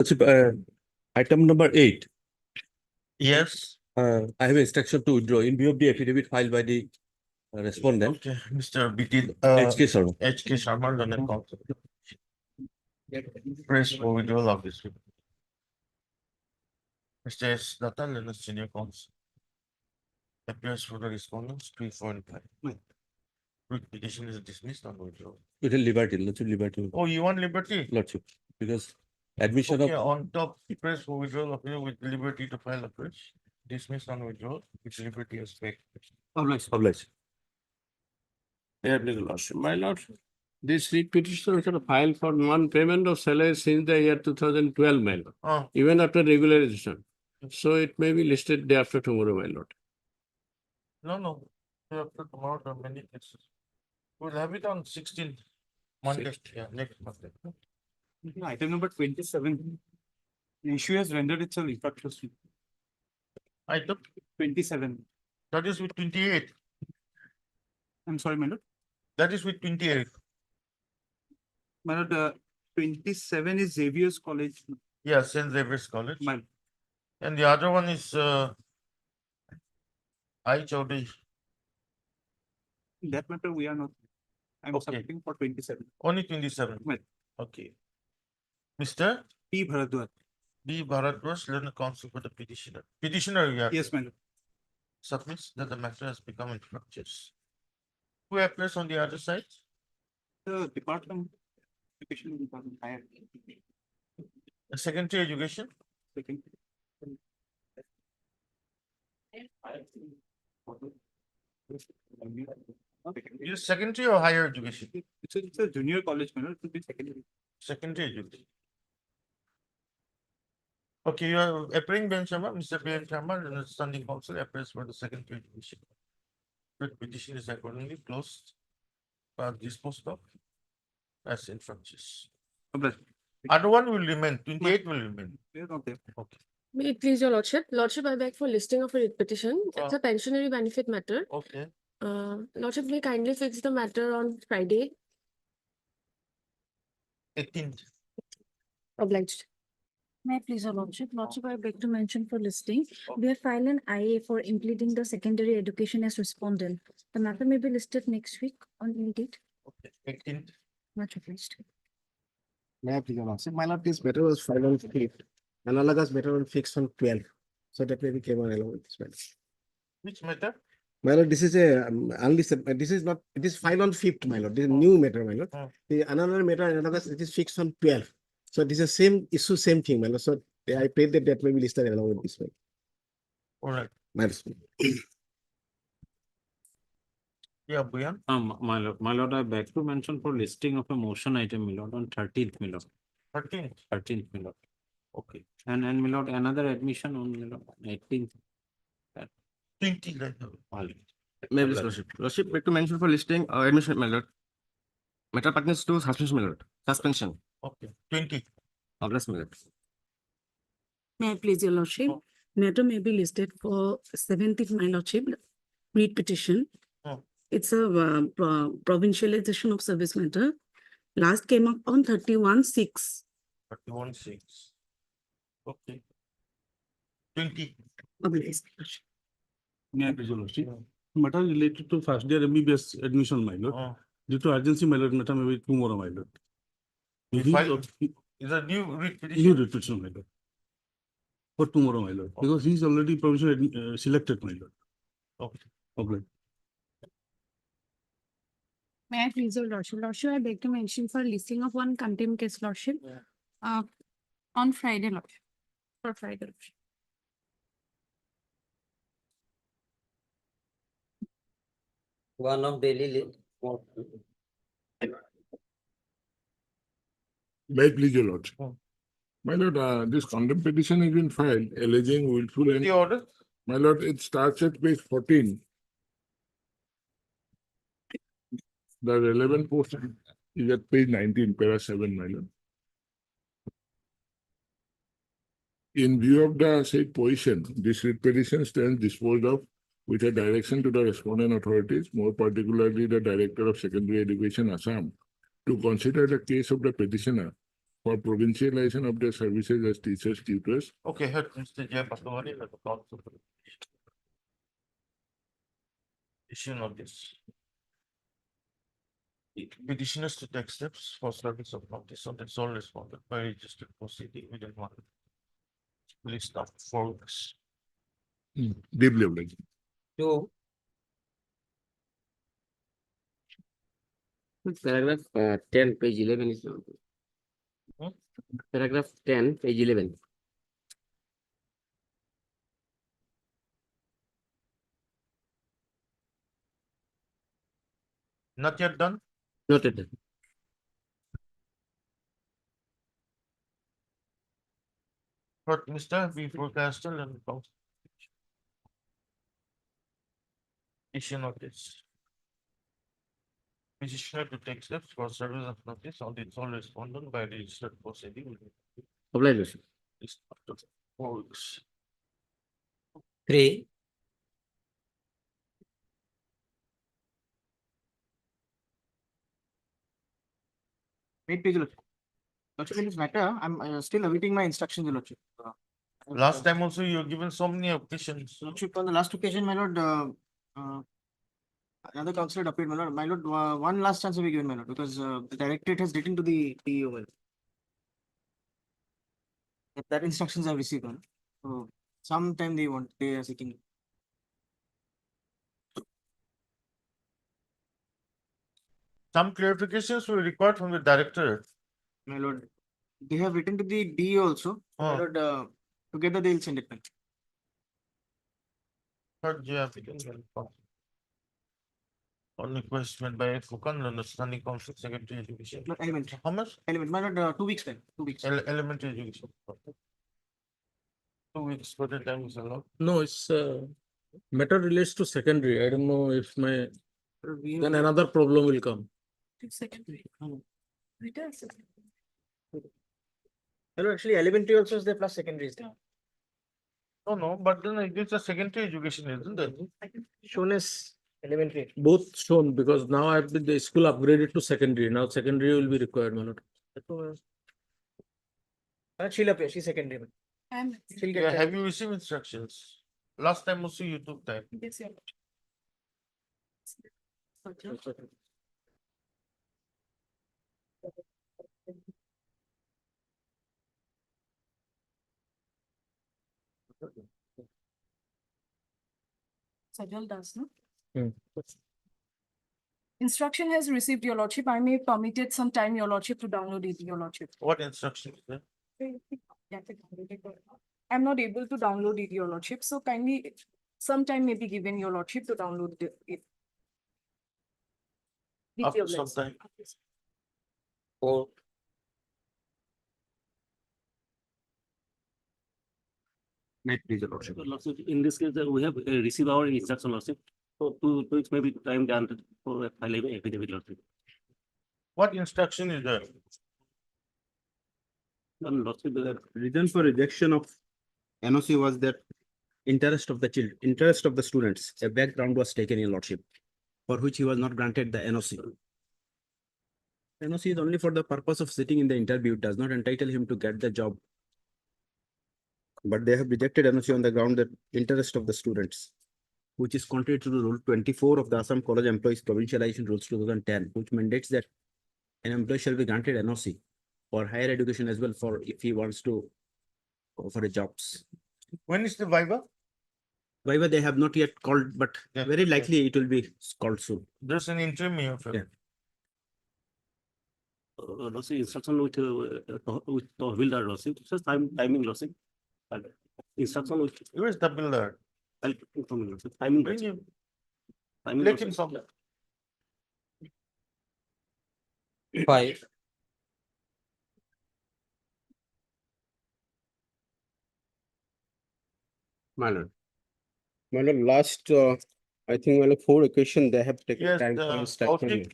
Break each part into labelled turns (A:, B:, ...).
A: Item number 8.
B: Yes.
A: I have instruction to withdraw in view of the affidavit filed by the respondent.
B: Okay, Mr. BT.
A: HK Sharma.
B: HK Sharma, London Council. Press for withdrawal of this. Mr. S. Data, London Senior Counsel. Appears for the respondents 3, 4, and 5. Petition is dismissed on withdrawal.
A: With a liberty, Lordship, liberty.
B: Oh, you want liberty?
A: Lordship, because admission
B: Okay,
A: of
B: on top, press for withdrawal of with liberty to file a fresh. Dismissed on withdrawal, with liberty as back.
A: obliged.
C: Yeah, please, Lordship. My lord, this writ petition was filed for non-payment of salary since the year 2012, my lord, even after regularization. So it may be listed day after tomorrow, my lord.
B: No. Day after tomorrow, there are many cases. We'll have it on 16th Monday. Yeah, next Monday.
D: Item number 27. The issue has rendered itself effective.
B: Item
D: 27.
B: that is with 28.
D: I'm sorry, my lord.
B: That is with 28.
D: My lord, 27 is Xavier's College.
B: Yeah, St. Xavier's College.
D: My,
B: And the other one is I Chaudhary.
D: in that matter, we are not. I'm
B: Okay.
D: submitting for 27.
B: Only 27.
D: Right.
B: Okay. Mr.
D: P. Bharadwaj.
B: B. Bharadwaj, London Council for the petitioner. Petitioner, yeah.
D: Yes, my lord.
B: Submits that the matter has become infructuous. Who appears on the other side?
D: The department, education department, higher.
B: The Secretary Education.
D: Second.
B: Is secondary or higher education?
D: It's a junior college, my lord. It will be secondary.
B: Secondary education. Okay, you are appearing Ben Sharma, Mr. Ben Sharma, and the standing council appears for the secondary education. The petition is accordingly closed, disposed of as infructuous.
D: Obliged.
B: Other one will remain, 28 will remain.
D: We are not there.
B: Okay.
E: May it please your lordship. Lordship, I beg for listing of a writ petition. It's
B: Ah.
E: a pensionary benefit matter.
B: Okay.
E: Lordship, may kindly fix the matter on Friday.
B: 18th.
E: Obliged.
F: May I please, your lordship? Lordship, I beg to mention for listing. We have filed an IA for implementing the secondary education as respondent. The matter may be listed next week on any date.
B: Okay. 18th.
F: Much obliged.
C: May I please, Your Lordship? My lord, this matter was filed on 5th. Analogous matter was fixed on 12th. So that may be came on along with this matter.
B: Which matter?
C: My lord, this is a only this is not, it is filed on 5th, my lord. This is a new matter, my lord.
B: Oh.
C: The another matter analogous, it is fixed on 12th. So this is the same issue, same thing, my lord. So I pray that that may be listed along with this one.
B: All right.
C: My lord.
B: Yeah, Buyan.
G: My lord, I beg to mention for listing of a motion item, my lord, on 13th, my lord.
B: 13th.
G: 13th, my lord.
B: Okay.
G: And my lord, another admission on, my lord, 18th.
B: 20.
H: May I please, Lordship? Lordship, beg to mention for listing admission, my lord. Matter pertains to suspension, my lord. Suspension.
B: Okay. 20.
H: Obliged, my lord.
F: May I please, your lordship?
B: Oh.
F: Matter may be listed for 17th, my lordship. Writ petition.
B: Oh.
F: It's a provincialization of service matter. Last came up on 31/6.
B: 31/6. Okay. 20.
F: Obliged.
D: May I please, your lordship? Matter related to first year MBBS admission, my lord.
B: Oh.
D: Due to urgency, my lord, matter may be tomorrow, my lord.
B: We
D: Review
B: file-
D: of-
B: Is a new writ
D: New
B: petition?
D: repetition, my lord. For tomorrow, my lord, because he is already provisionally selected, my lord.
B: Okay.
D: Okay.
F: May I please, your lordship? Lordship, I beg to mention for listing of one contempt case, lordship. On Friday, lordship. For Friday, lordship.
I: One of daily.
J: May I please, your lordship?
B: Oh.
J: My lord, this contempt petition has been filed alleging willful and,
B: The order?
J: my lord, it starts at page 14. The relevant portion is at page 19, para 7, my lord. In view of the said position, this writ petition stands disposed of with a direction to the respondent authorities, more particularly the Director of Secondary Education, Assam, to consider the case of the petitioner for provincialization of their services as teachers, tutors.
B: Okay, heard Mr. Jay Patwari, the council. Issue notice. Petitioners to take steps for service of notice on the sole responded by registered proceeding within 1 list of 4 weeks.
J: Deep level.
I: Two,
H: Paragraph 10, page 11 is.
B: Hmm?
H: Paragraph 10, page 11.
B: Not yet done?
H: Noted.
B: Heard Mr. V. Forecastle and council. Issue notice. Petitioner to take steps for service of notice on the sole respondent by registered proceeding within
H: Obliged, Lordship.
B: list of 4 weeks.
I: three,
K: Wait, page, Lordship. Lordship, in this matter, I'm still awaiting my instructions, Lordship.
B: Last time also you given so many occasions.
K: Lordship, on the last occasion, my lord, another councillor appeared, my lord. My lord, one last chance will be given, my lord, because the directorate has written to the PEO. My lord. That instructions I've received, my lord. So sometime they are seeking.
B: Some clarifications were required from the director.
K: My lord, they have written to the DEO also. My
B: Oh.
K: lord, together they'll send it, my lord.
B: Third J applicant will come. On request made by Fukan and the Standing Council Secretary Education.
K: No, element,
B: How much?
K: element, my lord, 2 weeks time, 2 weeks.
B: Elementary education. 2 weeks for the time is allowed.
A: No, it's matter relates to secondary. I don't know if my,
K: We have-
A: then another problem will come.
F: Secondary.
K: No,
F: It is.
K: My lord, actually elementary also is there plus secondary is there.
B: No, but then it is a secondary education, isn't it?
K: Shown as elementary.
A: Both shown because now I have been the school upgraded to secondary. Now secondary will be required, my lord.
K: She'll appear, she's secondary.
F: And.
K: She'll
B: Yeah,
K: get.
B: have you received instructions? Last time also you took time.
F: Yes, yeah. Sajal Das, no?
A: Hmm.
F: Instruction has received, your lordship. I may permitted some time, your lordship, to download it, your lordship.
B: What instructions? Then?
F: I'm not able to download it, your lordship, so kindly, some time may be given, your lordship, to download it.
B: After some time.
I: four,
H: Right, please, Your Lordship.
L: Lordship, in this case, we have received our instruction, Lordship. So 2 weeks may be time done for file affidavit, Lordship.
B: What instruction is there?
L: And Lordship,
M: Reason for rejection of NOC was that interest of the students, a background was taken in lordship, for which he was not granted the NOC. NOC is only for the purpose of sitting in the interview, does not entitle him to get the job. But they have rejected NOC on the ground that interest of the students, which is contrary to the Rule 24 of the Assam College Employees Provincialization Rules 2010, which mandates that an employee shall be granted NOC for higher education as well, for if he wants to go for a jobs.
B: When is the Viva?
M: Viva they have not yet called, but
B: Yeah,
M: very
B: yeah.
M: likely it will be called soon.
B: There's an interview.
M: Yeah.
L: Lordship, instruction with Tawhildar, Lordship, just timing, Lordship. And instruction with,
B: Where is the builder?
L: I'll inform you, Lordship. Timing,
B: Bring
L: Lordship.
B: him.
L: Timing,
B: Let him
L: Lordship.
B: come.
I: five,
M: My lord, last, I think, 4 occasions they have taken
B: Yes,
M: time for instruction.
B: Kautik.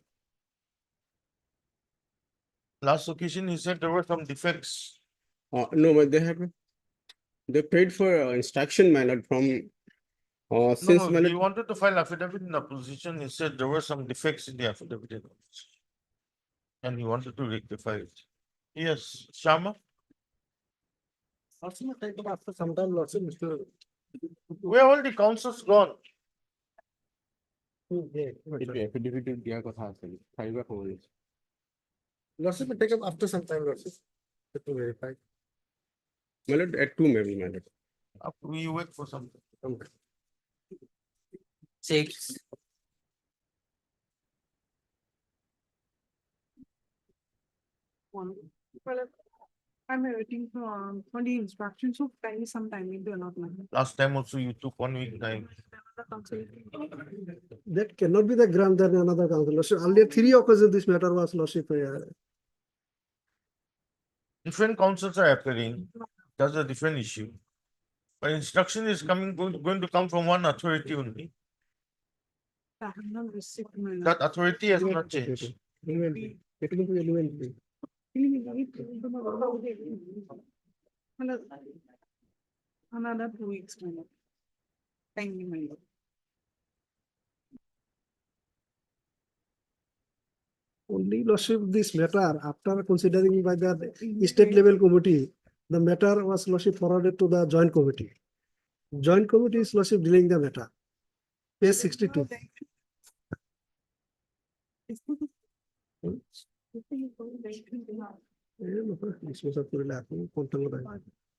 B: Last occasion he said there were some defects.
M: No, but they paid for instruction, my lord, from, since,
B: No,
M: my
B: he
M: lord,
B: wanted to file affidavit in opposition. He said there were some defects in the affidavit. And he wanted to rectify it. Yes, Sharma,
L: Also, take up after some time, Lordship, Mr.
B: where all the councils gone?
C: Affidavit দিয়া কথা আছিল, ফাইবা ক'ব লাগিছে।
L: Lordship, take up after some time, Lordship, to verify.
C: My lord, at two maybe, my lord.
B: We wait for something.
I: 6,
E: Well, I'm waiting for the instructions, so kindly some time will be allotment.
B: Last time also you took 1 week time.
L: That cannot be the ground than another council. Lordship, earlier 3 occasions this matter was, Lordship.
B: Different councils are appearing. That's a different issue. But instruction is going to come from one authority only.
E: I have not received my.
B: That authority has not changed.
L: It will be elementary.
E: Another 2 weeks. Thank you, my lord.
L: Only, Lordship, this matter, after considering by the state level committee, the matter was, Lordship, forwarded to the joint committee. Joint committee is, Lordship, dealing the matter. Page 62.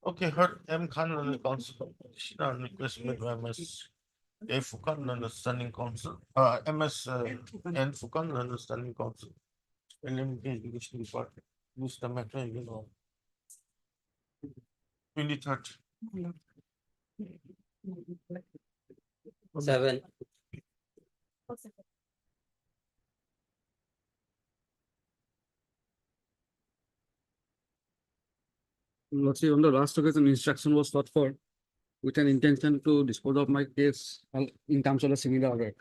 B: Okay, heard M. Khan on the council. Petitioner request made by MS A. Fukan on the standing council. MS N. Fukan on the standing council. Eliminate education department. Use the matter, 23rd.
I: 7,
M: Lordship, on the last occasion, instruction was sought for with an intention to dispose of my case in terms of a similar order.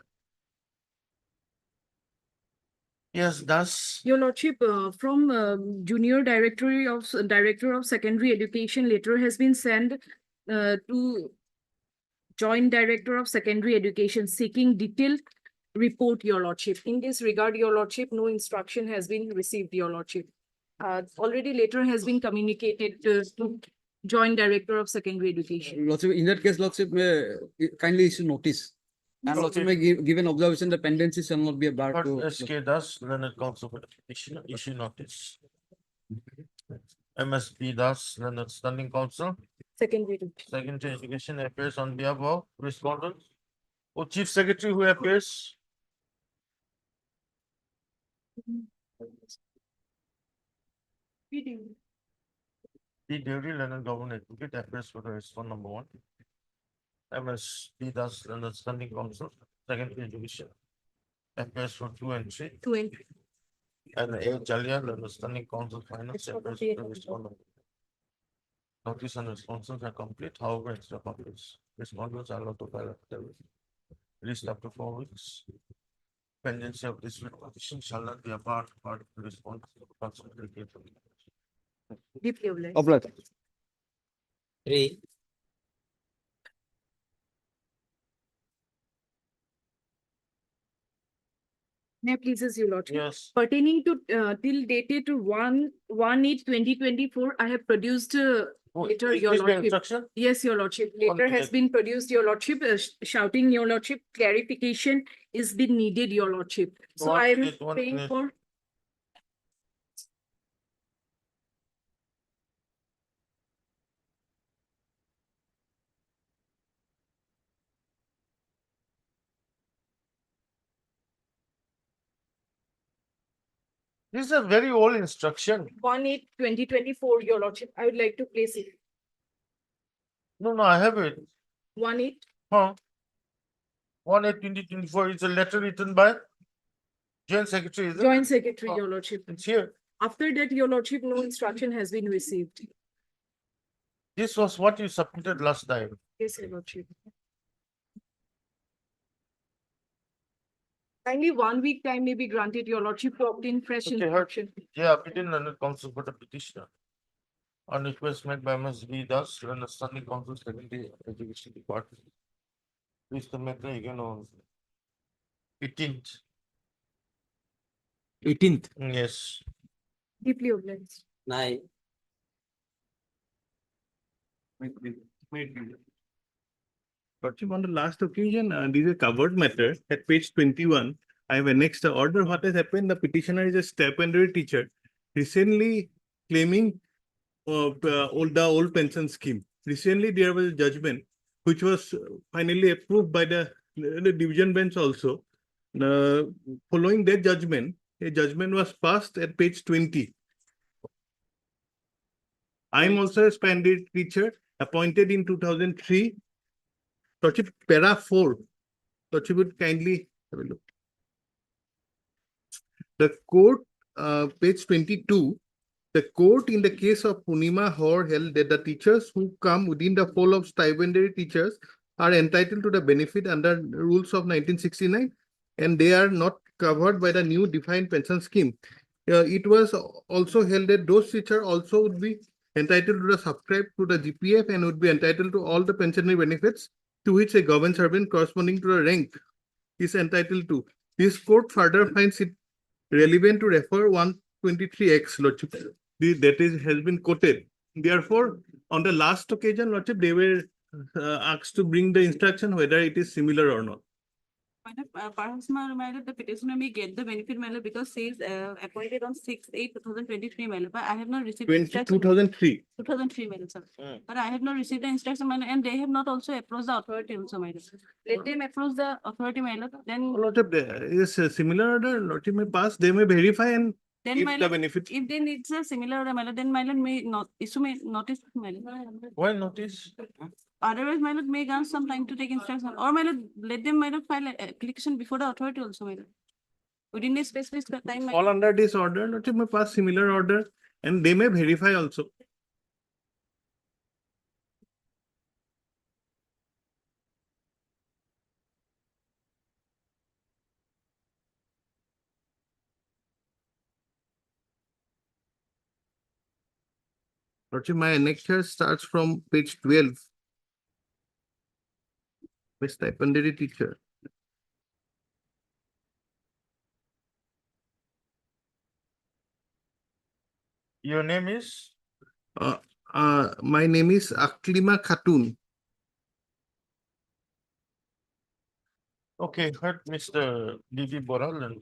B: Yes, that's
E: Your lordship, from junior director of secondary education, letter has been sent to joint director of secondary education seeking detailed report, your lordship. In this regard, your lordship, no instruction has been received, your lordship. Already letter has been communicated to joint director of secondary education.
M: Lordship, in that case, Lordship may kindly issue notice. And Lordship may give an observation the pendency shall not be a bar
B: what
M: to.
B: SK does, Leonard Council for the petitioner, issue notice. MSP does, Leonard Standing Council,
E: Secondary education.
B: Secretary Education appears on behalf of respondent. Or Chief Secretary who appears, P. Devi, Leonard Government Advocate appears for the respondent number 1. MSP does, Leonard Standing Council, Secretary Education appears for 2 and 3.
E: 2 and 3.
B: And A. Jalia, Leonard Standing Council Finance appears for the respondent. Notice and responses are complete, however, extra copies. Respondents are allowed to file affidavit. Released after 4 weeks. Pendency of this petition shall not be a part of the response.
E: Deeply obliged.
M: Obliged.
I: 3,
E: May I pleases your lordship?
B: Yes,
E: Pertaining to till dated to 1/1/8/2024, I have produced letter,
B: is
E: your
B: this the
E: lordship.
B: instruction?
E: Yes, your lordship. Letter has
B: Okay.
E: been produced, your lordship, shouting, your lordship, clarification is been needed, your lordship. So
B: One
E: I am
B: minute, 1
E: paying
B: minute.
E: for.
B: This is a very old instruction.
E: 1/8/2024, your lordship. I would like to place it.
B: No, I have it.
E: 1/8.
B: Huh? 1/8/2024 is a letter written by Joint Secretary, is it?
E: Joint Secretary,
B: Oh.
E: your lordship.
B: It's here.
E: After that, your lordship, no instruction has been received.
B: This was what you submitted last time.
E: Yes, your lordship. Kindly 1 week time may be granted, your lordship, to obtain fresh
B: Okay, heard.
E: instruction.
B: Yeah, within Leonard Council for the petitioner. On request made by Ms. V. Das, Leonard Standing Council, Secretary Education Department. Please the matter again on 18th.
G: 18th.
B: Yes.
E: Deeply obliged.
I: 9.
C: Lordship, on the last occasion, this is a covered matter at page 21. I have annexed the order. What has happened? The petitioner is a stipendiary teacher, recently claiming the old pension scheme. Recently, there was a judgment which was finally approved by the division bench also. Following that judgment, a judgment was passed at page 20. I am also a stipendiary teacher appointed in 2003. Lordship, para 4. Lordship would kindly have a look. The court, page 22, the court in the case of Punima Hor held that the teachers who come within the fold of stipendiary teachers are entitled to the benefit under rules of 1969, and they are not covered by the new defined pension scheme. It was also held that those teachers also would be entitled to the subscribe to the GPF and would be entitled to all the pensionary benefits to which a government servant corresponding to the rank is entitled to. This court further finds it relevant to refer 123X, Lordship. That is has been quoted. Therefore, on the last occasion, Lordship, they were asked to bring the instruction whether it is similar or not.
E: Perhaps my lord, the petitioner may get the benefit, my lord, because she is appointed on 6/8/2023, my lord, but I have not received instruction.
C: 2003.
E: 2003, my lord, sir. But I have not received the instruction, my lord, and they have not also approached the authority also, my lord. Let them approach the authority, my lord, then
C: Lordship, is a similar order. Lordship may pass. They may verify and
E: then
C: give
E: my
C: the
E: lord,
C: benefit.
E: if they need a similar order, my lord, then my lord may not issue may notice, my lord.
B: Why notice?
E: Otherwise, my lord may grant some time to take instruction, or my lord, let them, my lord, file an application before the authority also, my lord. Within a specific time, my
C: All under this order, Lordship may pass similar order and they may verify also. Lordship, my annexure starts from page 12. With stipendiary teacher.
B: Your name is?
C: My name is Aklima Khatun.
B: Okay, heard Mr. D.D. Boral and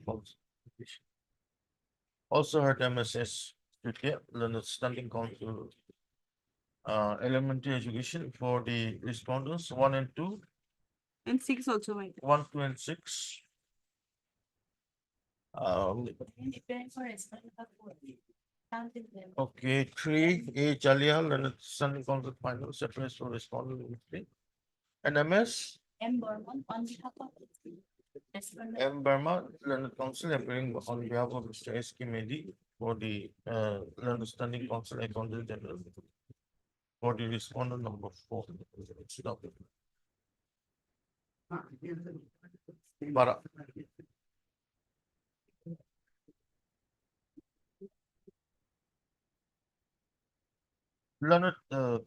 B: also heard MSS Stutia, Learned Standing Council, Elementary Education for the respondents 1 and 2,
E: and 6 also, my lord.
B: 1, 2, and 6. Okay, 3, A. Jalia, Learned Standing Council Final, separate for respondent 3. And MS?
F: M. Burman on behalf of.
B: M. Burma, Learned Council, appearing on behalf of Mr. S. K. Medi for the Learned Standing Council, Accountant General. For the respondent number 4. Stop it. Bara. Learned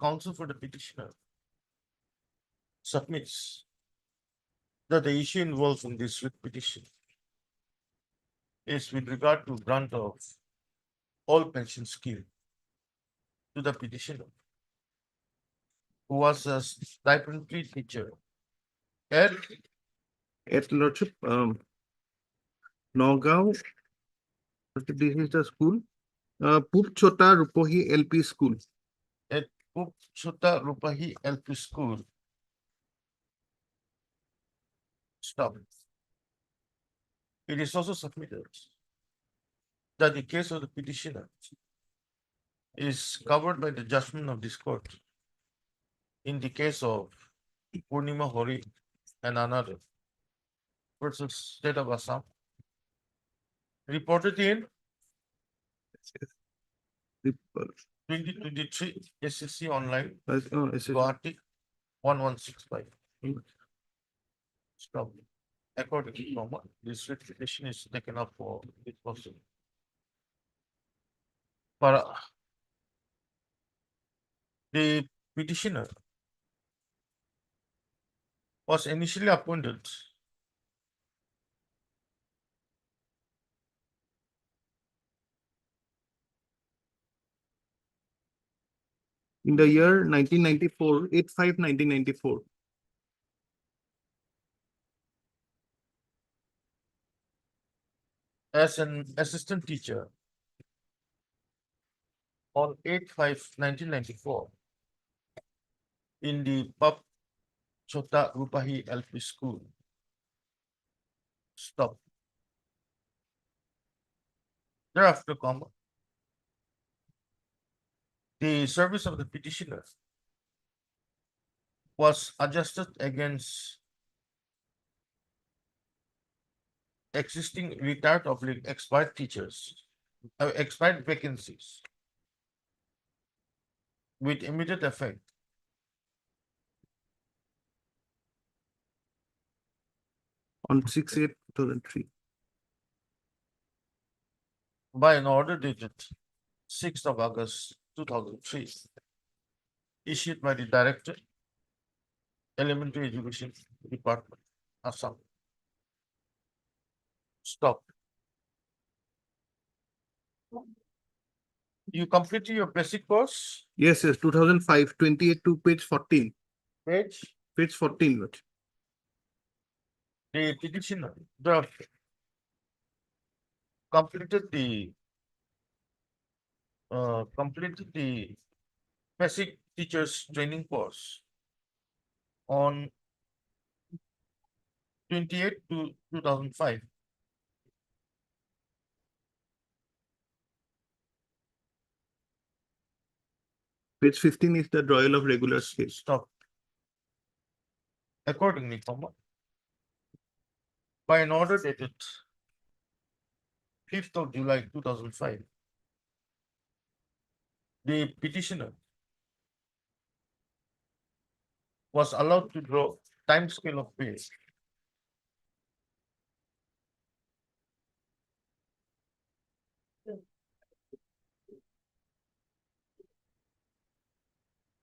B: counsel for the petitioner submits that the issue involved in this writ petition is with regard to grant of all pension scheme to the petitioner who was a stipendary teacher at
C: At Lordship, Nagaon. This is the school. Pup Chota Rupohi LP School.
B: Chota Rupahi LP School. Stop. It is also submitted that the case of the petitioner is covered by the judgment of this court in the case of Purnima Hori and another versus State of Assam, reported in 2023 SSC Online, Guwahati 1165. Stop. According to Norma, this rectification is taken up for this person. But the petitioner was initially appointed
K: in the year 1994, 8/5/1994.
B: As an assistant teacher on 8/5/1994 in the Pub Chota Rupahi LP School. Stop. Thereafter, comma, the service of the petitioner was adjusted against existing retired or expired teachers, expired vacancies with immediate effect
K: On 6/8/2003.
B: by an order dated 6th of August 2003, issued by the Director, Elementary Education Department, Assam. Stop. You completed your basic course,
K: Yes, 2005, 28 to page 14.
B: page,
K: Page 14. Lordship.
B: the petitioner, the completed the basic teachers training course on 28 to 2005.
K: Page 15 is the drawal of regular scale.
B: Stop. Accordingly, comma, by an order dated 5th of July 2005, the petitioner was allowed to draw time scale of pay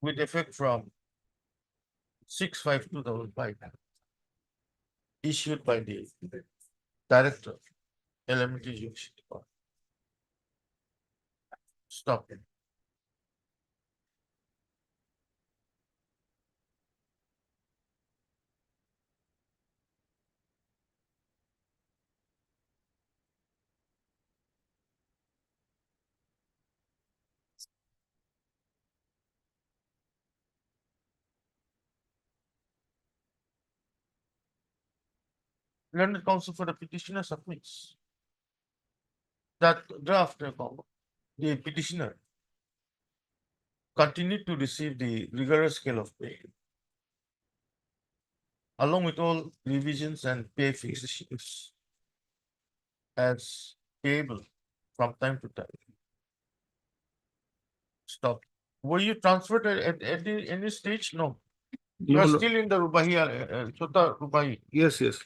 B: with effect from 6/5/2005, issued by the Director, Elementary Education Department. Stop. Learned counsel for the petitioner submits that thereafter, comma, the petitioner continued to receive the rigorous scale of pay along with all revisions and pay fixations as payable from time to time. Stop. Were you transferred at any stage? No. You
K: No,
B: are
K: no.
B: still in the Rubahi, Chota Rubahi.
K: Yes, yes.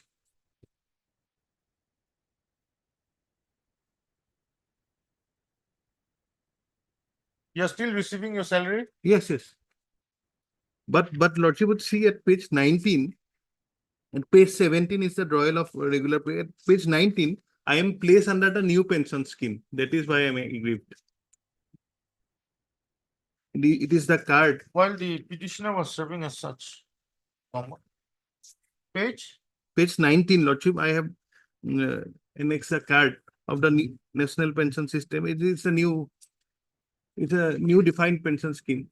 B: You are still receiving your salary?
K: Yes, yes. But Lordship would see at page 19 and page 17 is the drawal of regular pay. At page 19, I am placed under the new pension scheme. That is why I am aggrieved. It is the card.
B: While the petitioner was serving as such, comma, page,
K: Page 19, Lordship, I have annexed a card of the national pension system. It's a new defined pension scheme.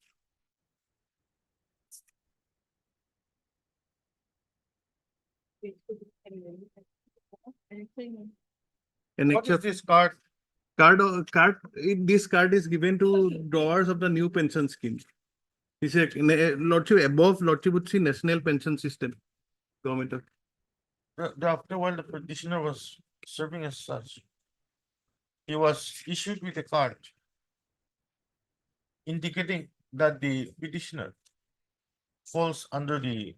K: And
B: what is this card?
K: This card is given to drawers of the new pension scheme. He said, Lordship, above Lordship would see national pension system. Government of
B: After while the petitioner was serving as such, he was issued with a card indicating that the petitioner falls under the,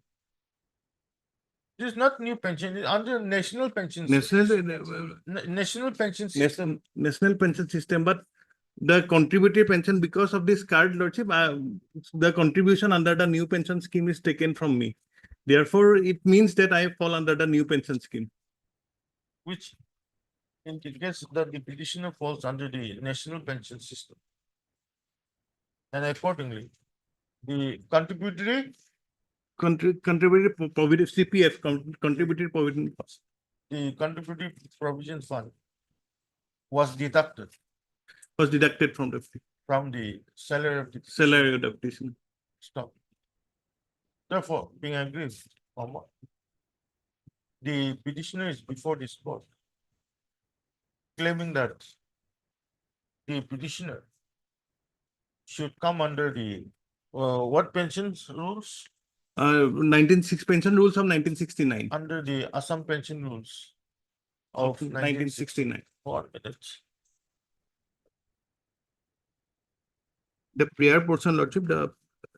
B: this is not new pension, it's under national pension. National pension system.
K: national pension system, but the contributory pension because of this card, Lordship, the contribution under the new pension scheme is taken from me. Therefore, it means that I fall under the new pension scheme.
B: Which indicates that the petitioner falls under the national pension system. And accordingly, The contributory,
K: Contributed provident CPF, contributed provident cost
B: the contributory provision fund was deducted
K: was deducted from the
B: from the salary of the
K: salary adaptation.
B: stock. Therefore, being agreed, the petitioner is before this court claiming that the petitioner should come under the what pensions rules?
K: 1906 pension rules of 1969.
B: Under the Assam pension rules of
K: 1969.
B: 4 minutes.
K: The prior portion, Lordship, the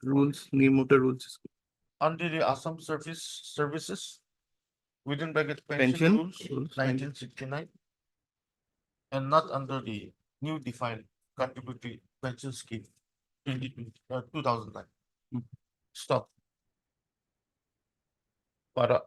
K: rules, name of the rules.
B: Under the Assam services within bracket
K: Pension
B: pension rules,
K: rules,
B: 1969, and not under the new defined contributory pension scheme 2009.
K: Hmm.
B: Stop. Para.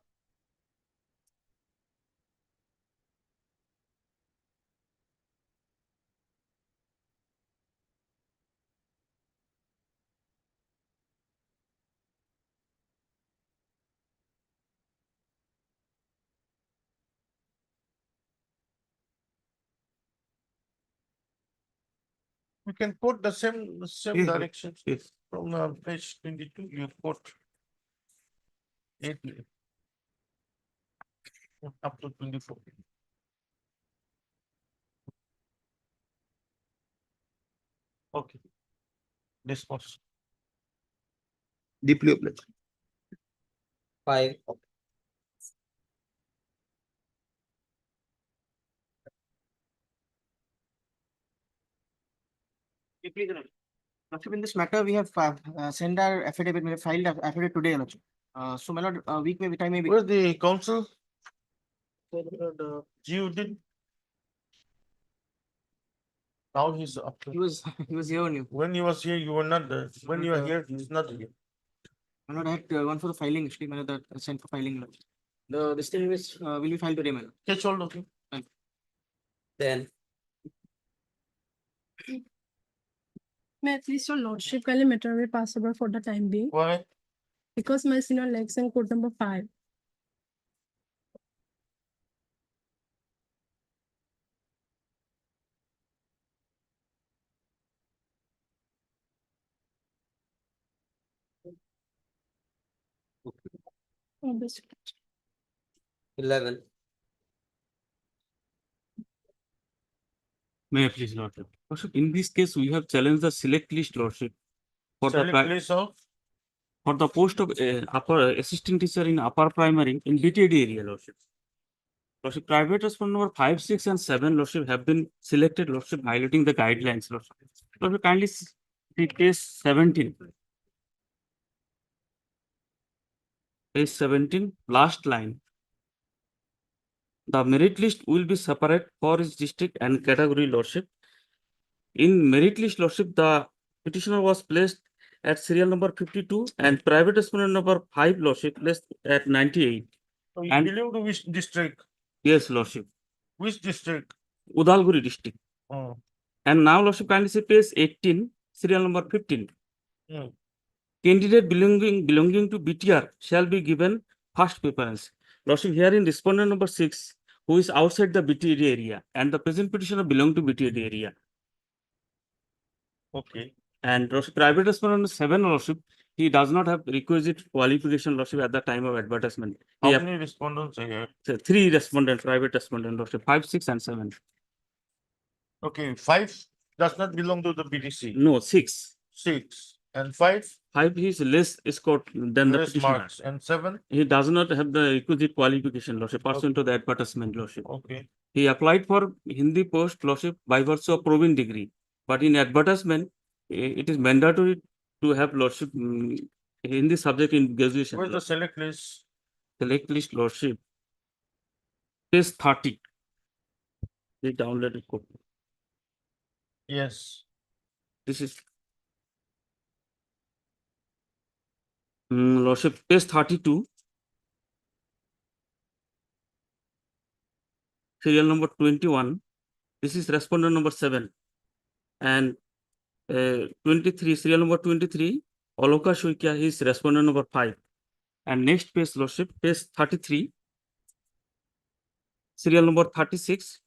B: We can quote the same
K: Yes,
B: directions
K: Yes.
B: from page 22. You quote 8 up to 24. Okay. Discuss.
K: Deeply obliged.
I: 5,
H: Lordship, in this matter, we have sent our affidavit, we have filed our affidavit today, Lordship. So my lord, week may be time may be.
B: Where's the council?
H: The-
B: You did. Now he's up.
H: He was here only.
B: When he was here, you were not there. When you are
H: Not,
B: here, he's not here.
H: My lord, I had gone for the filing, actually, my lord, that sent for filing. Lord. This thing is will be filed today, my lord.
B: Catch hold of him.
I: 10,
F: May I please your lordship kindly matter away passable for the time being,
B: Why?
F: because my senior legs in court number 5. Oh, this-
I: 11,
C: May I please, Lordship? Lordship, in this case, we have challenged the select list, Lordship, for the
B: Select list of
C: for the post of upper assistant teacher in upper primary in BTD area, Lordship. Lordship, private respondent number 5, 6, and 7, Lordship, have been selected, Lordship, violating the guidelines, Lordship. Lordship, kindly see case 17. Page 17, last line. The merit list will be separate for each district and category, Lordship. In merit list, Lordship, the petitioner was placed at serial number 52 and private respondent number 5, Lordship, placed at 98.
B: so you
C: And-
B: belong to which district?
C: Yes, Lordship.
B: Which district?
C: Udalguri district.
B: Oh,
C: And now, Lordship, kindly see page 18, serial number 15.
B: Hmm.
C: Candidate belonging to BTR shall be given first preference. Lordship, here in respondent number 6, who is outside the BTD area, and the present petitioner belong to BTD area.
B: okay.
C: And Lordship, private respondent number 7, Lordship, he does not have requisite qualification, Lordship, at the time of advertisement. He
B: How
C: have
B: many respondents are here?
C: 3 respondent, private respondent, Lordship, 5, 6, and 7.
B: Okay, 5 does not belong to the BDC.
C: No, 6.
B: 6 and 5
C: 5 is less scored than the
B: less
C: petitioner.
B: marks and 7.
C: He does not have the requisite qualification, Lordship, pursuant to the advertisement, Lordship.
B: Okay.
C: He applied for Hindi post, Lordship, by virtue of proven degree. But in advertisement, it is mandatory to have, Lordship, Hindi subject in graduation.
B: Where's the select list?
C: Select list, Lordship. Page 30. The downloaded code.
B: Yes.
C: This is Lordship, page 32. Serial number 21. This is respondent number 7. And 23, serial number 23.
N: Oloka Shuikia, he is respondent number 5. And next page, Lordship, page 33. Serial number 36.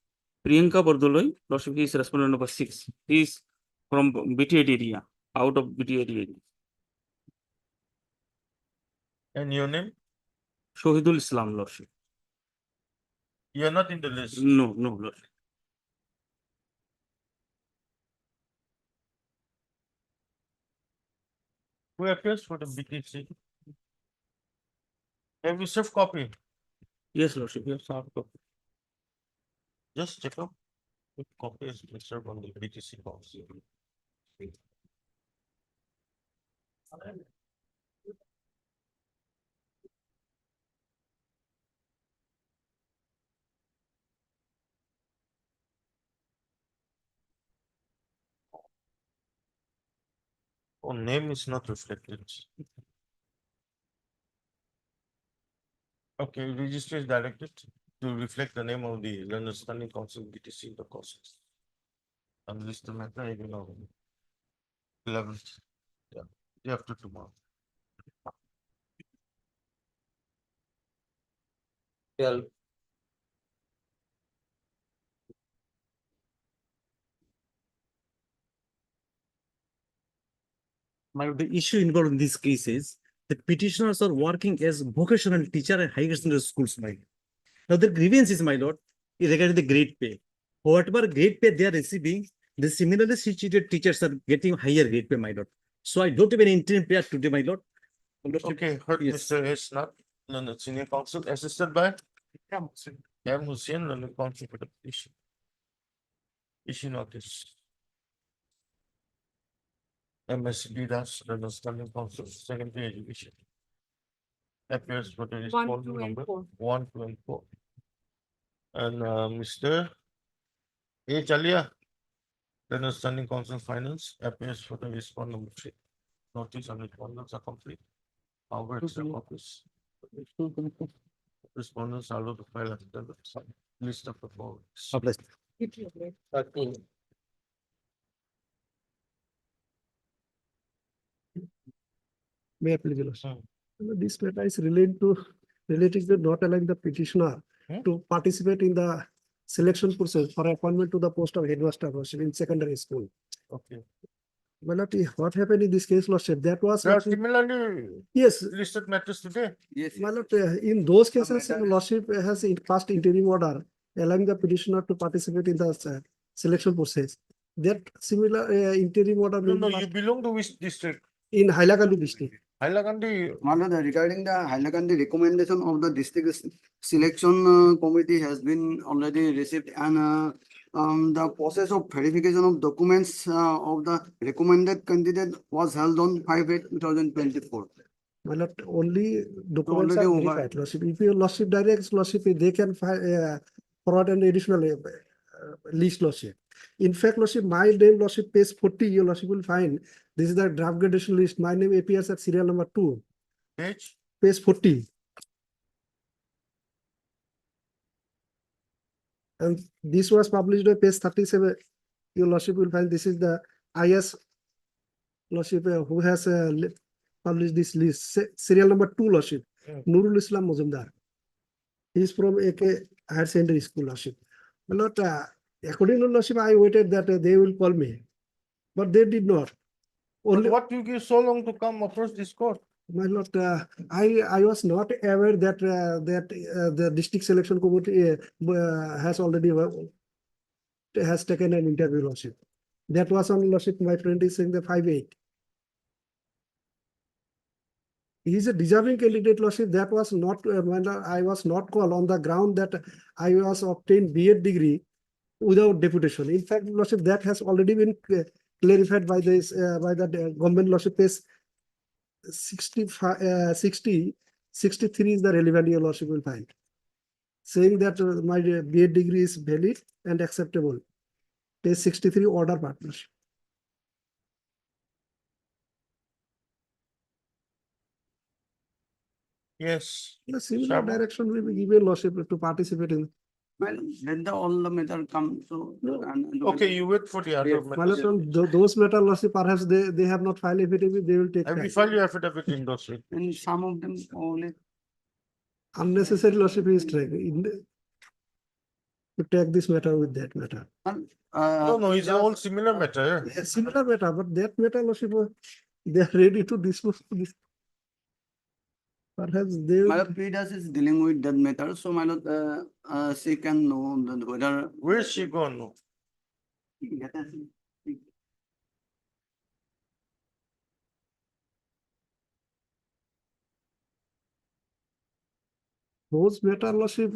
N: Priyanka Bardoloi, Lordship, he is respondent number 6. He is from BTAD area, out of BTAD area.
B: And your name?
N: Shohidul Islam, Lordship.
B: You're not in the list.
N: No, Lordship.
B: Who appears for the BTC? Have you served copy?
N: Yes, Lordship, you have soft copy.
B: Just check out which copy is served on the BTC box. Oh, name is not reflected. Okay, register is directed to reflect the name of the Learner Standing Council BTC in the courses. And list the matter, you know. 11th. Yeah, day after tomorrow.
I: 12,
O: The issue involved in this case is that petitioners are working as vocational teacher at higher secondary schools, my lord. Now the grievance is, my lord, is regarding the grade pay. Whatever grade pay they are receiving, the similarly situated teachers are getting higher grade pay, my lord. So I don't have any interim pay today, my lord.
B: Okay, heard
O: Yes.
B: Mr. S. Not, no, senior counsel assisted by M. Hussain, Learner Council for the petition. Issue notice. MSD Das, Learner Standing Council, Secondary Education. Appears for the respondent
E: 2, and
B: number
E: 4.
B: 1, 2, and 4. And Mr. A. Chalia, Learner Standing Council Finance, appears for the respondent number 3. Notice and respondents are complete. However, extra copies. Respondents are allowed to file after the list of the forwards.
I: 13,
L: May I please, Your Lordship? This matter is related to not allowing the petitioner to participate in the selection process for appointment to the post of headmaster Lordship in secondary school.
B: Okay.
L: My lord, what happened in this case, Lordship? That was
B: There are similarly
L: yes,
B: listed matters today.
L: my lord. In those cases, Lordship has passed interim order allowing the petitioner to participate in the selection process. That similar interim order
B: No,
L: may
B: no,
L: be
B: you belong to which district?
L: in Hailakandi district.
B: Hailakandi.
M: Regarding the Hailakandi recommendation of the district selection committee has been already received, and the process of verification of documents of the recommended candidate was held on 5/8/2024.
L: My lord, only documents
M: already
L: are
M: over.
L: verified, Lordship. If your Lordship directs, Lordship, they can forward an additional list, Lordship. In fact, Lordship, my name, Lordship, page 40, your Lordship will find this is the draft gradation list. My name appears at serial number 2,
B: Page?
L: page 40. And this was published by page 37. Your Lordship will find this is the IS Lordship who has published this list. Serial number 2, Lordship. Nurul Islam Muzumdar. He is from AK Higher Secondary School, Lordship. My lord, according to Lordship, I waited that they will call me, but they did not.
B: But
L: Only,
B: what you give so long to come approach this court?
L: my lord, I was not aware that the district selection committee has already has taken an interview, Lordship. That was on, Lordship. My friend is saying the 5/8. He is a deserving candidate, Lordship. That was not, I was not called on the ground that I was obtained B.Ed degree without deputation. In fact, Lordship, that has already been clarified by this by the government, Lordship. Is 65, 63 is the relevant, your Lordship will find, saying that my B.Ed degree is valid and acceptable. Page 63, order partnership.
B: Yes.
L: The similar
B: Sharma.
L: direction will be given, Lordship, to participate in
N: Well, then all the matter come to.
B: Okay, you wait for the other
L: My lord,
B: matters.
L: from those matter, lordship, perhaps they have not filed affidavit, they will take
B: Have you
L: time.
B: filed your affidavit in those week?
N: And some of them only.
L: Unnecessary lordship is trying to take this matter with that matter.
B: No, it's all similar matter.
L: A similar matter, but that matter, lordship, they are ready to dispose this. Perhaps they
N: My
L: will.
N: lord, PDAS is dealing with that matter, so my lord, she can know whether.
B: Where is she gone?
L: Those matter, lordship,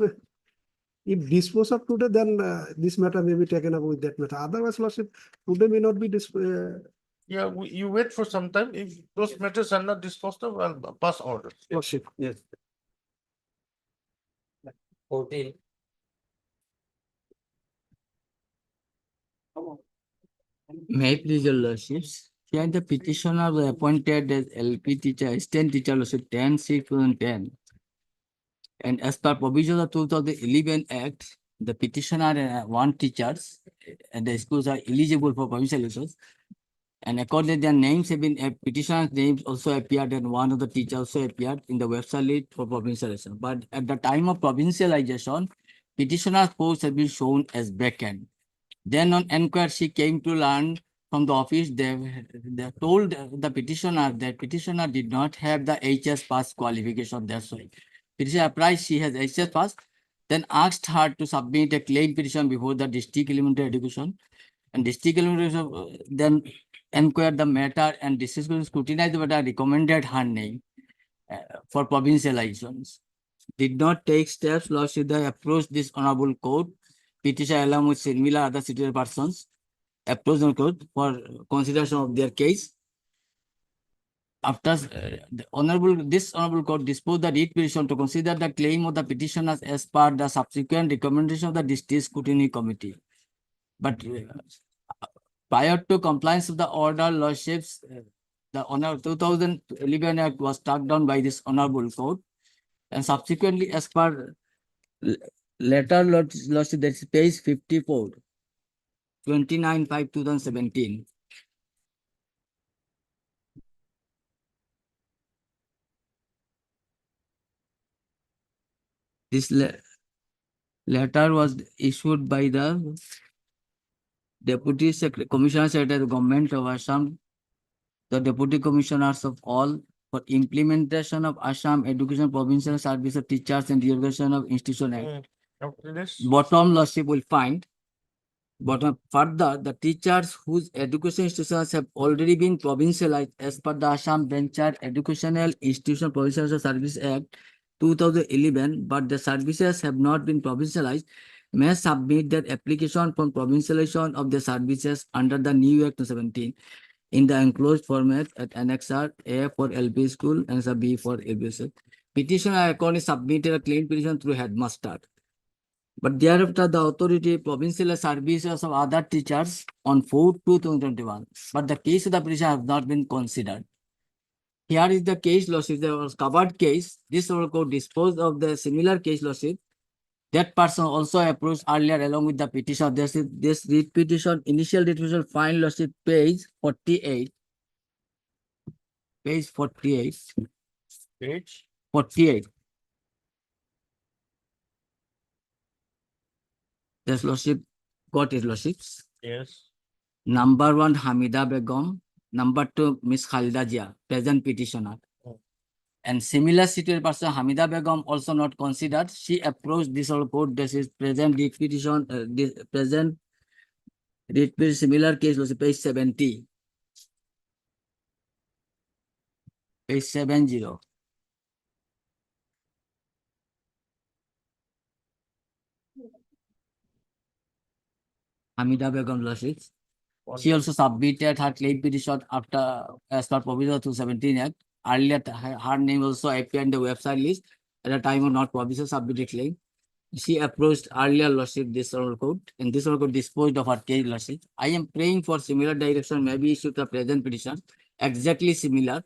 L: if disposed of today, then this matter may be taken up with that matter. Otherwise, lordship, today may not be
B: Yeah, you wait for some time. If those matters are not disposed of, I'll pass orders.
L: lordship.
N: Yes.
I: 14.
P: May I please your lordships? Here the petitioner was appointed as LP teacher, assistant teacher, lordship 10/6/2010. And as per provisions of 2011 Act, the petitioner want teachers and the schools are eligible for provincialization. And accordingly, their names have been, petitioner's names also appeared and one of the teachers also appeared in the website list for provincialization. But at the time of provincialization, petitioner's post has been shown as vacant. Then on inquiry, she came to learn from the office, they told the petitioner that petitioner did not have the HS pass qualification, that's why. Petitioner applied, she has HS pass, then asked her to submit a claim petition before the district elementary education. And district elementary education then inquired the matter and district scrutinized the matter, recommended her name for provincializations. Did not take steps, lordship, they approached this honorable court. Petitioner along with similar other citizen persons approached the court for consideration of their case. After this honorable court disposed the writ petition to consider the claim of the petitioners as per the subsequent recommendation of the district scrutiny committee. But prior to compliance of the order, lordships, the honor 2011 Act was struck down by this honorable court, and subsequently, as per letter lordship, that is page 54, 29/5/2017. This letter was issued by the Deputy Commissioner Secretary of the Government of Assam, the Deputy Commissioners of all, for implementation of Assam Education Provincial Service of Teachers and Reorganization of Institution Act.
B: After this,
P: Bottom lordship will find. Bottom further, the teachers whose education institutions have already been provincialized as per the Assam Venture Educational Institution Provincial Service Act 2011, but the services have not been provincialized, may submit their application for provincialization of the services under the new Act 2017 in the enclosed format at Annexer A for LP school and B for LP school. Petitioner accordingly submitted a claim petition through headmaster. But thereafter, the authority provincial services of other teachers on 4/2/2021. But the case of the petition has not been considered. Here is the case lordship. There was covered case. This court disposed of the similar case lordship. That person also approached earlier along with the petition. This writ petition, initial writ petition, file lordship, page 48. Page 48.
B: page
P: 48. This lordship got his lordships.
B: yes.
P: Number 1, Hamida Begum. Number 2, Miss Khalida Jia, present petitioner. And similar situated person, Hamida Begum, also not considered. She approached this court. This is present writ petition, present writ petition, similar case was page 70. Page 70. Hamida Begum lordships. She also submitted her claim petition after, as per provision of 217 Act. Earlier, her name also appeared in the website list at the time of not provision submitted claim. She approached earlier lordship this honorable court, and this honorable court disposed of her case lordship. I am praying for similar direction may be issued the present petition, exactly similar.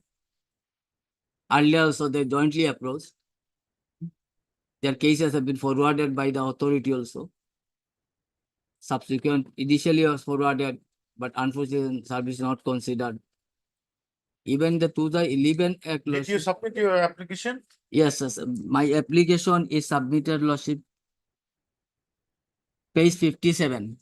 P: Earlier also they jointly approached. Their cases have been forwarded by the authority also. Subsequent, initially was forwarded, but unfortunately service not considered. Even the 2011 Act.
B: Did you
P: Lordship-
B: submit your application?
P: Yes, yes, my application is submitted, Lordship. Page 57.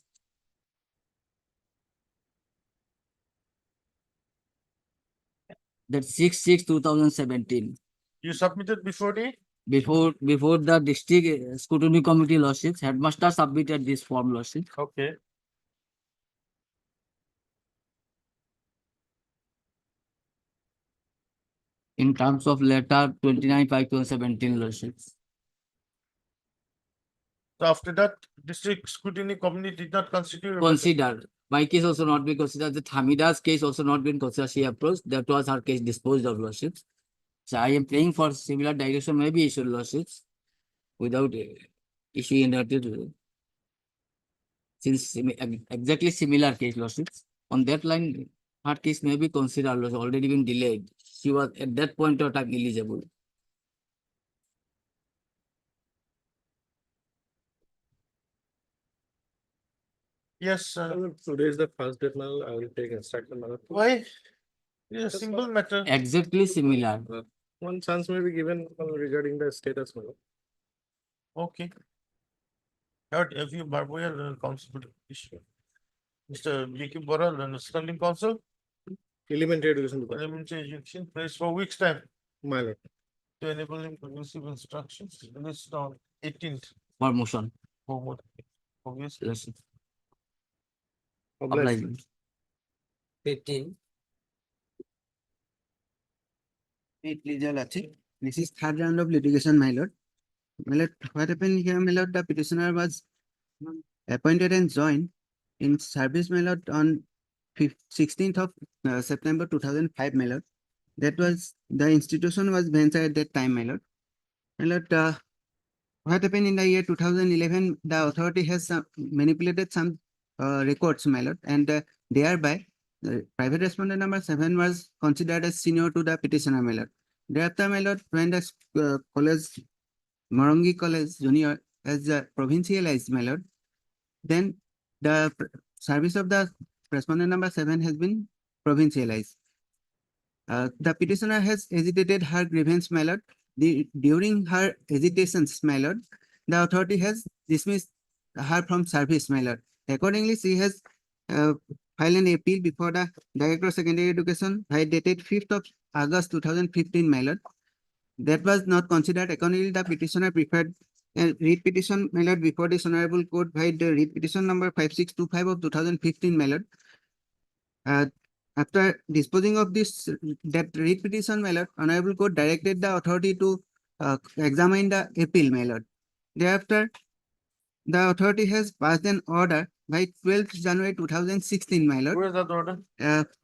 P: That's 6/6/2017.
B: You submitted before the?
P: Before the district scrutiny committee, Lordships, headmaster submitted this form, Lordship.
B: Okay.
P: In terms of letter 29/5/2017, Lordships.
B: So after that, district scrutiny committee did not consider.
P: Considered. My case also not be considered. The Hamida's case also not been considered. She approached. That was her case disposed of, Lordships. So I am praying for similar direction may be issued, Lordships, without issue inherited. Since exactly similar case, Lordships. On that line, her case may be considered, Lordship, already been delayed. She was at that point of time eligible.
B: Yes,
K: Today is the first date now. I will take instruction.
B: why? It's a single matter.
P: Exactly similar.
K: One chance may be given regarding the status.
B: Okay. Heard if you Barboya council issue. Mr. B.K. Boral and Sterling Council,
K: Elementary education department.
B: elementary education, place for weeks time
K: My lord.
B: to enable him to receive instructions. Released on 18th.
P: For motion.
B: Forward. Obviously.
P: Lordship.
K: Obliged.
P: Obliging.
I: 15.
M: Please, your Lordship. This is third round of litigation, my lord. My lord, what happened here, my lord? The petitioner was appointed and joined in service, my lord, on 16th of September 2005, my lord. That was the institution was venture at that time, my lord. My lord, what happened in the year 2011? The authority has manipulated some records, my lord, and thereby the private respondent number 7 was considered as senior to the petitioner, my lord. Thereafter, my lord, when the college, Morongi College Junior, as provincialized, my lord, then the service of the respondent number 7 has been provincialized. The petitioner has hesitated her grievance, my lord. During her hesitations, my lord, the authority has dismissed her from service, my lord. Accordingly, she has filed an appeal before the Director of Secondary Education, dated 5th of August 2015, my lord. That was not considered. Accordingly, the petitioner preferred a read petition, my lord, before this honorable court by the read petition number 5625 of 2015, my lord. After disposing of this, that read petition, my lord, honorable court directed the authority to examine the appeal, my lord. Thereafter, the authority has passed an order by 12th January 2016, my lord.
B: Where is that order?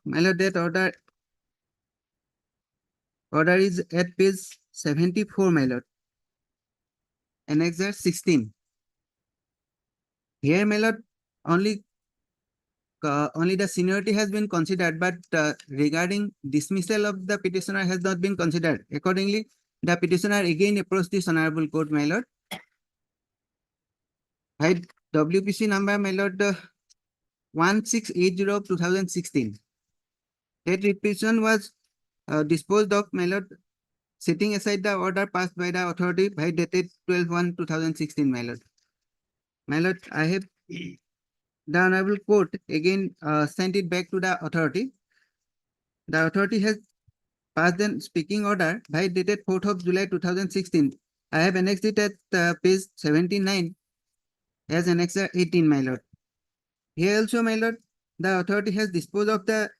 M: My lord, that order is at page 74, my lord. Annexure 16. Here, my lord, only the seniority has been considered, but regarding dismissal of the petitioner has not been considered. Accordingly, the petitioner again approached this honorable court, my lord. By WPC number, my lord, 1680 of 2016. That petition was disposed of, my lord, setting aside the order passed by the authority by dated 12/1/2016, my lord. My lord, I have the honorable court again sent it back to the authority. The authority has passed an speaking order by dated 4th of July 2016. I have annexed it at page 79 as annexure 18, my lord. Here also, my lord, the authority has disposed of the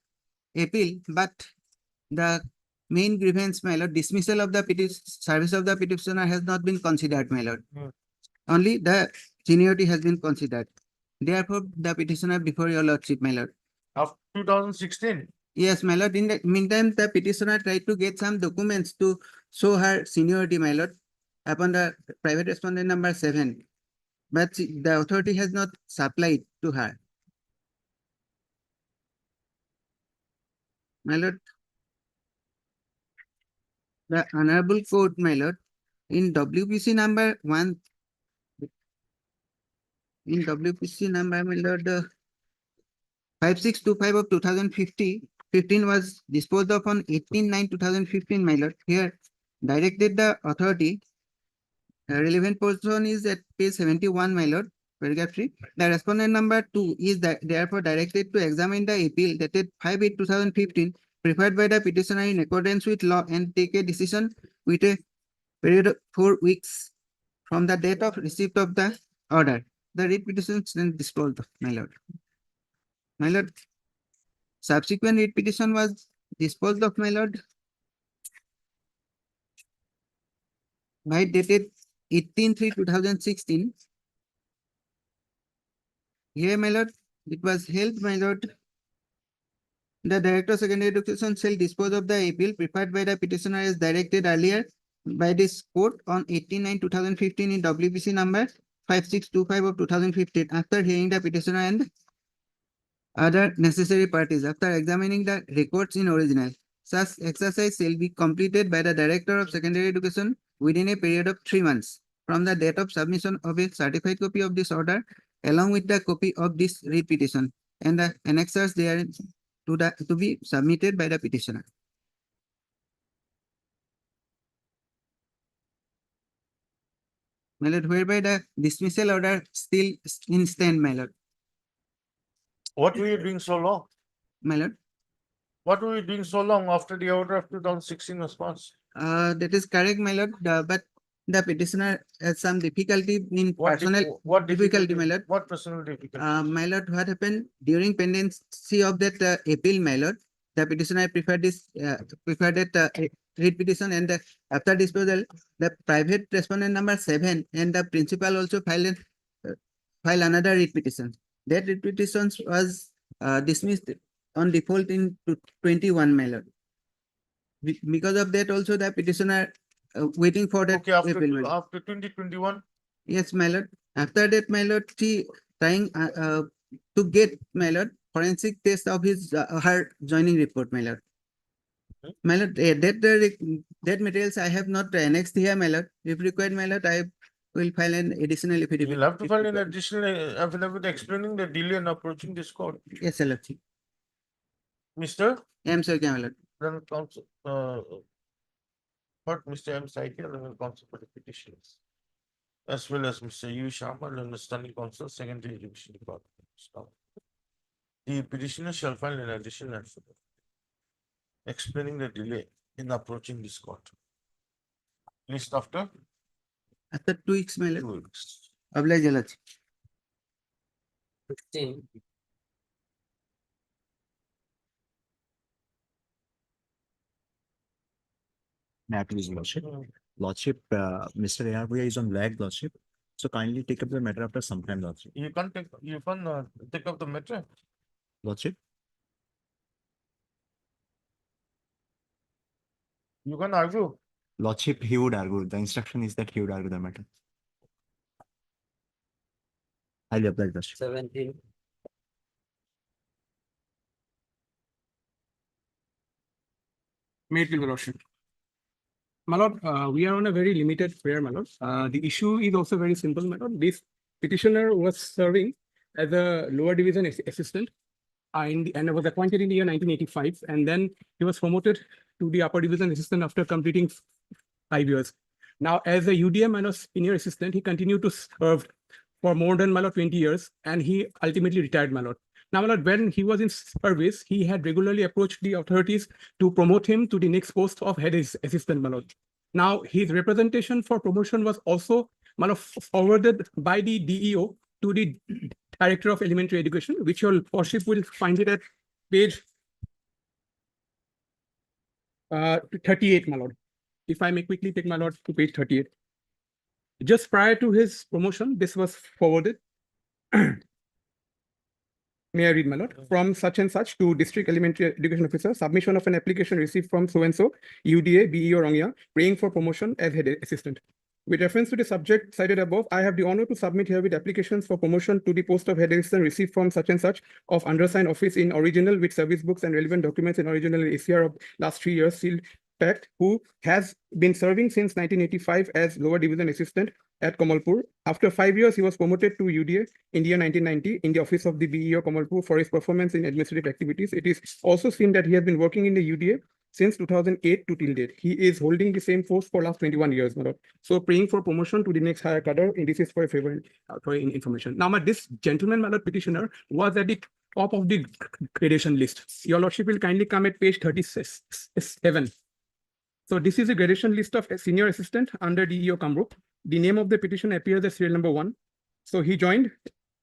M: appeal, but the main grievance, my lord, dismissal of the service of the petitioner has not been considered, my lord. Only the seniority has been considered. Therefore, the petitioner before your lordship, my lord.
B: Of 2016.
M: Yes, my lord. In the meantime, the petitioner tried to get some documents to show her seniority, my lord, upon the private respondent number 7. But the authority has not supplied to her. My lord, the honorable court, my lord,
Q: In WPC number one, in WPC number, my lord, 5625 of 2015 was disposed of on 18/9/2015, my lord. Here, directed the authority. Relevant portion is at page 71, my lord. Paragraph 3. The respondent number 2 is therefore directed to examine the appeal dated 5/8/2015 preferred by the petitioner in accordance with law and take a decision with a period of 4 weeks from the date of receipt of the order. The writ petition is then disposed of, my lord. My lord, subsequent writ petition was disposed of, my lord, by dated 18/3/2016. Here, my lord, it was held, my lord, the Director of Secondary Education shall dispose of the appeal preferred by the petitioner as directed earlier by this court on 18/9/2015 in WPC number 5625 of 2015 after hearing the petitioner and other necessary parties. After examining the records in original, such exercise shall be completed by the Director of Secondary Education within a period of 3 months from the date of submission of a certified copy of this order along with the copy of this writ petition and the annexures therein to be submitted by the petitioner. My lord, whereby the dismissal order still in stand, my lord.
B: What were you doing so long?
Q: My lord,
B: What were you doing so long after the order of 2016 was passed?
Q: that is correct, my lord, but the petitioner has some difficulty in personal difficulty, my lord.
B: What personal difficulty?
Q: My lord, what happened during pendency of that appeal, my lord, the petitioner preferred that writ petition and after disposal, the private respondent number 7 and the principal also filed another writ petition. That writ petition was dismissed on default in 21, my lord. Because of that also the petitioner waiting for that appeal, my lord.
B: After 2021?
Q: Yes, my lord. After that, my lord, she trying to get, my lord, forensic test of his her joining report, my lord. My lord, that materials I have not annexed here, my lord. If required, my lord, I will file an additional affidavit.
B: You'll have to file an additional affidavit explaining the delay in approaching this court.
Q: Yes, sir.
B: Mr.
Q: M. Sir, my lord.
B: Then counsel, what Mr. M. Saikia, then counsel for the petitions, as well as Mr. U. Sharma, and the standing counsel, secondary division department. The petitioner shall file an additional affidavit explaining the delay in approaching this court. List after?
Q: After 2 weeks, my lord.
B: 2 weeks.
Q: Oblige, Jalaj.
I: 15.
R: Please, Lordship. Lordship, Mr. Ayarbuya is on lag, Lordship. So kindly take up the matter after some time, Lordship.
B: You can't take up the matter.
R: Lordship.
B: You can argue.
R: Lordship, he would argue. The instruction is that he would argue the matter. Highly obliged, Lordship.
I: 17.
S: May it please, Lordship. My lord, we are on a very limited prayer, my lord. The issue is also very simple, my lord. This petitioner was serving as a lower division assistant and was appointed in the year 1985. And then he was promoted to the upper division assistant after completing 5 years. Now, as a UDM and a senior assistant, he continued to serve for more than, my lord, 20 years, and he ultimately retired, my lord. Now, my lord, when he was in service, he had regularly approached the authorities to promote him to the next post of head assistant, my lord. Now, his representation for promotion was also, my lord, forwarded by the DEO to the Director of Elementary Education, which your worship will find it at page 38, my lord. If I may quickly take my lord to page 38. Just prior to his promotion, this was forwarded. May I read, my lord? From such and such to District Elementary Education Officer, submission of an application received from so-and-so, UDA, BE or Rangya, praying for promotion as head assistant. With reference to the subject cited above, I have the honor to submit here with applications for promotion to the post of head assistant received from such and such of undersigned office in original with service books and relevant documents in original ACR of last 3 years sealed contact who has been serving since 1985 as lower division assistant at Kamalpur. After 5 years, he was promoted to UDA in the year 1990 in the office of the BEO Kamalpur for his performance in administrative activities. It is also seen that he has been working in the UDA since 2008 to till date. He is holding the same post for last 21 years. My lord. So praying for promotion to the next higher cadre, and this is for a favor for information. Now, this gentleman, my lord, petitioner was at the top of the gradation list. Your lordship will kindly come at page 37. So this is a gradation list of a senior assistant under DEO Kamrup. The name of the petition appears as serial number 1. So he joined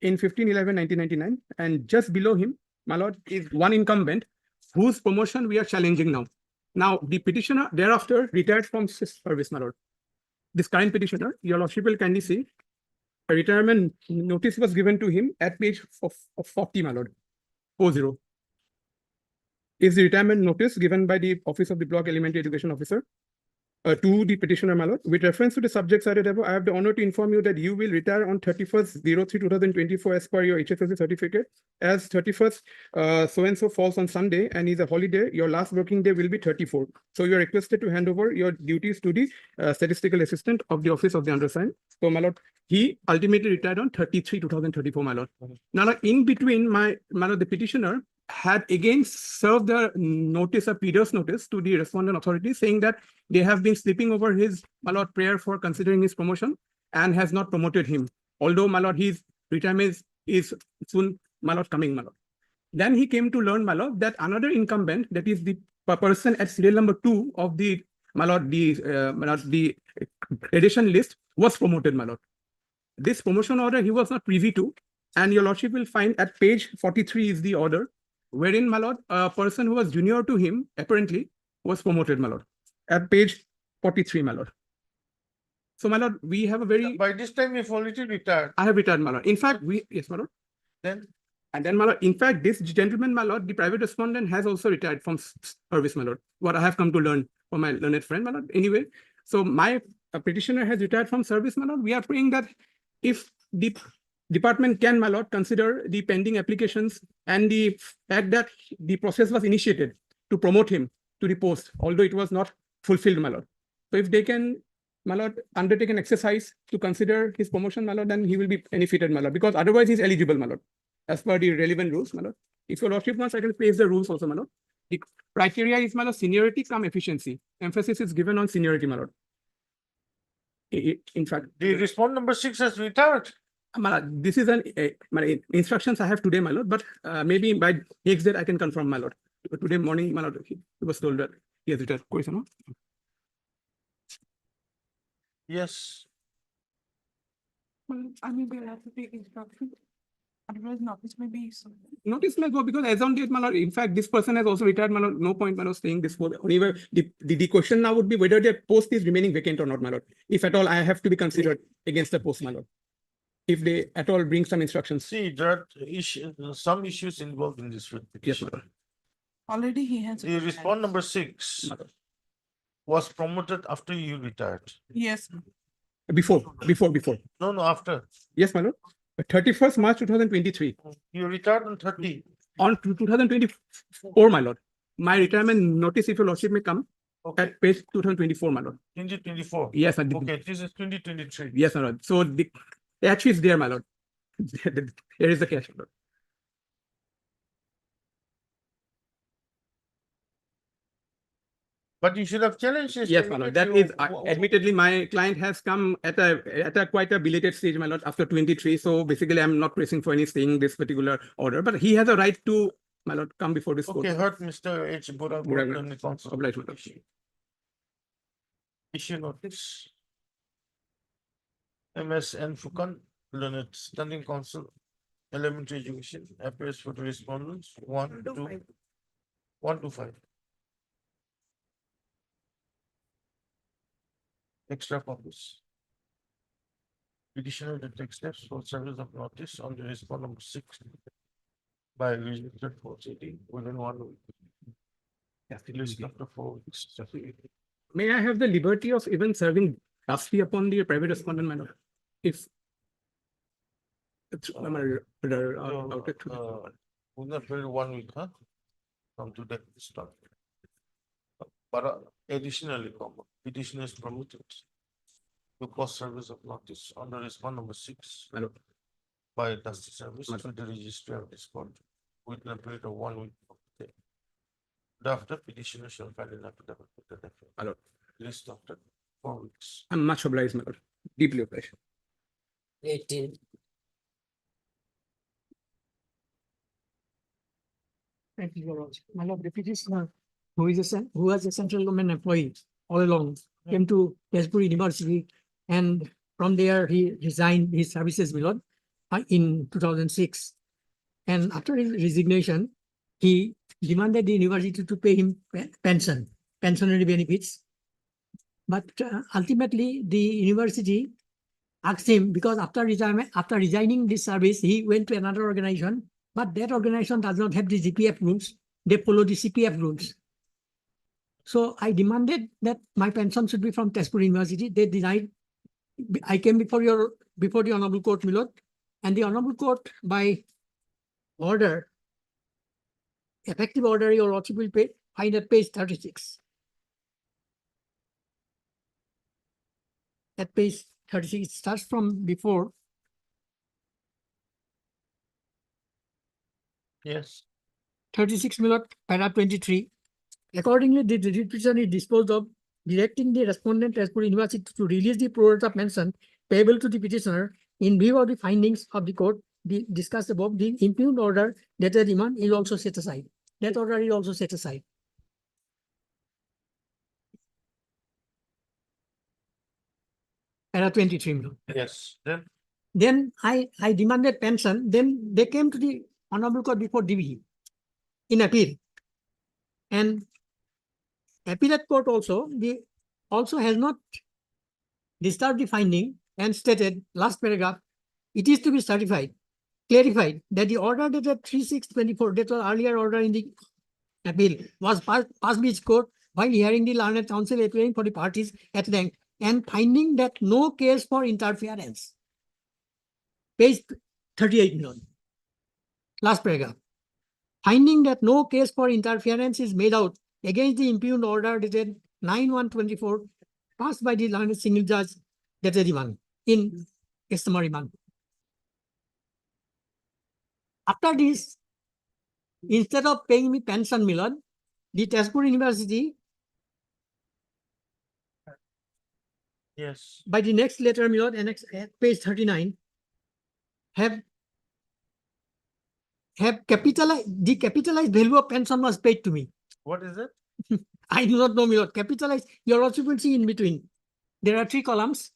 S: in 15/11/1999, and just below him, my lord, is one incumbent whose promotion we are challenging now. Now, the petitioner thereafter retired from service, my lord. This current petitioner, your lordship will kindly see, a retirement notice was given to him at page of 40, my lord. 40 is the retirement notice given by the Office of the Block Elementary Education Officer to the petitioner, my lord. With reference to the subject cited above, I have the honor to inform you that you will retire on 31/03/2024 as per your HSLC certificate. As 31st so-and-so falls on Sunday and is a holiday, your last working day will be 34. So you are requested to hand over your duties to the statistical assistant of the office of the undersigned. So, my lord, he ultimately retired on 33/2034, my lord. Now, in between, my lord, the petitioner had again served the notice, a PDOS notice to the respondent authority saying that they have been sleeping over his, my lord, prayer for considering his promotion and has not promoted him. Although, my lord, his retirement is soon, my lord, coming, my lord. Then he came to learn, my lord, that another incumbent, that is the person at serial number 2 of the, my lord, the gradation list was promoted, my lord. This promotion order he was not privy to, and your lordship will find at page 43 is the order, wherein, my lord, a person who was junior to him apparently was promoted, my lord, at page 43, my lord. So, my lord, we have a very.
B: By this time, you've already retired.
S: I have retired, my lord. In fact, yes, my lord.
B: Then.
S: And then, my lord, in fact, this gentleman, my lord, the private respondent has also retired from service, my lord. What I have come to learn from my learned friend, my lord. Anyway, so my petitioner has retired from service, my lord. We are praying that if the department can, my lord, consider the pending applications and the fact that the process was initiated to promote him to the post, although it was not fulfilled, my lord. So if they can, my lord, undertake an exercise to consider his promotion, my lord, then he will be benefited, my lord, because otherwise he's eligible, my lord, as per the relevant rules, my lord. If your lordship wants, I can place the rules also, my lord. The criteria is, my lord, seniority come efficiency. Emphasis is given on seniority, my lord. In fact,
B: the respondent number 6 has retired.
S: This is an instructions I have today, my lord, but maybe by next day I can confirm, my lord. Today morning, my lord, he was told that he has retired.
B: Yes.
E: Well, I mean, we'll have to take instruction. Otherwise, notice may be.
S: Notice may go because as on date, my lord, in fact, this person has also retired, my lord. No point, my lord, saying this. Anyway, the question now would be whether the post is remaining vacant or not, my lord. If at all, I have to be considered against the post, my lord. If they at all bring some instructions.
B: See, there are some issues involved in this.
S: Yes, my lord.
E: Already he has.
B: The respondent number 6 was promoted after you retired.
E: Yes.
S: Before.
B: No, after.
S: Yes, my lord. 31st March 2023.
B: You retired on 30.
S: On 2024, my lord. My retirement notice, if your lordship may come, at page 2024, my lord.
B: 2024.
S: Yes,
B: okay, this is 2023.
S: Yes, my lord. So the cash is there, my lord. Here is the cash, my lord.
B: But you should have challenged this.
S: Yes, my lord. That is admittedly my client has come at a quite a belated stage, my lord, after 23. So basically, I'm not pressing for anything this particular order, but he has a right to, my lord, come before this court.
B: Okay, heard Mr. H. Bura.
S: Obliged, my lord.
B: Issue notice. MSN Fukan, Learned Standing Council, Elementary Education, appears for the respondents 1 to 5. Extra copies. Petitioner to take steps for service of notice on the respondent number 6 by registered proceeding within 1 week. List after 4 weeks.
S: May I have the liberty of even serving roughly upon the private respondent, my lord? If it's
B: Within 1 week, huh? From today start. But additionally, petition is permitted to cause service of notice under respond number 6 by dusty service to the registry of this court within a period of 1 week of the day. Thereafter, petitioner shall file an affidavit with the effect. List after 4 weeks.
S: I'm much obliged, my lord. Deeply obliged.
I: 18,
T: Thank you, Your Lordship. My lord, the petitioner, who was a central government employee all along, came to Tezpur University, and from there he resigned his services, my lord, in 2006. And after his resignation, he demanded the university to pay him pensionary benefits. But ultimately, the university asked him, because after resigning this service, he went to another organization, but that organization does not have the GPF rules. They follow the CPF rules. So I demanded that my pension should be from Tezpur University. They denied. I came before the Honorable Court, my lord, and the Honorable Court, by order, effective order, your lordship will find at page 36. At page 36, it starts from before.
B: Yes.
T: 36, my lord, paragraph 23. Accordingly, the petition is disposed of, directing the respondent as per university to release the pro rata pension payable to the petitioner in view of the findings of the court discussed above. The impugned order that the demand is also set aside. That order is also set aside. Paragraph 23, my lord.
B: Yes.
T: Then I demanded pension. Then they came to the Honorable Court before DB in appeal. And appellate court also has not disturbed the finding and stated, last paragraph, it is to be clarified that the order dated 3/6/24, that was earlier order in the appeal, was passed by its court while hearing the learned counsel appearing for the parties at length and finding that no case for interference. Page 38, million. Last paragraph. Finding that no case for interference is made out against the impugned order dated 9/1/24, passed by the learned single judge, that is one in customary month. After this, instead of paying me pension, Milan, the Tezpur University,
B: yes,
T: by the next letter, Milan, and page 39, have the capitalized value of pension was paid to me.
B: What is it?
T: I do not know, Milord. Capitalized, your also will see in between. There are 3 columns.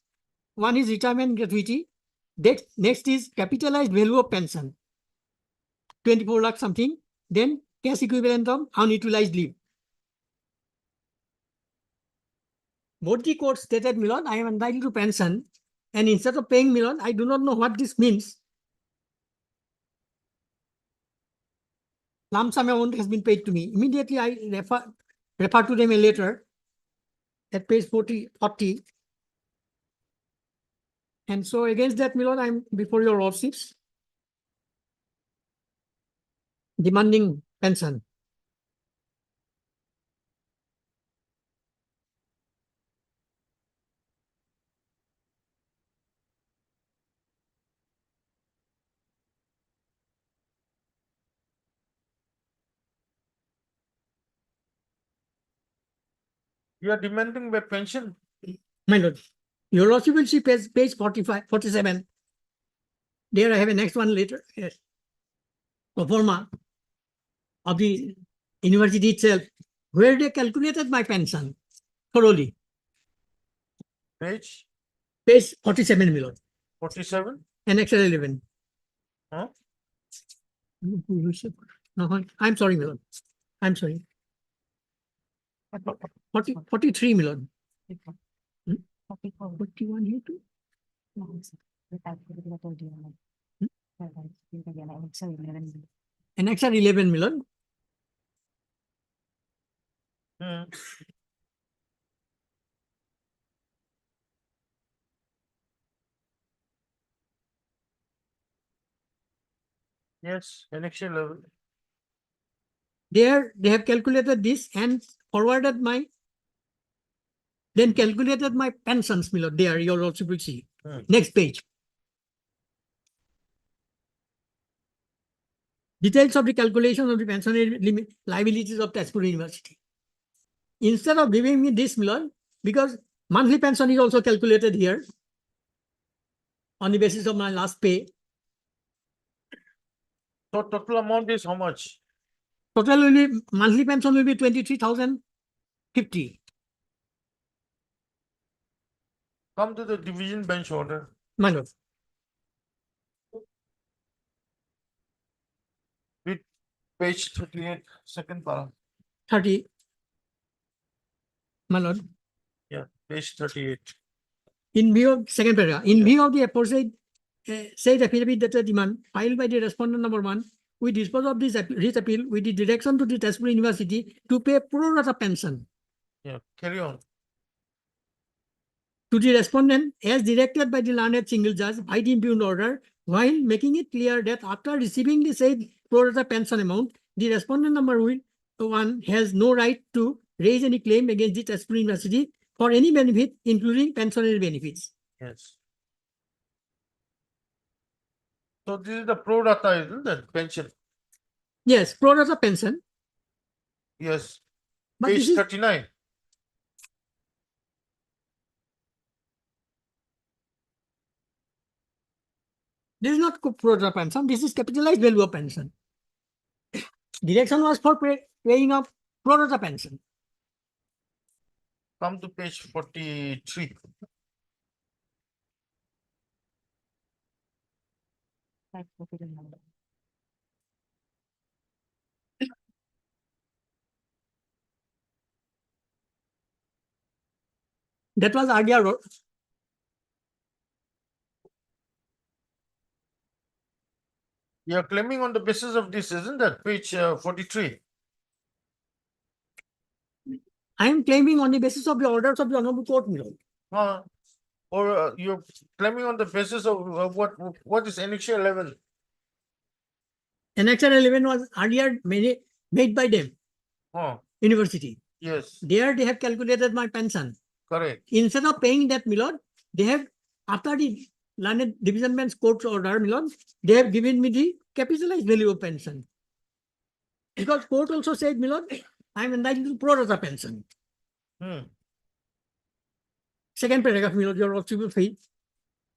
T: One is retirement gratuity. Next is capitalized value of pension. 24 lakh something. Then cash equivalent of unutilized leave. Both the courts stated, Milord, I am entitled to pension. And instead of paying, Milord, I do not know what this means. Lump sum amount has been paid to me. Immediately I refer to them a letter at page 40. And so against that, Milord, I'm before your lordships demanding pension.
B: You are demanding my pension?
T: My lord, your lordship will see page 47. There I have a next one later. Yes. Pro forma of the university itself, where they calculated my pension thoroughly.
B: Page?
T: Page 47, my lord.
B: 47?
T: And extra 11.
B: Huh?
T: No, I'm sorry, my lord. I'm sorry. 43, my lord. 41 here too. An extra 11, my lord.
B: Yes, annexure level.
T: There they have calculated this and forwarded my then calculated my pensions, my lord, there you also will see.
B: Hmm.
T: Next page. Details of the calculation of the pensionary liabilities of Tezpur University. Instead of giving me this, my lord, because monthly pension is also calculated here on the basis of my last pay.
B: So total amount is how much?
T: Total will be, monthly pension will be 23,050.
B: Come to the division bench order.
T: My lord.
B: Read page 38, second paragraph.
T: 30. My lord.
B: Yeah, page 38.
T: In view of, second paragraph, in view of the aforesaid said affidavit that demand filed by the respondent number 1, we dispose of this appeal with the direction to the Tezpur University to pay pro rata pension
B: Yeah, carry on.
T: to the respondent as directed by the learned single judge by the impugned order, while making it clear that after receiving the said pro rata pension amount, the respondent number 1 has no right to raise any claim against the Tezpur University for any benefit, including pensionary benefits.
B: Yes. So this is the pro rata, isn't it? Pension.
T: Yes, pro rata pension.
B: Yes.
T: But
B: Page
T: this is
B: 39.
T: This is not pro rata pension. This is capitalized value of pension. Direction was for paying of pro rata pension.
B: Come to page 43.
T: That was earlier.
B: You are claiming on the basis of this, isn't that? Page 43.
T: I am claiming on the basis of the orders of the Honorable Court, my lord.
B: Or you're claiming on the basis of what is annexure 11?
T: Annexure 11 was earlier made by them. University.
B: Yes.
T: There they have calculated my pension.
B: Correct.
T: Instead of paying that, my lord, they have, after the learned division bench court's order, my lord, they have given me the capitalized value of pension. Because court also said, my lord, I am entitled to pro rata pension. Second paragraph, my lord, your also fee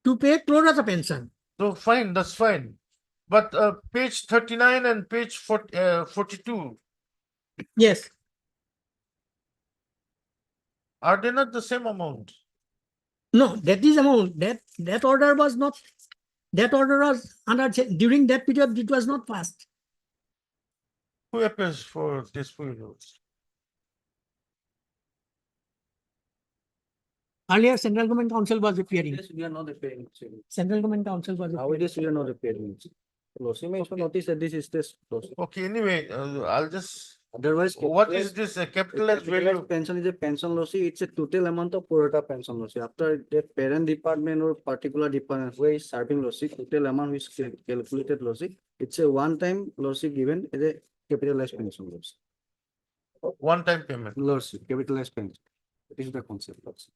T: to pay pro rata pension.
B: So fine, that's fine. But page 39 and page 42.
T: Yes.
B: Are they not the same amount?
T: No, that is amount. That order was not. That order was under during that period. It was not passed.
B: Who appears for this period?
T: Earlier, Central Government Council was appearing.
C: Yes, we are not appearing.
T: Central Government Council was
C: How it is, we are not appearing. Lossy may also notice that this is this.
B: Okay, anyway, I'll just.
C: Otherwise,
B: What is this capitalized value?
C: Pension is a pension lossy. It's a total amount of pro rata pension lossy. After the parent department or particular department where is serving lossy, total amount is calculated lossy. It's a one-time lossy given as a capitalized pension lossy.
B: One-time payment.
C: Lossy, capitalized pension. That is the concept. Lossy.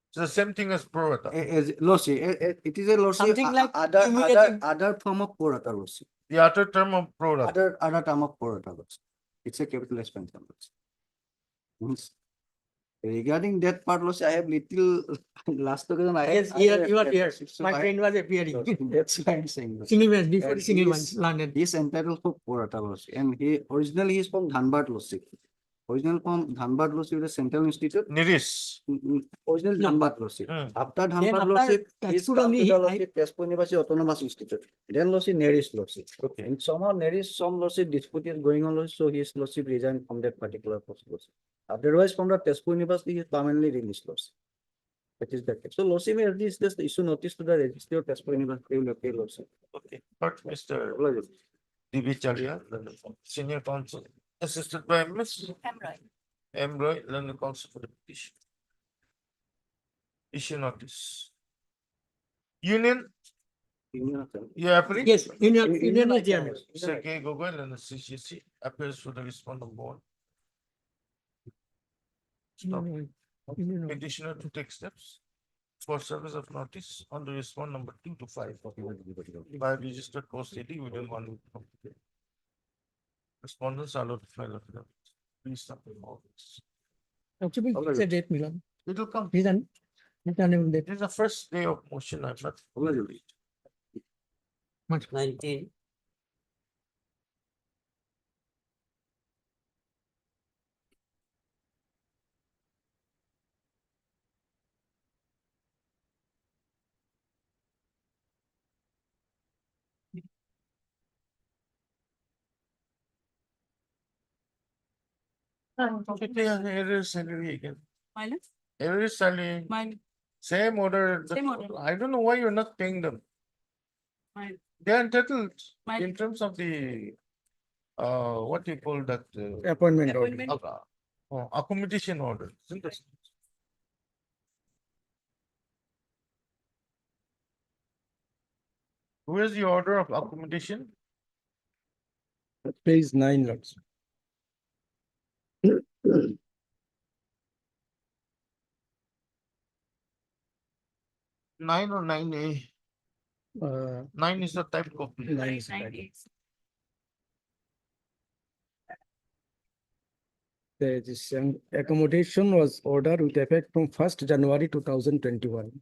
B: It's the same thing as pro rata.
C: As lossy, it is a lossy.
T: Something like
C: other form of pro rata lossy.
B: The other term of pro rata.
C: Other term of pro rata lossy. It's a capitalized pension lossy. Means regarding that part lossy, I have little last occasion.
T: Yes, here you are here. My friend was appearing.
C: That's why I'm saying.
T: Single man before single man landed.
C: He is entitled for pro rata lossy, and he originally is from Dhanbad lossy. Original from Dhanbad lossy with the Central Institute.
B: Niris.
C: Original Dhanbad lossy. After Dhanbad lossy, he is come to the lossy Tezpur University Autonomous Institute. Then lossy Neris lossy. Okay. And somehow Neris some lossy dispute is going on lossy, so he is lossy resigned from that particular post lossy. Otherwise, from the Tezpur University, he is permanently released lossy. That is the case. So lossy may just issue notice to the registry of Tezpur University will appeal lossy.
B: Okay. But Mr. D.B. Charia, Senior Counsel, assisted by Ms. M. Roy, London Counsel for the petition. Issue notice. Union. You are appearing?
T: Yes, union is there.
B: Mr. K. Gogoi, London CCC, appears for the respondent board. Stop. Petitioner to take steps for service of notice on the respond number 2 to 5 by registered post 80 within 1 week. Respondents are allowed to file affidavits. Please stop all this.
T: Actually, it's a date, Milan.
B: It will come.
T: He's an unable date.
B: This is the first day of motion. I'm not.
I: 19.
B: Error salary again.
E: Minus?
B: Error salary.
E: Minus.
B: Same order.
E: Same order.
B: I don't know why you're not paying them.
E: Minus.
B: They are entitled
E: Minus.
B: in terms of the what do you call that?
T: Appointment order.
E: Appointment.
B: Accommodation order. Isn't it? Where's the order of accommodation?
T: Page 9, lots.
B: 9 or 9A? 9 is the type copy.
T: 9 is right. This accommodation was ordered with effect from 1st January 2021.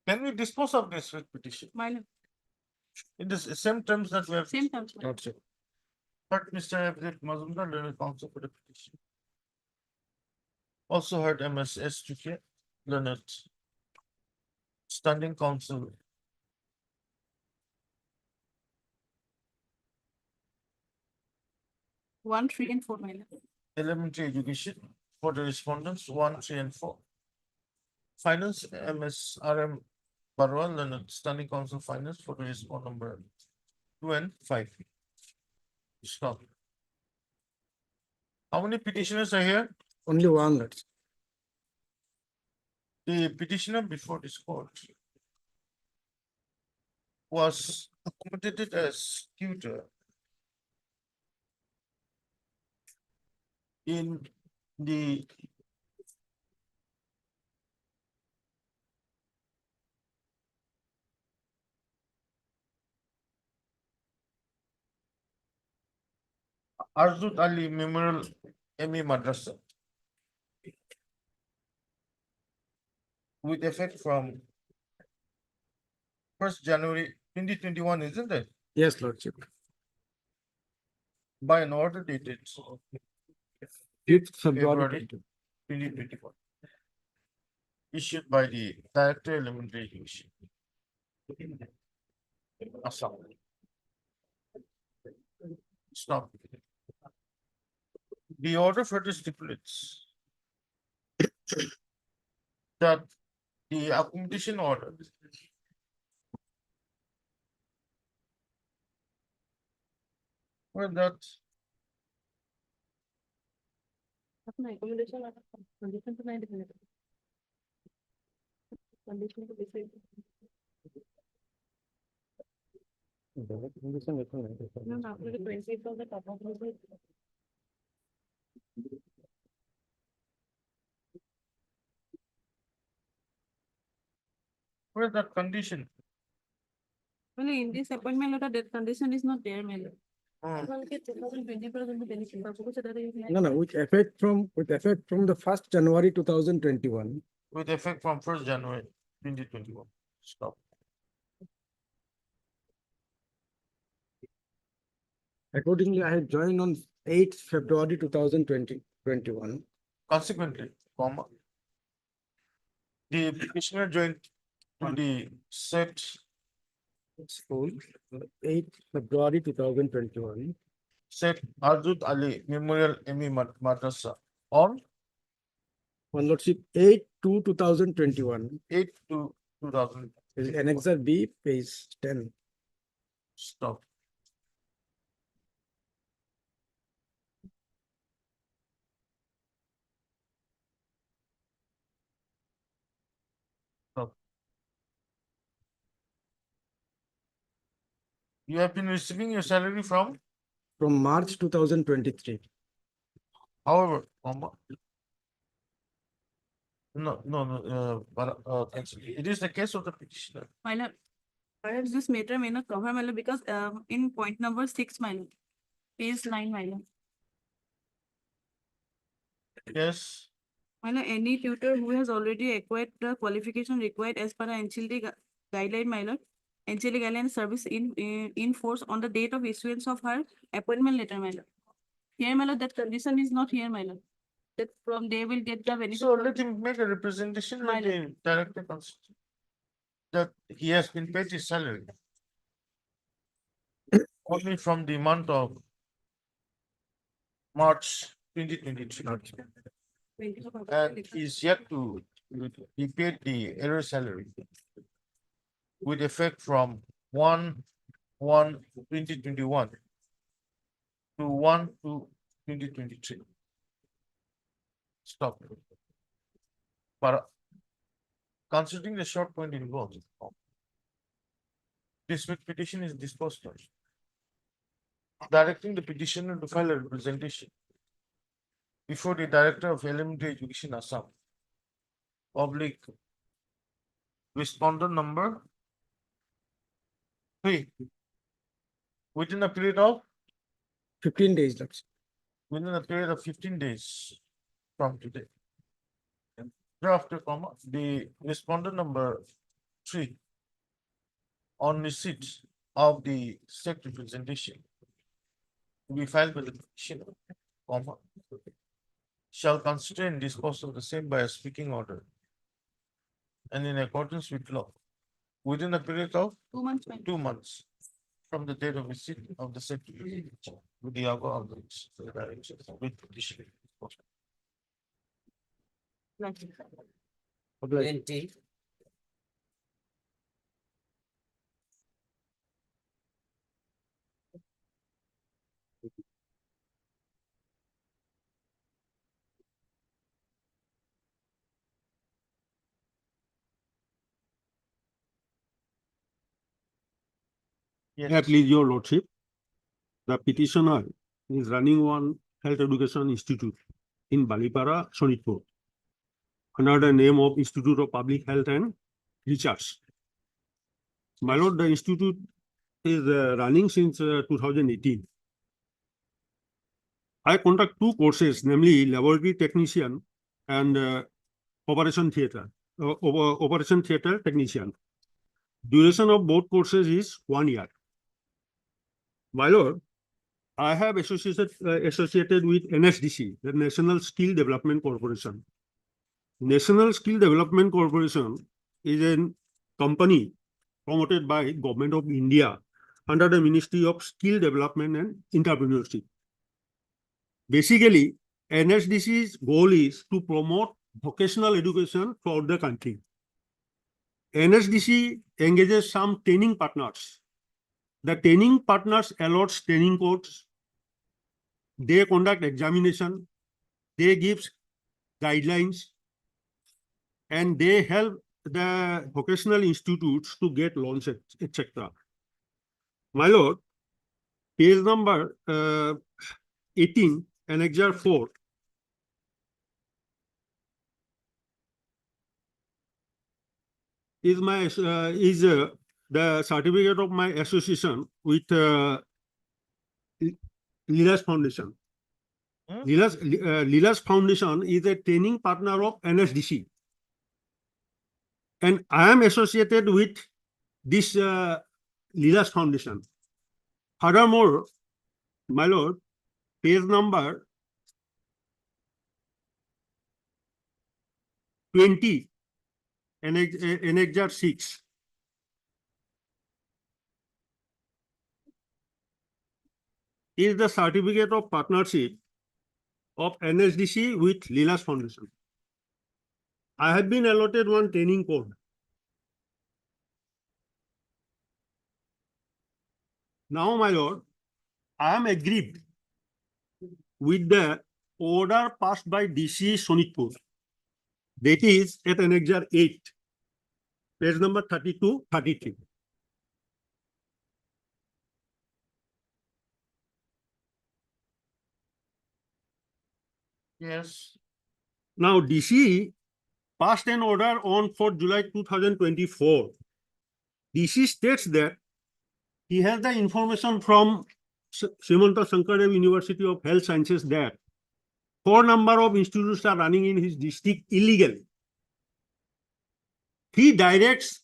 B: Can we dispose of this with petition?
E: Minus.
B: In the same terms that we have.
E: Same terms.
T: Not so.
B: Heard Mr. Abdul Mazumdar, learned counsel for the petition. Also heard MSS Chukia, learned standing counsel.
E: One, 3, and 4 minus.
B: Elementary education for the respondents 1, 3, and 4. Finance MSRM Barwal, learned standing counsel finance for the respond number 2 and 5. Stop. How many petitioners are here?
T: Only one, lots.
B: The petitioner before this court was accommodated as tutor in the Arzut Ali Memorial ME Madrasa with effect from 1st January 2021, isn't it?
T: Yes, Lordship.
B: By an order dated
T: 5th February.
B: February 2021. Issued by the Director Elementary Education. Assam. Stop. The order further stipulates that the accommodation order that
E: Accommodation condition to 90 minutes. Condition to decide. No, after the 20th of the top of the.
B: where's that condition?
E: Well, in this appointment letter, that condition is not there, Mel.
B: Hmm.
T: No, with effect from the 1st January 2021.
B: With effect from 1st January 2021. Stop.
T: Accordingly, I have joined on 8th February 2021.
B: Consequently, comma, the petitioner joined to the said
T: School, 8th February 2021.
B: said Arzut Ali Memorial ME Madrasa on
T: One Lordship, 8/2/2021.
B: 8 to 2000.
T: Annexer B, page 10.
B: Stop. Stop. You have been receiving your salary from,
O: From March 2023.
B: however, but, it is the case of the petitioner.
N: My lord, perhaps this matter may not cover, my lord, because in point number 6, my lord, page 9, my lord.
B: Yes.
N: My lord, any tutor who has already acquired the qualification required as per the NCLT guideline, my lord, NCLT guideline service in force on the date of issuance of her appointment letter, my lord. Here, my lord, that condition is not here, my lord. That from they will get the benefit.
B: So let him make a representation
N: My
B: with the director constitute that he has been paid his salary only from the month of March 2023. And is yet to be paid the error salary with effect from 1/1/2021 to 1/2/2023. Stop. But considering the short point involved, this petition is disposed of, directing the petitioner to file a representation before the Director of Elementary Education Assam, public respondent number 3, within a period of
O: 15 days, Lordship.
B: within a period of 15 days from today. Thereafter, the respondent number 3, on receipt of the said representation, to be filed by the petitioner, shall consider and dispose of the same by a speaking order and in accordance with law within a period of
N: 2 months, my lord.
B: 2 months from the date of receipt of the said representation with the above directions with petition.
I: 20.
C: Yeah, please, your lordship. The petitioner is running one health education institute in Balipara, Sonitpur, under the name of Institute of Public Health and Research. My lord, the institute is running since 2018. I conduct 2 courses, namely laboratory technician and operation theater technician. Duration of both courses is 1 year. My lord, I have associated with NSDC, the National Skill Development Corporation. National Skill Development Corporation is a company promoted by Government of India under the Ministry of Skill Development and Entrepreneurship. Basically, NSDC's goal is to promote vocational education throughout the country. NSDC engages some training partners. The training partners allots training codes. They conduct examination. They give guidelines, and they help the vocational institutes to get loans, etc. My lord, page number 18, Annexure 4. Is my the certificate of my association with Lilas Foundation. Lilas Foundation is a training partner of NSDC. And I am associated with this Lilas Foundation. Furthermore, my lord, page number 20, Annexure 6. Is the certificate of partnership of NSDC with Lilas Foundation. I have been allotted one training code. Now, my lord, I am aggrieved with the order passed by DC Sonitpur. That is at Annexure 8, page number 32, 33.
B: Yes.
C: Now, DC passed an order on 4th July 2024. DC states that he has the information from Srimanta Shankarev University of Health Sciences that 4 number of institutes are running in his district illegally. He directs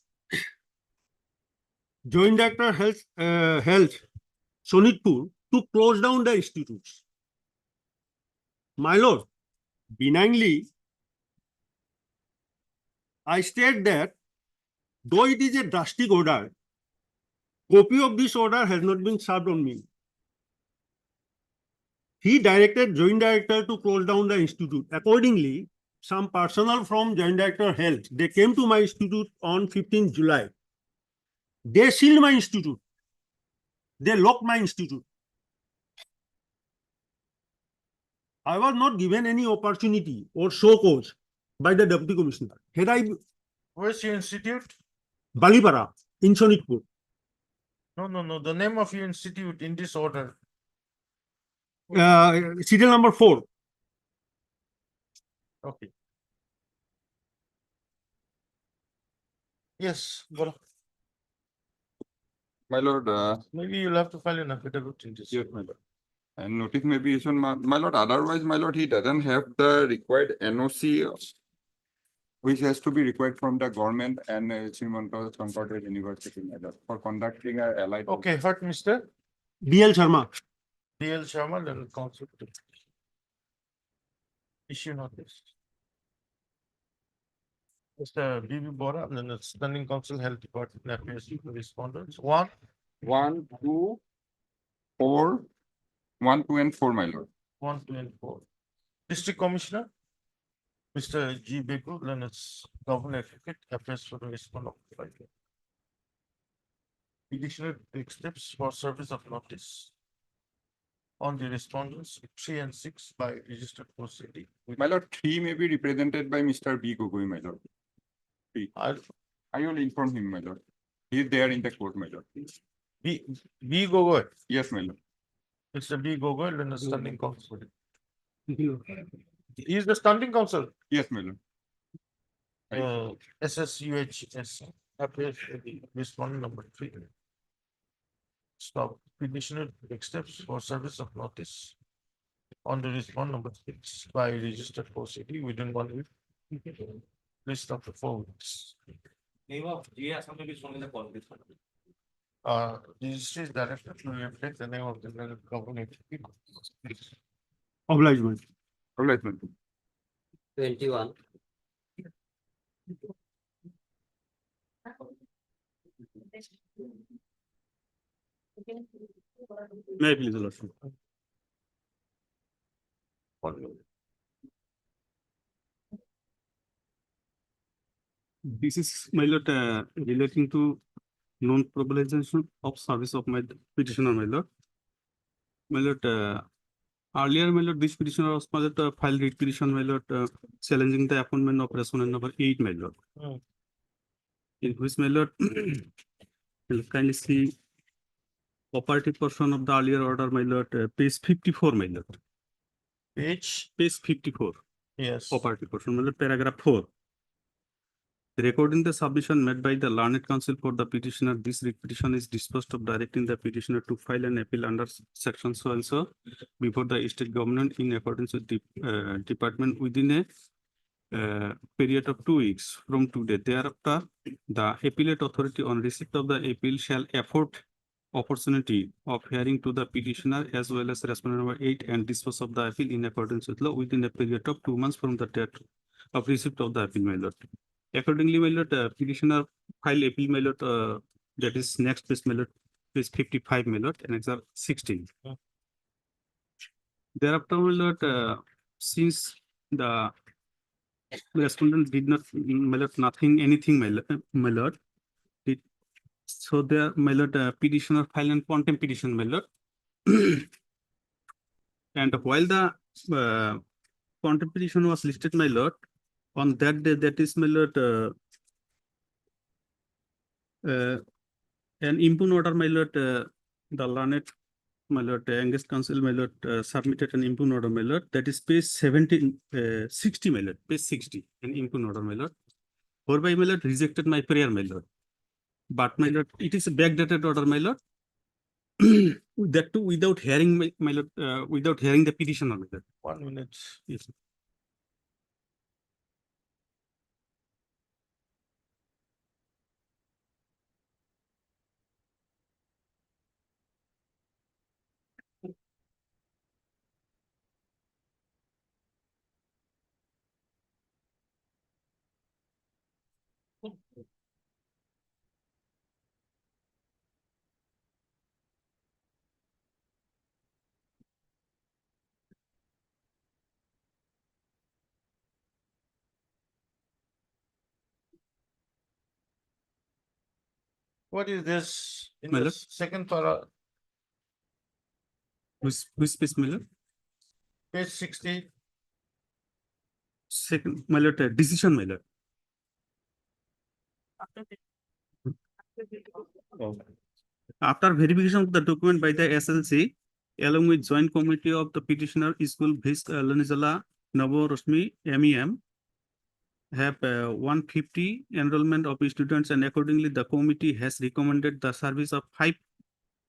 C: Joint Director Health Sonitpur to close down the institutes. My lord, benignly, I state that though it is a drastic order, copy of this order has not been served on me. He directed Joint Director to close down the institute. Accordingly, some personnel from Joint Director Health, they came to my institute on 15th July. They sealed my institute. They locked my institute. I was not given any opportunity or show cause by the Deputy Commissioner. Had I...
B: Where's your institute?
C: Balipara, in Sonitpur.
B: No. The name of your institute in this order.
C: Serial number 4.
B: Okay. Yes, go.
U: My lord,
B: Maybe you'll have to file an affidavit in this.
U: yes, my lord. And notice may be issued, my lord. Otherwise, my lord, he doesn't have the required NOC, which has to be required from the government and Srimanta Shankarev University, my lord, for conducting a allied.
B: Okay, what, Mr.
C: DL Sharma.
B: DL Sharma, then council. Issue notice. Mr. BB Bora, then the Standing Council Health Department appears to respondents. 1,
U: 1, 2, 4, 1, 2, and 4, my lord.
B: 1, 2, and 4. District Commissioner, Mr. G. Begu, then it's Governor Advocate, appears for the respondent. Petitioner takes steps for service of notice on the respondents 3 and 6 by registered proceeding.
U: My lord, 3 may be represented by Mr. B. Gogoi, my lord. 3. I will inform him, my lord. He is there in the court, my lord.
B: B. Gogoi.
U: Yes, my lord.
B: Mr. B. Gogoi, then the Standing Council. He is the Standing Council.
U: Yes, my lord.
B: SSUHS appears for the respondent number 3. Stop. Petitioner takes steps for service of notice on the respondent number 6 by registered proceeding within 1 week. Please stop for 4 weeks.
V: Name of GA Assembly is shown in the policy.
B: Registry is directed to reflect the name of the government.
C: Obligement.
U: Obligement.
I: 21.
C: May I please, Lord? This is, my lord, relating to non-probabilization of service of my petitioner, my lord. My lord, earlier, my lord, this petitioner was filed writ petition, my lord, challenging the appointment of respondent number 8, my lord. In which, my lord, you'll kindly see operative portion of the earlier order, my lord, page 54, my lord.
B: Page
C: 54.
B: Yes.
C: Operative portion, my lord, paragraph 4. Recording the submission made by the learned counsel for the petitioner, this writ petition is disposed of directing the petitioner to file an appeal under section so and so before the state government in accordance with the department within a period of 2 weeks from today. Thereafter, the appellate authority on receipt of the appeal shall afford opportunity of hearing to the petitioner as well as respondent number 8 and dispose of the appeal in accordance with law within a period of 2 months from the date of receipt of the appeal, my lord. Accordingly, my lord, petitioner file appeal, my lord, that is next page, my lord, page 55, my lord, and example 16. Thereafter, my lord, since the respondent did not, my lord, anything, my lord, so there, my lord, petitioner file and contempt petition, my lord. And while the contempt petition was listed, my lord, on that day, that is, my lord, an impugn order, my lord, the learned
M: my lord, Angus Council, my lord, submitted an impugn order, my lord, that is page 60, my lord, page 60, an impugn order, my lord. Whereby, my lord, rejected my prayer, my lord. But, my lord, it is a backdated order, my lord. That too without hearing, my lord, without hearing the petitioner, my lord.
B: 1 minute.
M: Yes.
B: What is this in
M: My
B: the
M: lord.
B: second para,
M: Which page, my lord?
B: page 60?
M: Second, my lord, decision, my lord. After verification of the document by the SLC, along with joint committee of the petitioner, school Vice Lanizala Navo Rosmi MEM, have 150 enrollment of students, and accordingly the committee has recommended the service of 5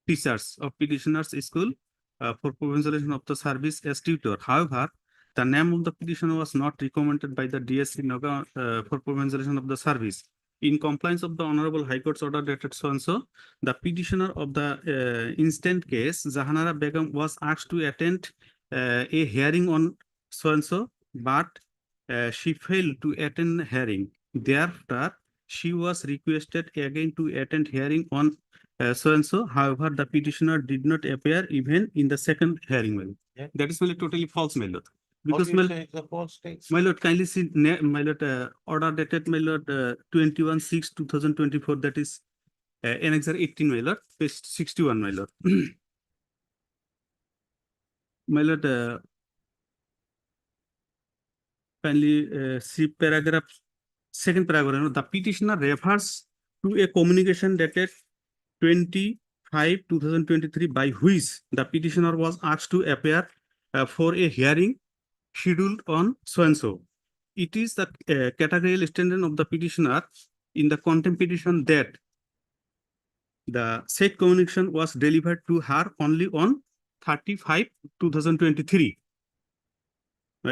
M: teachers of petitioner's school for provincialization of the service as tutor. However, the name of the petitioner was not recommended by the DSC Naga for provincialization of the service. In compliance of the Honorable High Court's order dated so and so, the petitioner of the instant case, Zahanara Begum, was asked to attend a hearing on so and so, but she failed to attend hearing. Thereafter, she was requested again to attend hearing on so and so. However, the petitioner did not appear even in the second hearing. My lord.
B: Yeah.
M: That is really totally false, my lord.
B: How
M: Because
B: do
M: my,
B: you say it's a false state?
M: my lord, kindly see, my lord, order dated, my lord, 21/6/2024. That is annexure 18, my lord, page 61, my lord. My lord, kindly see paragraph, second paragraph. You know, the petitioner refers to a communication dated 25/2023 by which the petitioner was asked to appear for a hearing scheduled on so and so. It is the categorical standard of the petitioner in the contempt petition that the said communication was delivered to her only on 30/5/2023.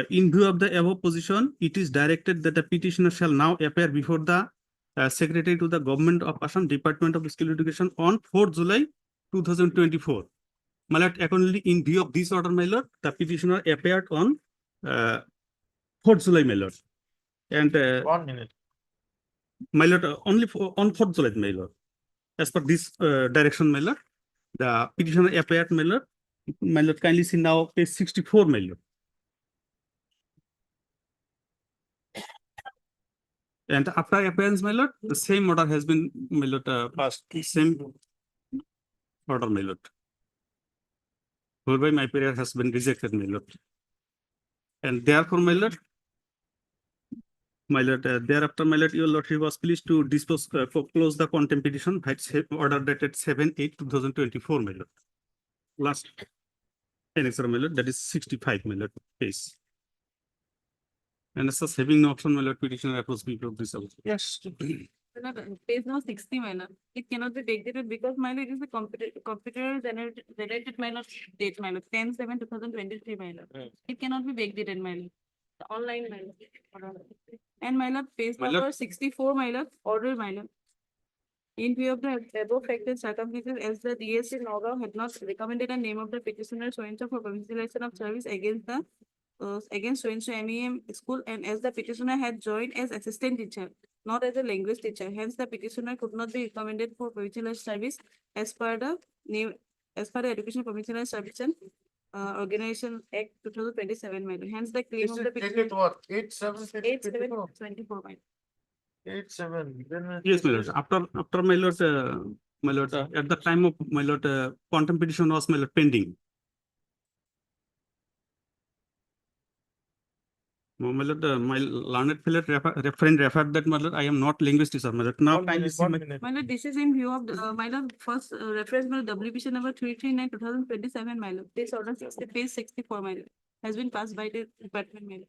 M: In view of the above position, it is directed that the petitioner shall now appear before the Secretary to the Government of Assam Department of Skill Education on 4th July 2024. My lord, accordingly, in view of this order, my lord, the petitioner appeared on 4th July, my lord. And
B: 1 minute.
M: my lord, only on 4th July, my lord. As per this direction, my lord, the petitioner appeared, my lord. My lord, kindly see now page 64, my lord. And after appearance, my lord, the same order has been, my lord, passed. Same order, my lord. Whereby my prayer has been rejected, my lord. And therefore, my lord, thereafter, my lord, your lordship was pleased to dispose, close the contempt petition by order dated 7/8/2024, my lord. Last annexure, my lord, that is 65, my lord, page. And as such, having no option, my lord, petitioner approves before this.
B: Yes.
N: Page now 60, my lord. It cannot be backdated because my lord, it is a computer generated my lord date, my lord, 10/7/2023, my lord. It cannot be backdated, my lord. The online, my lord. And my lord, page
M: My
N: number
M: lord.
N: 64, my lord, order, my lord. In view of the above factors circumstances, as the DSC Nagaon had not recommended the name of the petitioner so and so for provincialization of service against the against so and so MEM school, and as the petitioner had joined as assistant teacher, not as a language teacher, hence the petitioner could not be recommended for provincialized service as per the name, as per the Education Provincialized Service and Organization Act 2027. Hence the claim
B: This
N: of
B: is
N: the
B: dated
N: petitioner.
B: what? 8/7/2024.
N: 8/7/24.
B: 8/7. Then
M: Yes, my lord. After my lord, at the time of my lord, contempt petition was my lord pending.
D: My lord, my learned fellow referent referred that, my lord, I am not linguist, sir. My lord, now kindly see my.
N: My lord, this is in view of, my lord, first reference, my lord, WPC number 339/2027, my lord. This order 60, page 64, my lord, has been passed by the department, my lord.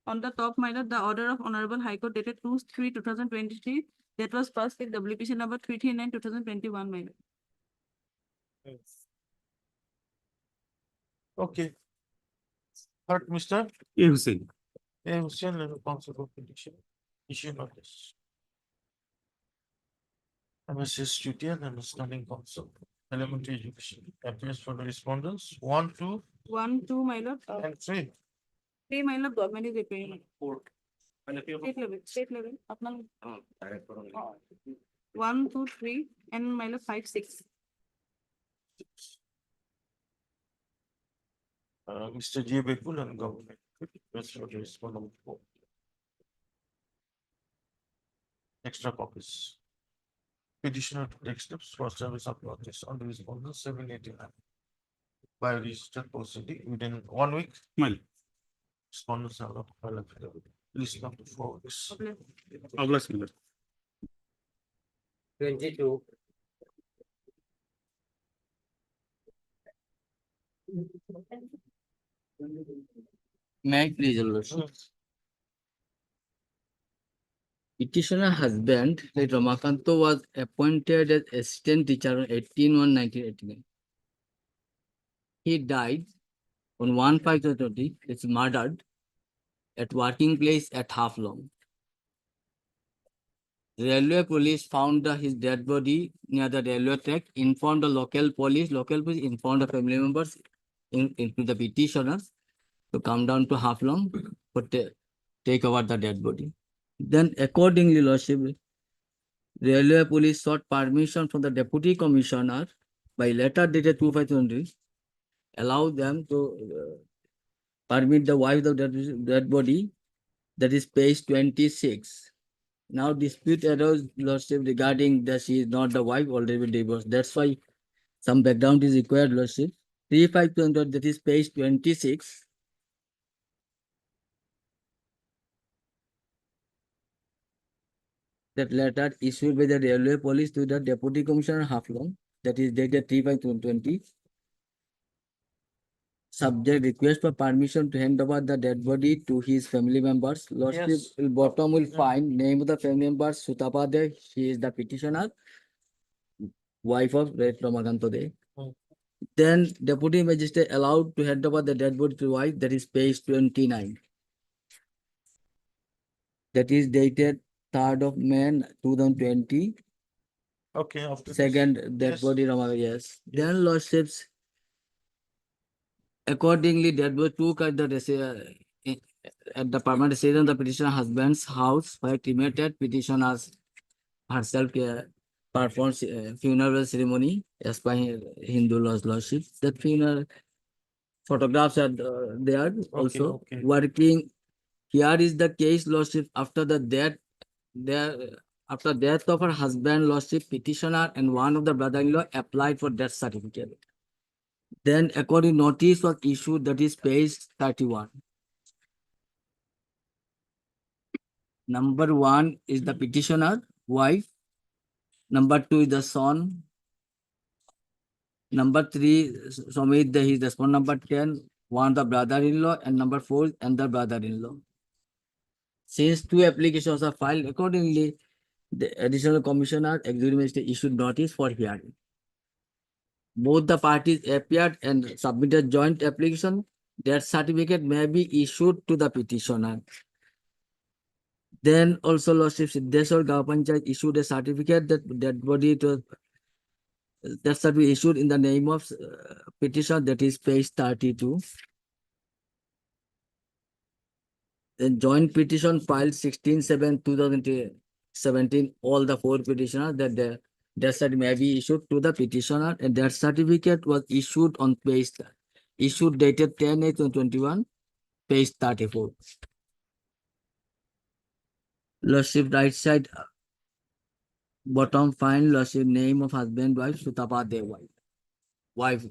N: On the top, my lord, the order of Honorable High Court dated 2/3/2023, that was passed with WPC number 339/2021, my lord.
B: Okay. Third, Mr.
D: A. Hussain.
B: A. Hussain, level counsel for petition. Issue notice. MSS Jutian and standing counsel. Elementary education. Appears for the respondents. 1, 2,
N: 1, 2, my lord.
B: and 3.
N: 3, my lord, government is repaying. State level, apna. 1, 2, 3, and my lord, 5, 6.
B: Mr. J. Bekul and government. That's for the respondent. Extra copies. Petitioner to take steps for service of notice on the respondent 789. By registered proceeding within 1 week.
D: My lord.
B: Respondents are not file affidavit. List up to 4 weeks.
D: Obliged, my lord.
I: 22.
P: May I please, your lordship? Petitioner husband, like Ramakanto, was appointed as assistant teacher on 18/1/1989. He died on 1/5/2020. It's murdered at working place at Haflong. Railway police found his dead body near the railway track, informed the local police informed the family members, into the petitioners, to come down to Haflong to take over the dead body. Then accordingly, lordship, railway police sought permission from the deputy commissioner by letter dated 2/5/2020, allow them to permit the wife of the dead body, that is page 26. Now dispute arose, lordship, regarding that she is not the wife, already divorced. That's why some background is required, lordship. 3/5/2020, that is page 26. That letter issued by the railway police to the deputy commissioner Haflong, that is dated 3/5/2020. Subject request for permission to hand over the dead body to his family members. Lordship,
B: Yes.
P: bottom will find name of the family members, Sutapa De, she is the petitioner, wife of Red Ramakanto De. Then deputy magistrate allowed to hand over the dead body to wife, that is page 29. That is dated 3rd of May 2020.
B: Okay, after this.
P: Second dead
B: Yes.
P: body Ramakanto, yes. Then lordships, accordingly, dead body took at the permanent residence of the petitioner husband's house, where cremated petitioners herself performs funeral ceremony as per Hindu laws, lordship. That funeral photographs are there also.
B: Okay.
P: Working. Here is the case, lordship, after the death, after death of her husband, lordship, petitioner and one of the brother-in-law applied for death certificate. Then according notice was issued, that is page 31. Number 1 is the petitioner, wife. Number 2 is the son. Number 3, Somit, he is the son. Number 10, one the brother-in-law, and number 4, and the brother-in-law. Since 2 applications are filed, accordingly, the additional commissioner executive magistrate issued notice for hearing. Both the parties appeared and submitted joint application. Death certificate may be issued to the petitioner. Then also, lordship, Siddheshwar Gaon Panchayat issued a certificate that dead body to that shall be issued in the name of petitioner, that is page 32. The joint petition filed 16/7/2017, all the 4 petitioners, that the death certificate may be issued to the petitioner, and that certificate was issued on page, issued dated 10/8/2021, page 34. Lordship, right side, bottom find, lordship, name of husband, wife, Sutapa De, wife.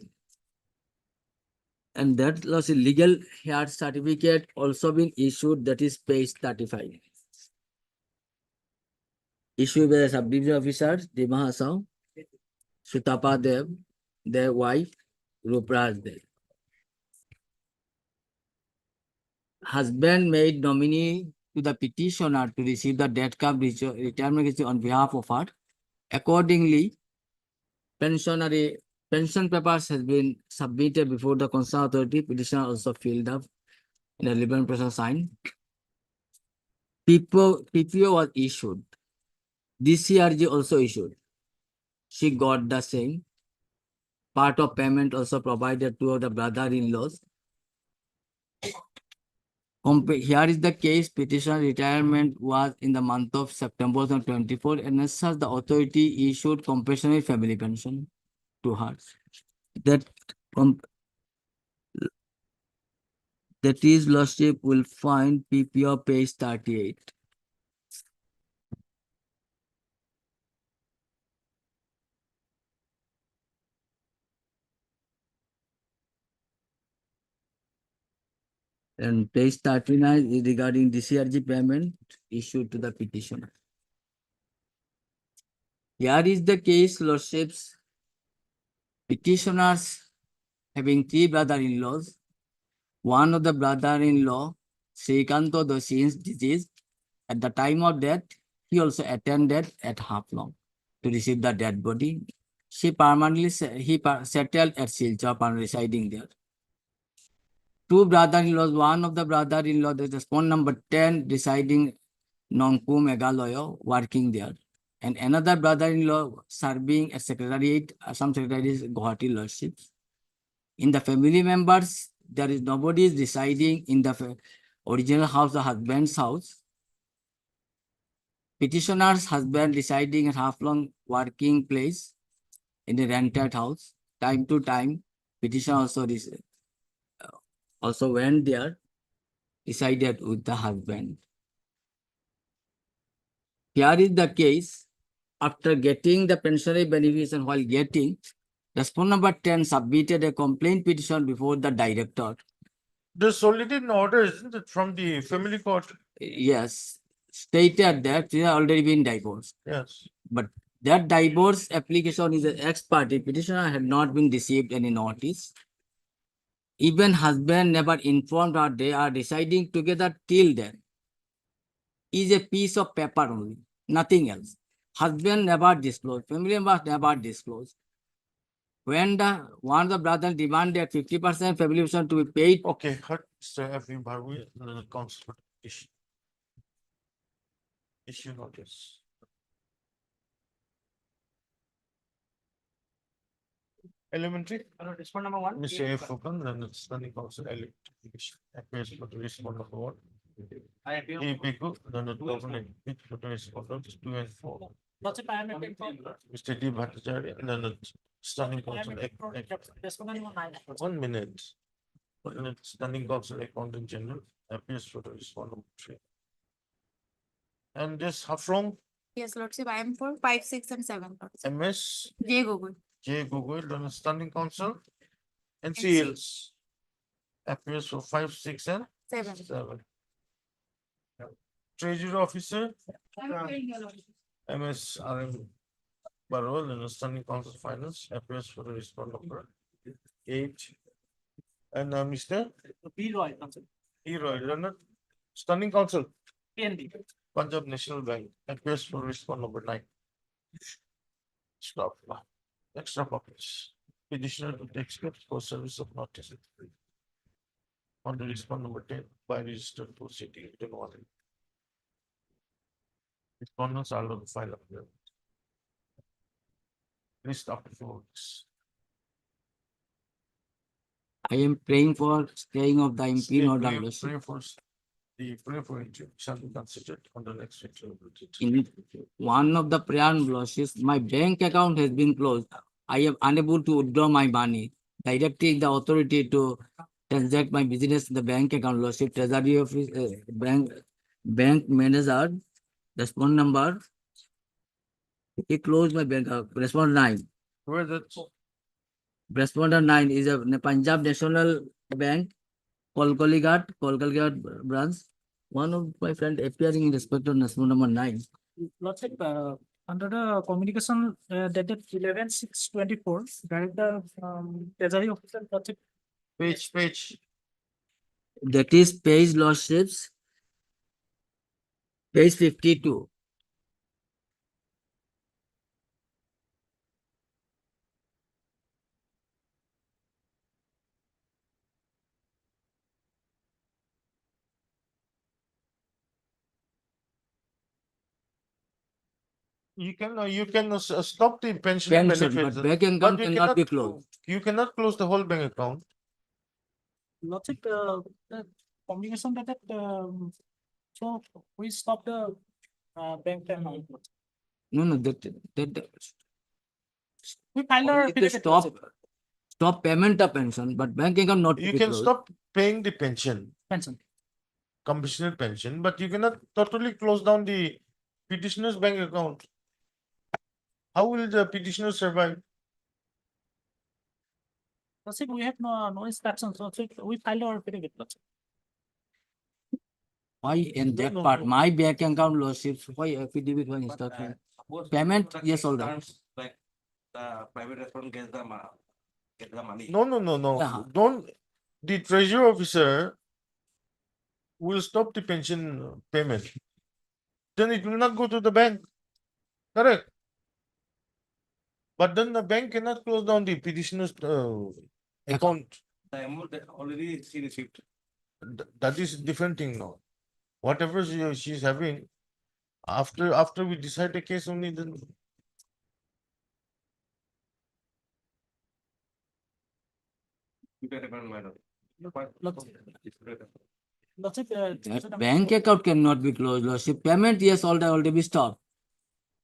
P: And that was a legal heir certificate also been issued, that is page 35. Issued by the subdivision officers, Dima Hassan, Sutapa Dev, their wife, Rupraj Dev. Husband made nominee to the petitioner to receive the death cap retirement on behalf of her. Accordingly, pension papers has been submitted before the concerned authority. Petitioner also filled up in a liberal person signed. PPO was issued. DCRG also issued. She got the same. Part of payment also provided to the brother-in-laws. Here is the case. Petition retirement was in the month of September 2024, and as such, the authority issued compassionate family pension to her. That is, Lordship will find PPO page 38. And page 39 is regarding DCRG payment issued to the petitioner. Here is the case, Lordships. Petitioners having 3 brother-in-laws. One of the brother-in-law, Srikanto Doshin's disease. At the time of death, he also attended at Haflong to receive the dead body. He settled at Silchar, residing there. 2 brother-in-laws, one of the brother-in-law, that is phone number 10, residing Nongpu Meghalaya, working there. And another brother-in-law serving as secretariat, some secretaries, Guwahati Lordships. In the family members, there is nobody is residing in the original house, the husband's house. Petitioner's husband residing at Haflong working place in a rented house. Time to time, petitioner also went there, resided with the husband. Here is the case. After getting the pensionary benefits and while getting, response number 10 submitted a complaint petition before the director.
B: There's already an order, isn't it, from the family court?
P: Yes, stated that they have already been divorced.
B: Yes.
P: But that divorce application is an ex parte. Petitioner had not been received any notice. Even husband never informed her they are residing together till then. Is a piece of paper only, nothing else. Husband never disclosed, family members never disclosed. When one of the brothers demanded 50% family pension to be paid.
B: Okay, Mr. F.V. Bharwi, council issue notice. Elementary. Response number 1. Mr. F. Fukan, then the standing council electrification. Appears for the response number 1. A. Piku, then the government for the response 2 and 4. Mr. D. Bhattacharya, and then the standing council. 1 minute. Standing council accountant general appears for the response number 3. And this Haflong.
N: Yes, Lordship, I am for 5, 6, and 7.
B: MS.
N: J. Gogol.
B: J. Gogol, then standing council. NCLs. Appears for 5, 6, and 7. Treasury officer. MS RM Barol, and standing council finance appears for the response number 8. And Mr. P. Roy, standing council. PNB. Punjab National Bank appears for response number 9. Stop. Extra copies. Petitioner to take steps for service of notice. On the response number 10 by registered proceeding. Respondents are allowed to file up here. List after 4 weeks.
P: I am praying for staying of the MP order.
B: Pray for it shall be considered on the next section.
P: In one of the prayer losses, my bank account has been closed. I am unable to withdraw my money, directing the authority to transact my business in the bank account. Lordship, Treasury Office, bank manager, response number. He closed my bank account. Response 9.
B: Where that?
P: Responder 9 is a Punjab National Bank, Kolkaligat branch. One of my friend appearing in respect of national number 9.
T: Lordship, under the communication dated 11/6/24, Director Treasury Officer, Lordship,
B: Page.
P: That is page lordships. Page 52.
B: You can stop the pension
P: Pension,
B: benefits,
P: but bank account
B: you
P: cannot be closed.
B: You cannot close the whole bank account.
T: Lordship, the communication dated, so we stop the bank amount.
P: No, that
T: We filed our
P: only to
T: affidavit,
P: stop
T: Lordship.
P: stop payment of pension, but bank account not to
B: You
P: be
B: can
P: closed.
B: stop paying the pension,
T: Pension.
B: compassionate pension, but you cannot totally close down the petitioner's bank account. How will the petitioner survive?
T: Lordship, we have no instructions, Lordship. We filed our affidavit, Lordship.
P: Why in that part? My bank account lordships, why affidavit, why instruction? Payment, yes, all that.
I: Like the private restaurant gets the money.
B: No.
P: Yeah.
B: Don't. The treasury officer will stop the pension payment. Then it will not go to the bank. Correct. But then the bank cannot close down the petitioner's account.
I: The amount that already she received.
B: That is a different thing now. Whatever she's having, after we decide the case only, then
T: Lordship,
P: That bank account cannot be closed, lordship. Payment, yes, all that already be stopped.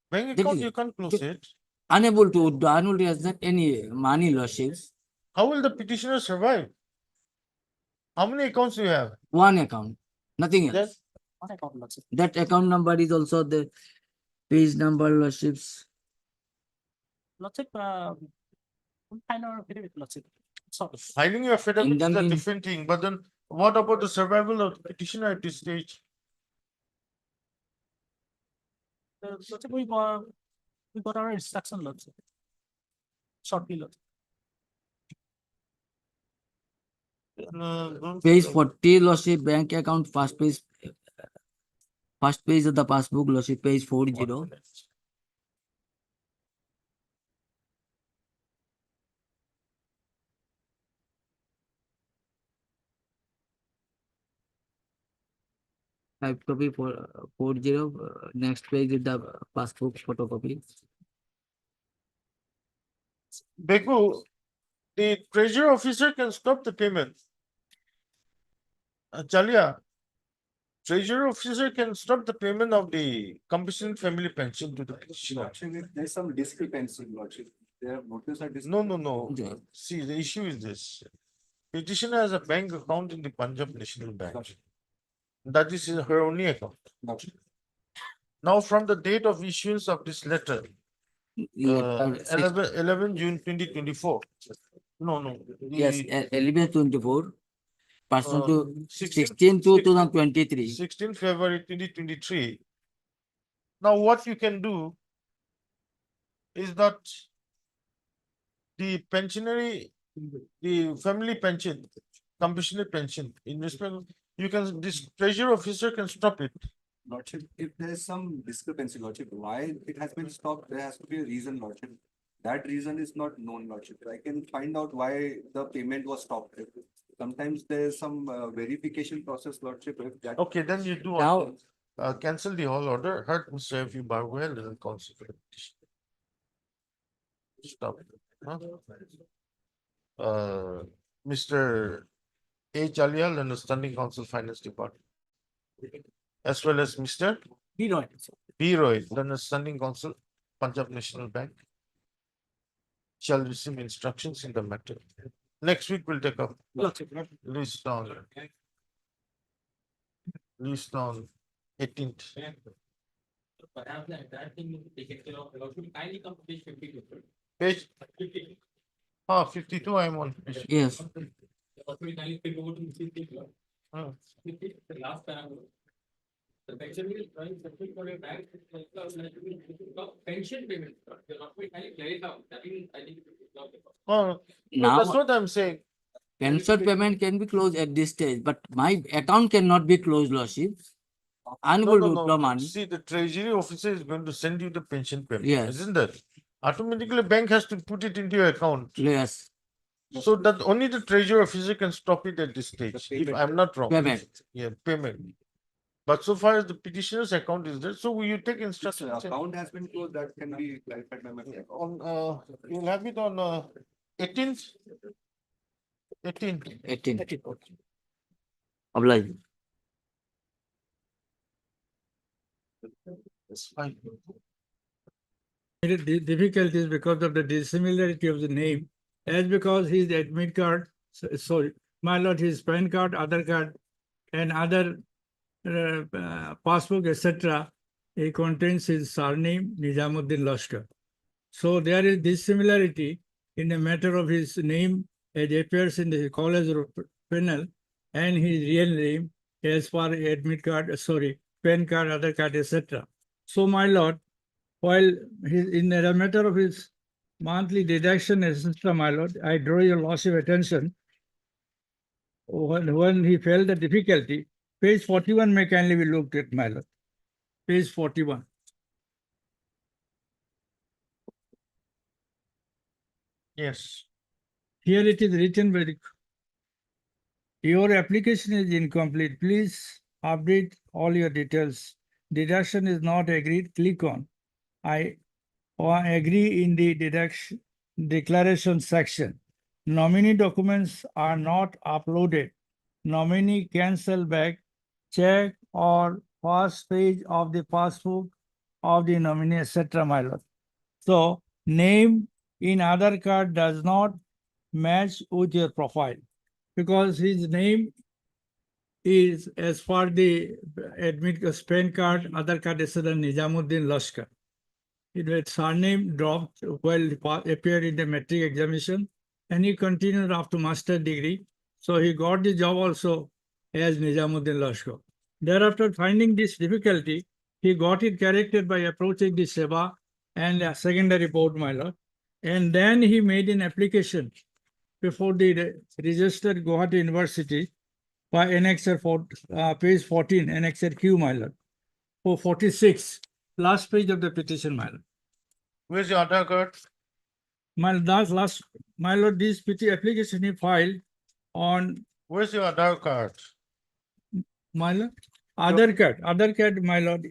B: bank
P: That
B: account
P: is-
B: you can't close it.
P: Unable to transact any money, lordships.
B: How will the petitioner survive? How many accounts do you have?
P: One account, nothing else.
B: Yes.
T: one account, Lordship.
P: That account number is also the page number, lordships.
T: Lordship, we filed our affidavit, Lordship. Sorry.
B: Filing your affidavit
P: In the
B: is a
P: mean-
B: different thing, but then what about the survival of the petitioner at this stage?
T: Lordship, we got our instruction, Lordship. Shortly, Lordship.
P: Page 40, lordship, bank account, first page of the passbook, lordship, page 40. Type copy for 40. Next page is the passbook photocopy.
B: Beku, the treasury officer can stop the payment. Chalia, treasury officer can stop the payment of the compassionate family pension to the petitioner.
A: There's some discrepancy, Lordship. They have noticed a
B: No. See, the issue is this. Petitioner has a bank account in the Punjab National Bank. That is her only account. Now, from the date of issuance of this letter, 11 June 2024. No.
P: Yes, 11/24. Person to
B: 16
P: 16/2023.
B: 16 February 2023. Now, what you can do is that the pensionary, the family pension, compassionate pension, investment, this treasury officer can stop it.
A: Lordship, if there is some discrepancy, Lordship, why it has been stopped, there has to be a reason, Lordship. That reason is not known, Lordship. I can find out why the payment was stopped. Sometimes there is some verification process, Lordship. If that
B: Okay, then you do
P: Now-
B: cancel the whole order, hurt Mr. F. Barwell and consequent. Stop. Huh? Mr. A. Chalial and the Standing Council Finance Department. As well as Mr.
T: B. Roy.
B: B. Roy, the Standing Council, Punjab National Bank, shall receive instructions in the matter. Next week we'll take up list on 18th. Page 52 I'm on.
P: Yes.
V: The last paragraph. The pension will try separate for a bank, pension payment, you're not quite clear it out, that is, I think.
B: Oh,
P: Now-
B: that's what I'm saying.
P: Pension payment can be closed at this stage, but my account cannot be closed, Lordship. Unable to withdraw money.
B: See, the treasury officer is going to send you the pension payment,
P: Yes.
B: isn't that? Automatically, bank has to put it into your account.
P: Yes.
B: So that only the treasury officer can stop it at this stage, if I'm not wrong.
P: Payment.
B: Yeah, payment. But so far as the petitioner's account is there, so will you take
A: If
B: instruction?
A: the account has been closed, that can be clarified by my clerk.
B: On, you'll have it on, 18th? 18th.
P: 18. Oblige.
B: That's fine.
G: Difficulties because of the dissimilarity of the name, as because his admit card, sorry, my lord, his PAN card, Aadhaar card, and other passbook, etc. It contains his surname, Nizamuddin Lashkar. So there is dissimilarity in the matter of his name as appears in the college panel and his real name as per admit card, sorry, PAN card, Aadhaar card, etc. So my lord, while in the matter of his monthly deduction, etc., my lord, I draw your lordship attention. When he felt the difficulty, page 41 may kindly be looked at, my lord. Page 41.
B: Yes.
G: Here it is written very. Your application is incomplete. Please update all your details. Deduction is not agreed. Click on I agree in the deduction declaration section. Nominee documents are not uploaded. Nominee cancel back check or first page of the passbook of the nominee, etc., my lord. So name in Aadhaar card does not match with your profile because his name is as per the admit PAN card, Aadhaar card, etc., Nizamuddin Lashkar. His surname dropped while he appeared in the metric examination and he continued after master degree. So he got the job also as Nizamuddin Lashkar. Thereafter, finding this difficulty, he got it corrected by approaching the SEBA and a secondary board, my lord. And then he made an application before the registered Guwahati University by annexure for page 14, annexure Q, my lord, for 46, last page of the petition, my lord.
B: Where's your Aadhaar card?
G: My last, my lord, this PT application he filed on.
B: Where's your Aadhaar card?
G: My lord, Aadhaar card, my lord.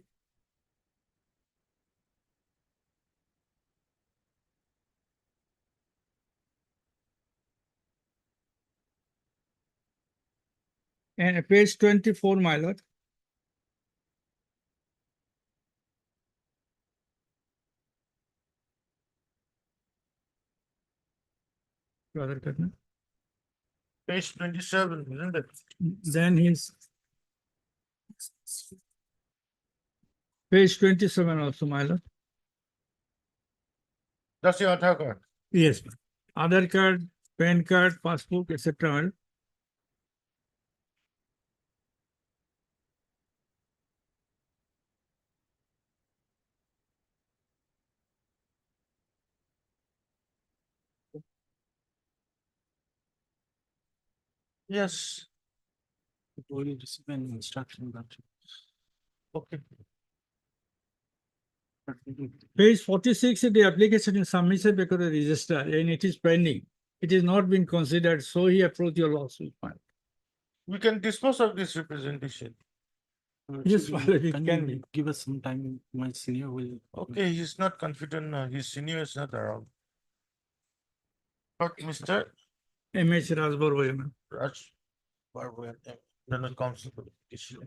G: And page 24, my lord. Aadhaar card, no?
B: Page 27, isn't it?
G: Then his page 27 also, my lord.
B: That's your Aadhaar card.
G: Yes, Aadhaar card, PAN card, passbook, etc.
B: Yes.
D: Will receive an instruction that.
B: Okay.
G: Page 46 is the application is submitted because the register and it is pending. It is not been considered, so he approached your lawsuit.
B: We can dispose of this representation.
G: Yes,
D: Can
G: well, it
D: you
G: can be.
D: give us some time? My senior will.
B: Okay, he's not confident now. His senior is not around. But Mr.
G: M.H. Rajbarwaya.
B: Raj Barboyan, London Council for the Petition.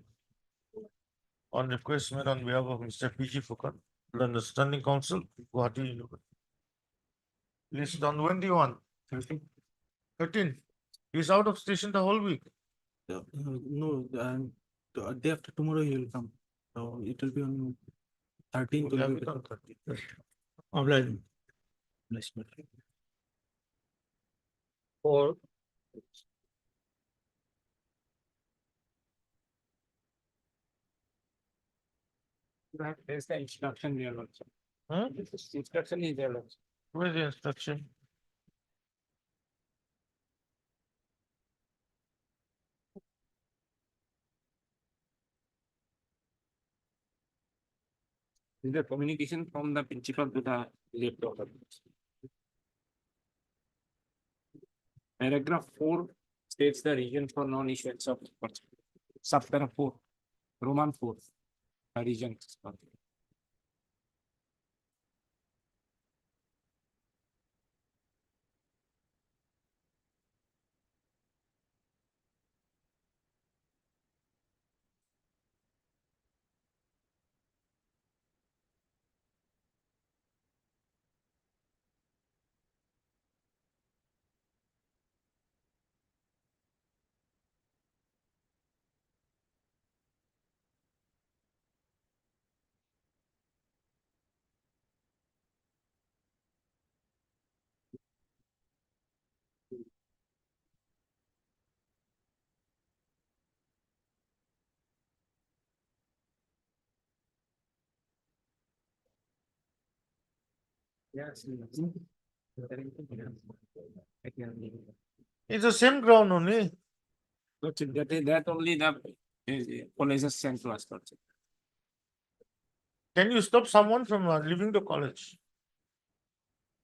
B: On request made on behalf of Mr. P.G. Fukan, London Standing Council, Guwahati University. List on when do you want?
D: 13.
B: 13. He's out of station the whole week.
D: No, day after tomorrow he will come. So it will be on 13th.
B: We'll have it on 13th.
G: Obliging.
D: Bless me.
B: Or
S: There's the instruction here also.
B: Huh?
S: Instruction is there also.
B: Where's the instruction?
S: The communication from the principal to the laptop. Paragraph 4 states the reason for non-issuance of subparagraph 4, Roman 4, the reason. Yes.
B: It's the same ground only.
S: That only the college has sent to us.
B: Can you stop someone from leaving the college?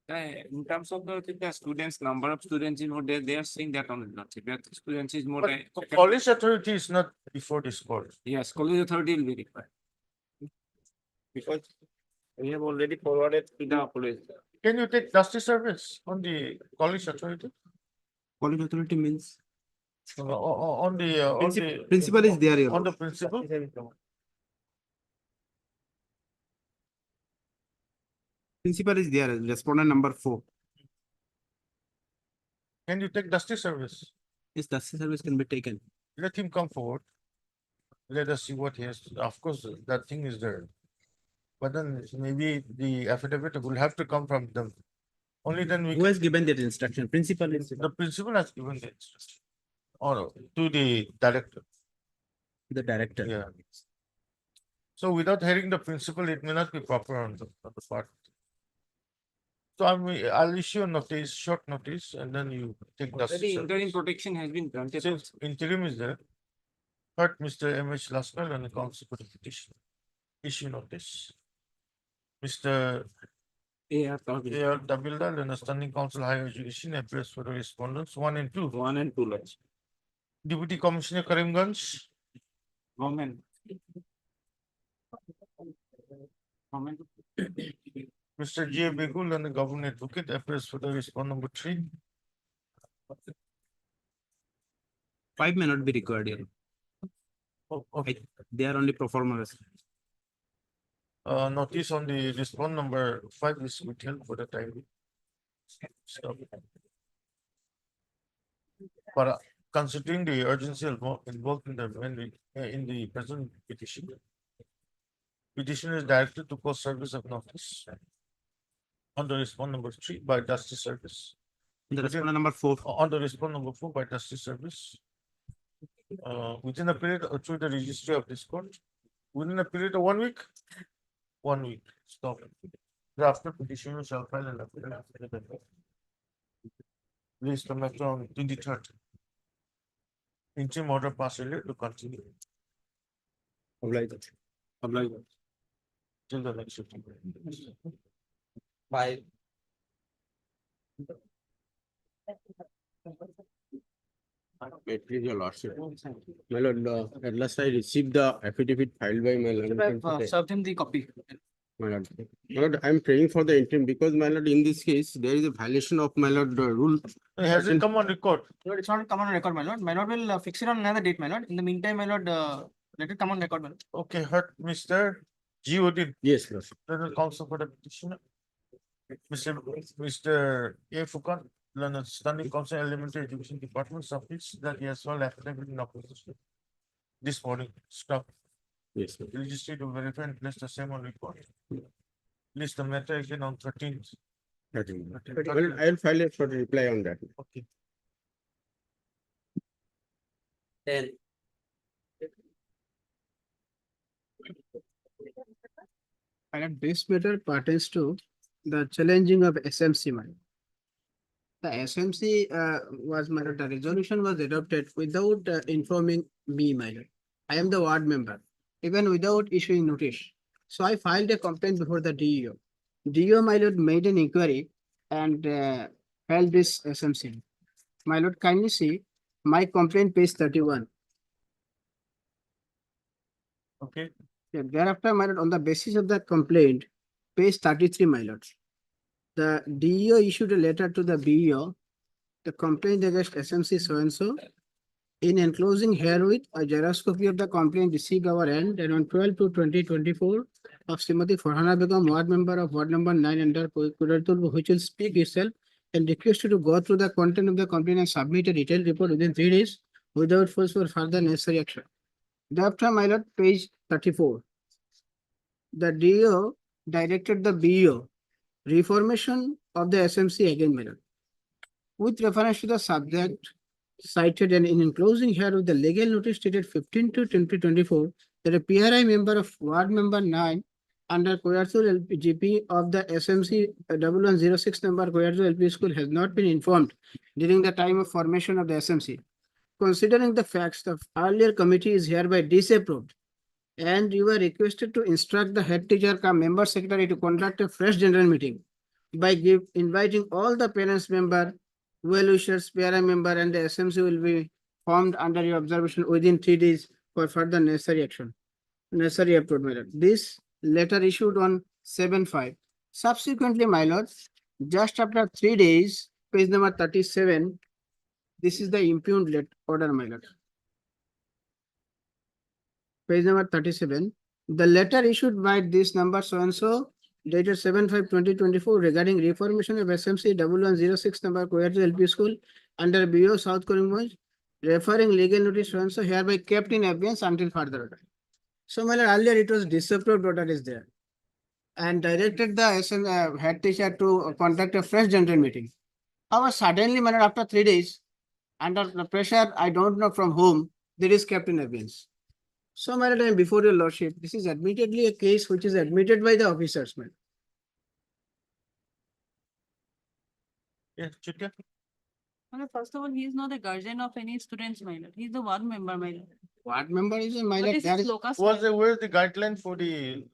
S: In terms of the students, number of students in there, they are saying that only not. That students is more.
B: But college authority is not before this court.
S: Yes, college authority will be required. Because we have already forwarded to the college.
B: Can you take justice service on the college authority?
M: College authority means
B: On the
M: principal is there.
B: on the principal.
M: Principal is there. Respondent number 4.
B: Can you take justice service?
M: Yes, justice service can be taken.
B: Let him come forward. Let us see what he has. Of course, that thing is there. But then maybe the affidavit will have to come from them. Only then we
M: Who has given that instruction? Principal is
B: the principal has given the instruction. Or to the director.
M: the director.
B: Yeah. So without hearing the principal, it may not be proper on the part. So I'll issue a notice, short notice, and then you take the.
S: Already interim protection has been granted.
B: Since interim is there, but Mr. M.H. Lasnal and the council for the petition. Issue notice. Mr.
S: A.R.
B: Tabildal and the Standing Council Higher Education appears for the respondents 1 and 2.
S: 1 and 2 lots.
B: Deputy Commissioner Karimganj.
S: Government.
B: Mr. J. Begul and the Government Advocate appears for the respondent number 3.
M: 5 may not be required here.
B: Oh, okay.
M: They are only performers.
B: Notice on the respondent number 5 is withheld for the time being. So, but considering the urgency involved in the present petition, petition is directed to post service of notice on the respondent number 3 by justice service.
M: The respondent number 4.
B: On the respondent number 4 by justice service. Within a period through the registry of this court, within a period of 1 week. 1 week. Stop. Thereafter, petitioner shall file an affidavit. Release the matter on 23rd. Interim order passed earlier to continue.
M: Obliged.
B: Till the next shifting.
M: Bye. Your lordship. My lord, at last I received the affidavit filed by my lord.
T: Served him the copy.
M: My lord, I am praying for the interim because my lord, in this case, there is a violation of my lord rule.
B: Has it come on record?
T: Lord, it's not come on record, my lord. My lord will fix it on another date, my lord. In the meantime, my lord, let it come on record, my lord.
B: Okay, heard Mr. G.O.D.
M: Yes, lord.
B: Learned counsel for the petitioner. Mr. A. Fukan, Learned Standing Council Elementary Education Department submits that he has filed affidavit in opposition. This morning, stop.
M: Yes, sir.
B: Registry to verify and place the same on record. List the matter again on 13th.
M: I will file a short reply on that.
B: Okay.
T: Then.
H: And this matter pertains to the challenging of SMC money. The SMC the resolution was adopted without informing me, my lord. I am the ward member, even without issuing notice. So I filed a complaint before the DEO. DEO, my lord, made an inquiry and filed this SMC. My lord, kindly see my complaint, page 31.
B: Okay.
H: Yeah, thereafter, my lord, on the basis of the complaint, page 33, my lord, the DEO issued a letter to the BEO, the complaint against SMC so-and-so. In enclosing herewith, a xerox copy of the complaint received our end and on 12/2/2024 of Srimati Farhana Begum, ward member of ward number 9 under Kudatul, which will speak itself and requested to go through the content of the complaint and submit a detailed report within 3 days without force for further necessary action. Thereafter, my lord, page 34. The DO directed the BEO reformation of the SMC again, my lord. With reference to the subject cited and in enclosing here with the legal notice dated 15/2/2024 that a PRI member of ward number 9 under Koyarsul LPGP of the SMC 1106 number Koyarsul LP school has not been informed during the time of formation of the SMC. Considering the facts, the earlier committee is hereby disapproved and you are requested to instruct the head teacher cum member secretary to conduct a fresh general meeting by inviting all the parents member, well-wishers, PRI member and the SMC will be formed under your observation within 3 days for further necessary action. Necessary approved, my lord. This letter issued on 7/5. Subsequently, my lord, just after 3 days, page number 37, this is the impugned order, my lord. Page number 37. The letter issued by this number so-and-so dated 7/5/2024 regarding reformation of SMC 1106 number Koyartul LP school under BO South Korimganj, referring legal notice so-and-so hereby kept in abeyance until further order. So, my lord, earlier it was disapproved order is there and directed the head teacher to conduct a fresh general meeting. However, suddenly, my lord, after 3 days, under the pressure, I don't know from whom, there is kept in abeyance. So, my lord, before your lordship, this is admittedly a case which is admitted by the officers, man.
B: Yes, Chitya.
N: First of all, he is not a guardian of any students, my lord. He is the ward member, my lord.
H: Ward member is a my
N: What
H: lord.
N: is his locus?
B: Where's the guideline for the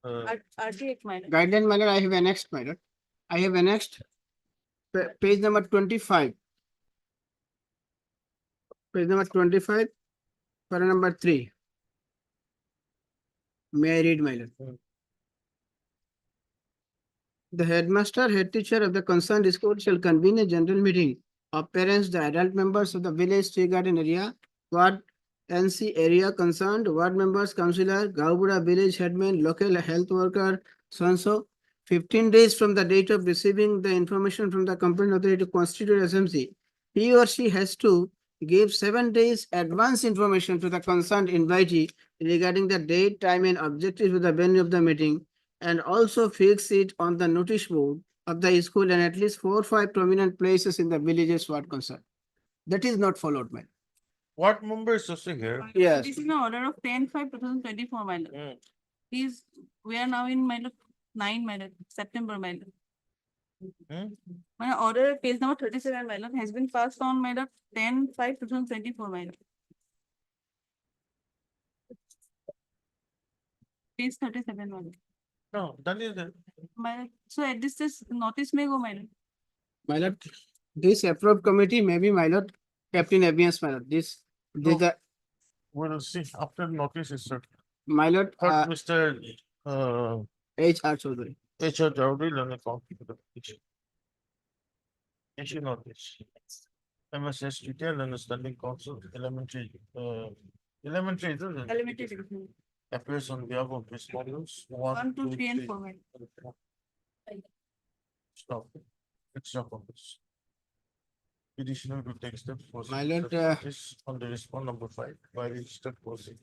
N: RTX, my lord.
H: Guideline, my lord, I have annexed, my lord. I have annexed page number 25. Page number 25, para number 3. May I read, my lord? The headmaster, head teacher of the concerned school shall convene a general meeting of parents, the adult members of the village tree garden area, ward NC area concerned, ward members, councillor, Gaubura village headman, local health worker, so-and-so, 15 days from the date of receiving the information from the complaint authority to constitute SMC. He or she has to give 7 days advance information to the concerned invitee regarding the date, time and objectives of the venue of the meeting, and also fix it on the notice board of the school and at least 4 or 5 prominent places in the villages ward concerned. That is not followed, man.
B: What member is also here?
H: Yes.
N: This is an order of 10/5/2024, my lord. We are now in, my lord, 9, my lord, September, my lord. My order, page number 37, my lord, has been passed on, my lord, 10/5/2024, my lord. Page 37, my lord.
B: No, that is the.
N: My lord, so at this notice may go, my lord.
H: My lord, this approved committee may be, my lord, kept in abeyance, my lord. This the
B: We'll see after notice is set.
H: my lord,
B: Mr.
H: H.R. Chaudhary.
B: H.R. Chaudhary, learn a copy of the petition. Issue notice. MSS detail and standing council elementary, elementary, isn't it?
N: Elementary.
B: Appears on behalf of his models.
N: 1, 2, 3 and 4, my lord.
B: Stop. It's up on this. Petitioner to take steps for.
H: My lord,
B: is on the response number 5 by registered person.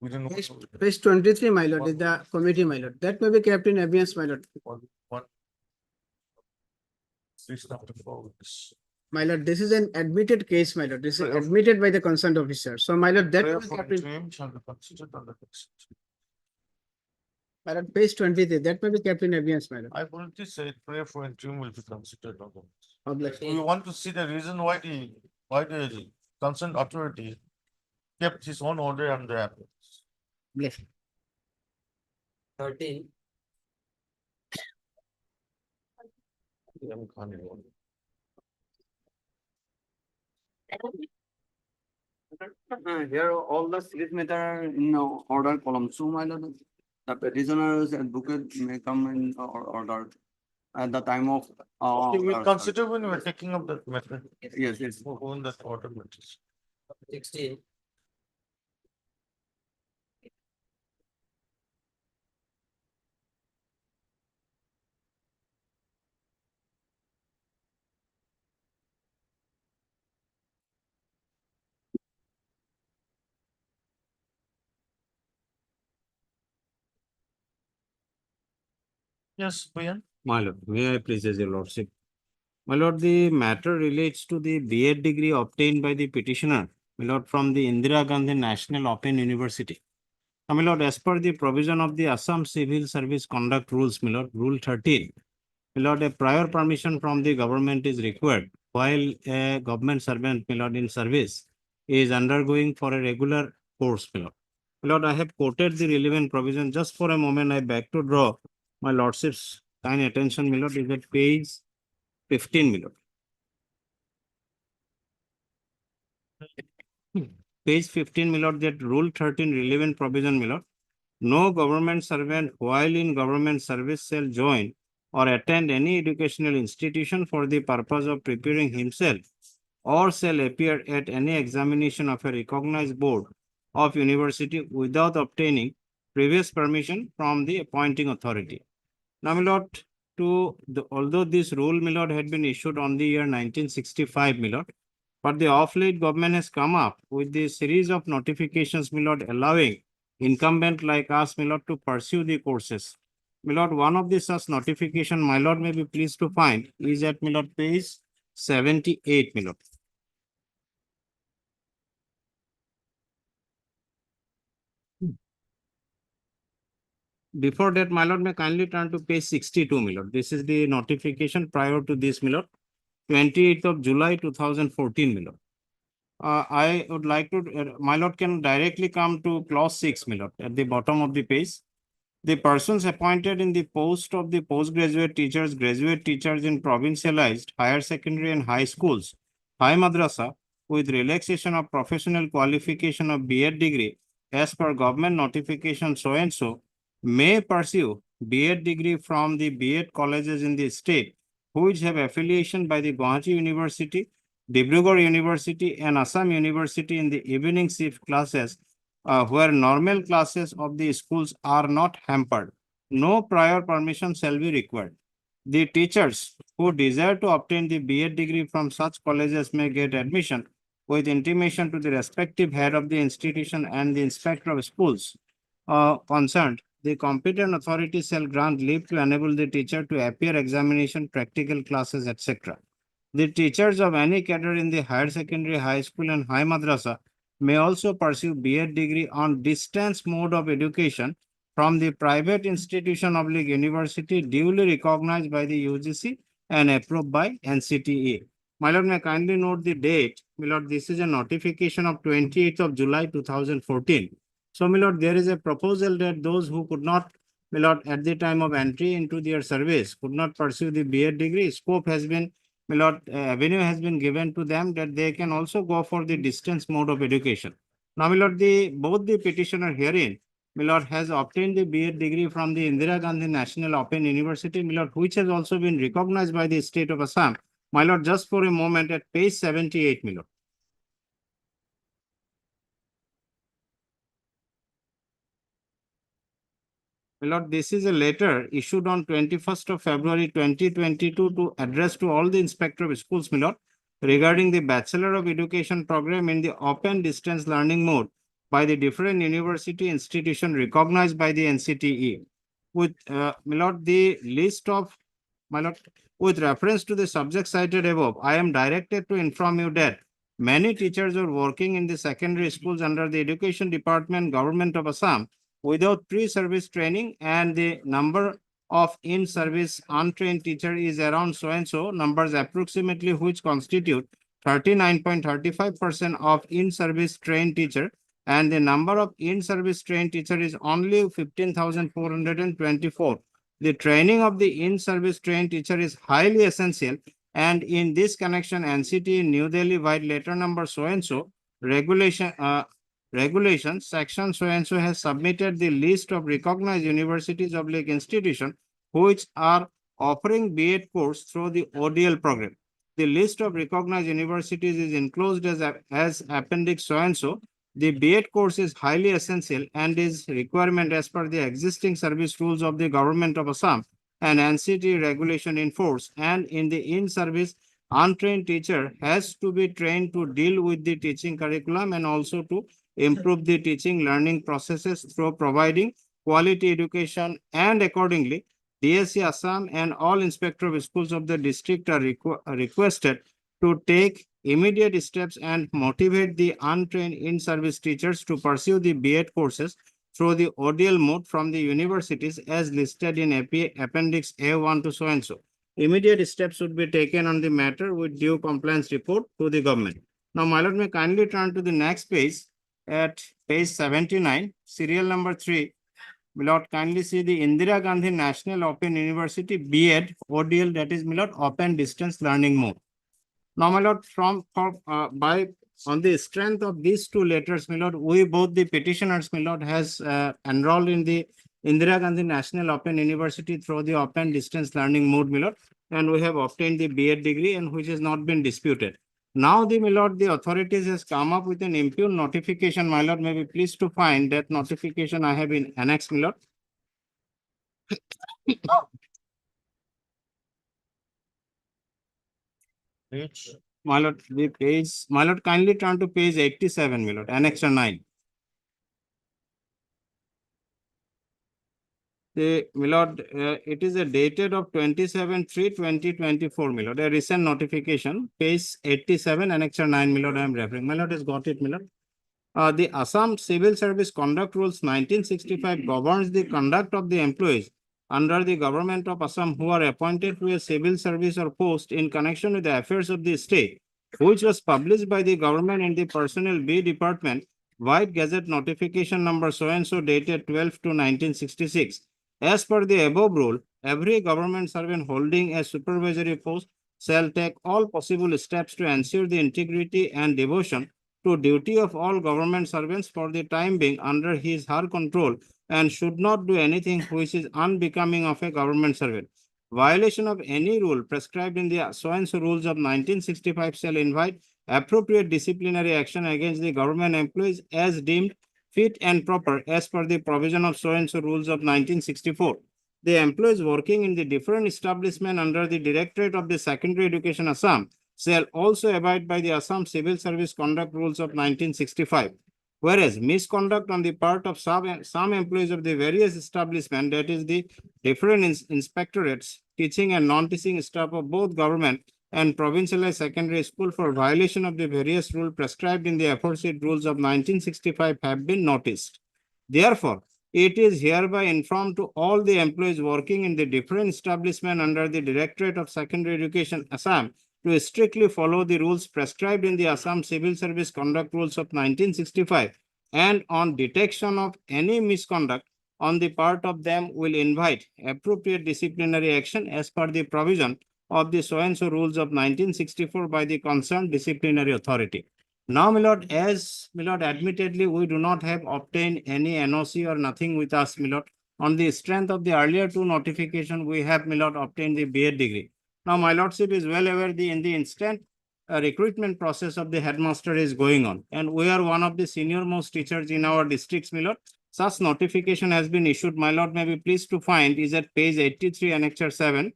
B: Within
H: page 23, my lord, is the committee, my lord. That may be kept in abeyance, my lord.
B: 1. 6 after 4 weeks.
H: My lord, this is an admitted case, my lord. This is admitted by the concerned officer. So, my lord, that
B: Prayer
H: will be
B: for
H: kept in.
B: claim shall be considered under the
H: But at page 23, that may be kept in abeyance, my lord.
B: I've already said prayer for interim will be considered. on the-
H: Obliged.
B: We want to see the reason why the concerned authority kept his own order under appeals.
H: Bless.
P: 13.
A: Here, all the series matter are in order column. So, my lord, the petitioner's advocate may come in order at the time of.
B: We will consider when we're taking up that matter.
A: Yes, yes.
B: Who in that order matters.
P: 16.
B: Yes, Bayan.
C: My lord, may I please, as your lordship? My lord, the matter relates to the B.Ed degree obtained by the petitioner, my lord, from the Indira Gandhi National Open University. Now, my lord, as per the provision of the Assam Civil Service Conduct Rules, my lord, Rule 13, my lord, a prior permission from the government is required while a government servant, my lord, in service is undergoing for a regular course, my lord. My lord, I have quoted the relevant provision. Just for a moment, I beg to draw my lordship's kind attention, my lord, is at page 15, my lord. Page 15, my lord, that Rule 13 relevant provision, my lord. No government servant while in government service shall join or attend any educational institution for the purpose of preparing himself or shall appear at any examination of a recognized board of university without obtaining previous permission from the appointing authority. Now, my lord, although this rule, my lord, had been issued on the year 1965, my lord, but the off-late government has come up with the series of notifications, my lord, allowing incumbent like us, my lord, to pursue the courses. My lord, one of the such notification, my lord, may be pleased to find is at, my lord, page 78, my lord. Before that, my lord, may kindly turn to page 62, my lord. This is the notification prior to this, my lord, 28th of July, 2014, my lord. I would like to, my lord, can directly come to clause 6, my lord, at the bottom of the page. The persons appointed in the post of the postgraduate teachers, graduate teachers in provincialized higher secondary and high schools, high madrasa, with relaxation of professional qualification of B.Ed degree as per government notification so and so, may pursue B.Ed degree from the B.Ed colleges in the state which have affiliation by the Guwahati University, Dibrugarh University and Assam University in the evening shift classes where normal classes of the schools are not hampered. No prior permission shall be required. The teachers who desire to obtain the B.Ed degree from such colleges may get admission with intimation to the respective head of the institution and the inspector of schools concerned. The competent authority shall grant leave to enable the teacher to appear examination, practical classes, etc. The teachers of any cadre in the higher secondary, high school and high madrasa may also pursue B.Ed degree on distance mode of education from the private institution of university duly recognized by the UGC and approved by NCTE. My lord, may I kindly note the date. My lord, this is a notification of 28th of July 2014. So, my lord, there is a proposal that those who could not, my lord, at the time of entry into their service, could not pursue the B.Ed degree, scope has been, my lord, avenue has been given to them that they can also go for the distance mode of education. Now, my lord, both the petitioner herein, my lord, has obtained the B.Ed degree from the Indira Gandhi National Open University, my lord, which has also been recognized by the state of Assam. My lord, just for a moment at page 78, my lord. My lord, this is a letter issued on 21st of February 2022 to address to all the inspector of schools, my lord, regarding the Bachelor of Education program in the open distance learning mode by the different university institution recognized by the NCTE. With, my lord, the list of, my lord, with reference to the subject cited above, I am directed to inform you that many teachers are working in the secondary schools under the Education Department, Government of Assam, without pre-service training, and the number of in-service untrained teacher is around so and so numbers approximately, which constitute 39.35% of in-service trained teacher, and the number of in-service trained teacher is only 15,424. The training of the in-service trained teacher is highly essential, and in this connection, NCT New Delhi White Letter number so and so regulation section so and so has submitted the list of recognized universities of institution which are offering B.Ed course through the ODL program. The list of recognized universities is enclosed as appendix so and so. The B.Ed course is highly essential and is requirement as per the existing service rules of the government of Assam and NCT regulation in force, and in the in-service untrained teacher has to be trained to deal with the teaching curriculum and also to improve the teaching learning processes through providing quality education, and accordingly, DSC Assam and all inspector of schools of the district are requested to take immediate steps and motivate the untrained in-service teachers to pursue the B.Ed courses through the ODL mode from the universities as listed in Appendix A1 to so and so. Immediate steps should be taken on the matter with due compliance report to the government. Now, my lord, may kindly turn to the next page at page 79, serial number 3. Milord, kindly see the Indira Gandhi National Open University B.Ed ODL, that is Milord Open Distance Learning Mode. Now, my lord, on the strength of these two letters, my lord, we both the petitioners, my lord, has enrolled in the Indira Gandhi National Open University through the Open Distance Learning Mode, my lord, and we have obtained the B.Ed degree, and which has not been disputed. Now, my lord, the authorities has come up with an impugn notification, my lord. May be pleased to find that notification I have in annex, my lord. My lord, the page, my lord, kindly turn to page 87, my lord, annex 9. My lord, it is a dated of 27/3/2024, my lord, a recent notification, page 87, annex 9, my lord, I am referring. My lord has got it, my lord. The Assam Civil Service Conduct Rules 1965 governs the conduct of the employees under the government of Assam who are appointed to a civil service or post in connection with the affairs of the state, which was published by the government in the Personnel B Department, White Gazette Notification number so and so dated 12/2/1966. As per the above rule, every government servant holding a supervisory post shall take all possible steps to ensure the integrity and devotion to duty of all government servants for the time being under his her control, and should not do anything which is unbecoming of a government servant. Violation of any rule prescribed in the so and so rules of 1965 shall invite appropriate disciplinary action against the government employees as deemed fit and proper as per the provision of so and so rules of 1964. The employees working in the different establishment under the Directorate of the Secondary Education Assam shall also abide by the Assam Civil Service Conduct Rules of 1965. Whereas misconduct on the part of some employees of the various establishments, that is the different inspectorates, teaching and non-teaching staff of both government and provincialized secondary school for violation of the various rules prescribed in the aforesaid rules of 1965 have been noticed. Therefore, it is hereby informed to all the employees working in the different establishment under the Directorate of Secondary Education Assam to strictly follow the rules prescribed in the Assam Civil Service Conduct Rules of 1965, and on detection of any misconduct on the part of them will invite appropriate disciplinary action as per the provision of the so and so rules of 1964 by the concerned disciplinary authority. Now, my lord, as my lord, admittedly, we do not have obtained any NOC or nothing with us, my lord. On the strength of the earlier two notification, we have, my lord, obtained the B.Ed degree. Now, my lordship is well aware in the instant recruitment process of the headmaster is going on, and we are one of the senior most teachers in our districts, my lord. Such notification has been issued, my lord, may be pleased to find is at page 83, annexure 7,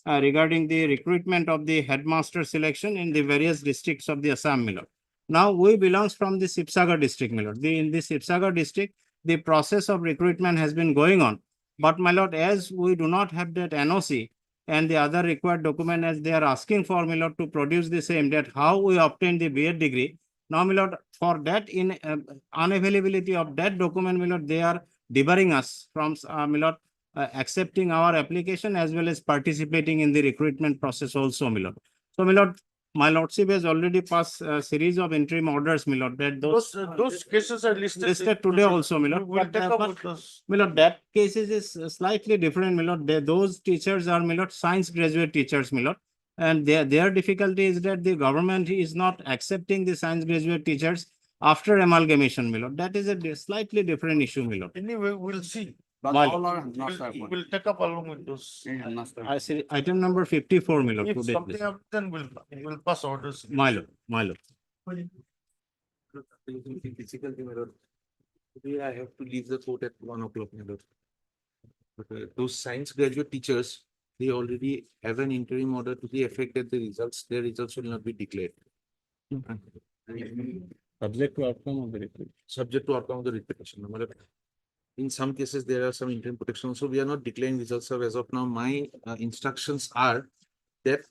C: regarding the recruitment of the headmaster selection in the various districts of the Assam, my lord. Now, we belongs from the Sibsagar district, my lord. In the Sibsagar district, the process of recruitment has been going on. But, my lord, as we do not have that NOC and the other required document as they are asking for, my lord, to produce the same, that how we obtain the B.Ed degree. Now, my lord, for that, in unavailability of that document, my lord, they are debarring us from, my lord, accepting our application as well as participating in the recruitment process also, my lord. So, my lordship has already passed a series of interim orders, my lord, that
B: Those cases are listed.
C: today also, my lord.
B: We'll
C: But,
B: take up
C: but,
B: with those.
C: my lord, that cases is slightly different, my lord. Those teachers are, my lord, science graduate teachers, my lord. And their difficulty is that the government is not accepting the science graduate teachers after amalgamation, my lord. That is a slightly different issue, my lord.
B: Anyway, we'll see.
A: But
C: My
A: all
C: lord.
A: are not
B: We'll take up along with those.
C: I see item number 54, my lord.
B: If
C: Today,
B: something
C: please.
B: happens, then we'll pass orders.
C: My lord, my lord.
K: Difficulty, my lord. Today I have to leave the court at 1 o'clock, my lord. But those science graduate teachers, they already have an interim order to the effect that their results will not be declared.
C: Subject to outcome of the report.
K: Subject to outcome of the repetition. In some cases, there are some interim protection. So we are not declaring results as of now. My instructions are that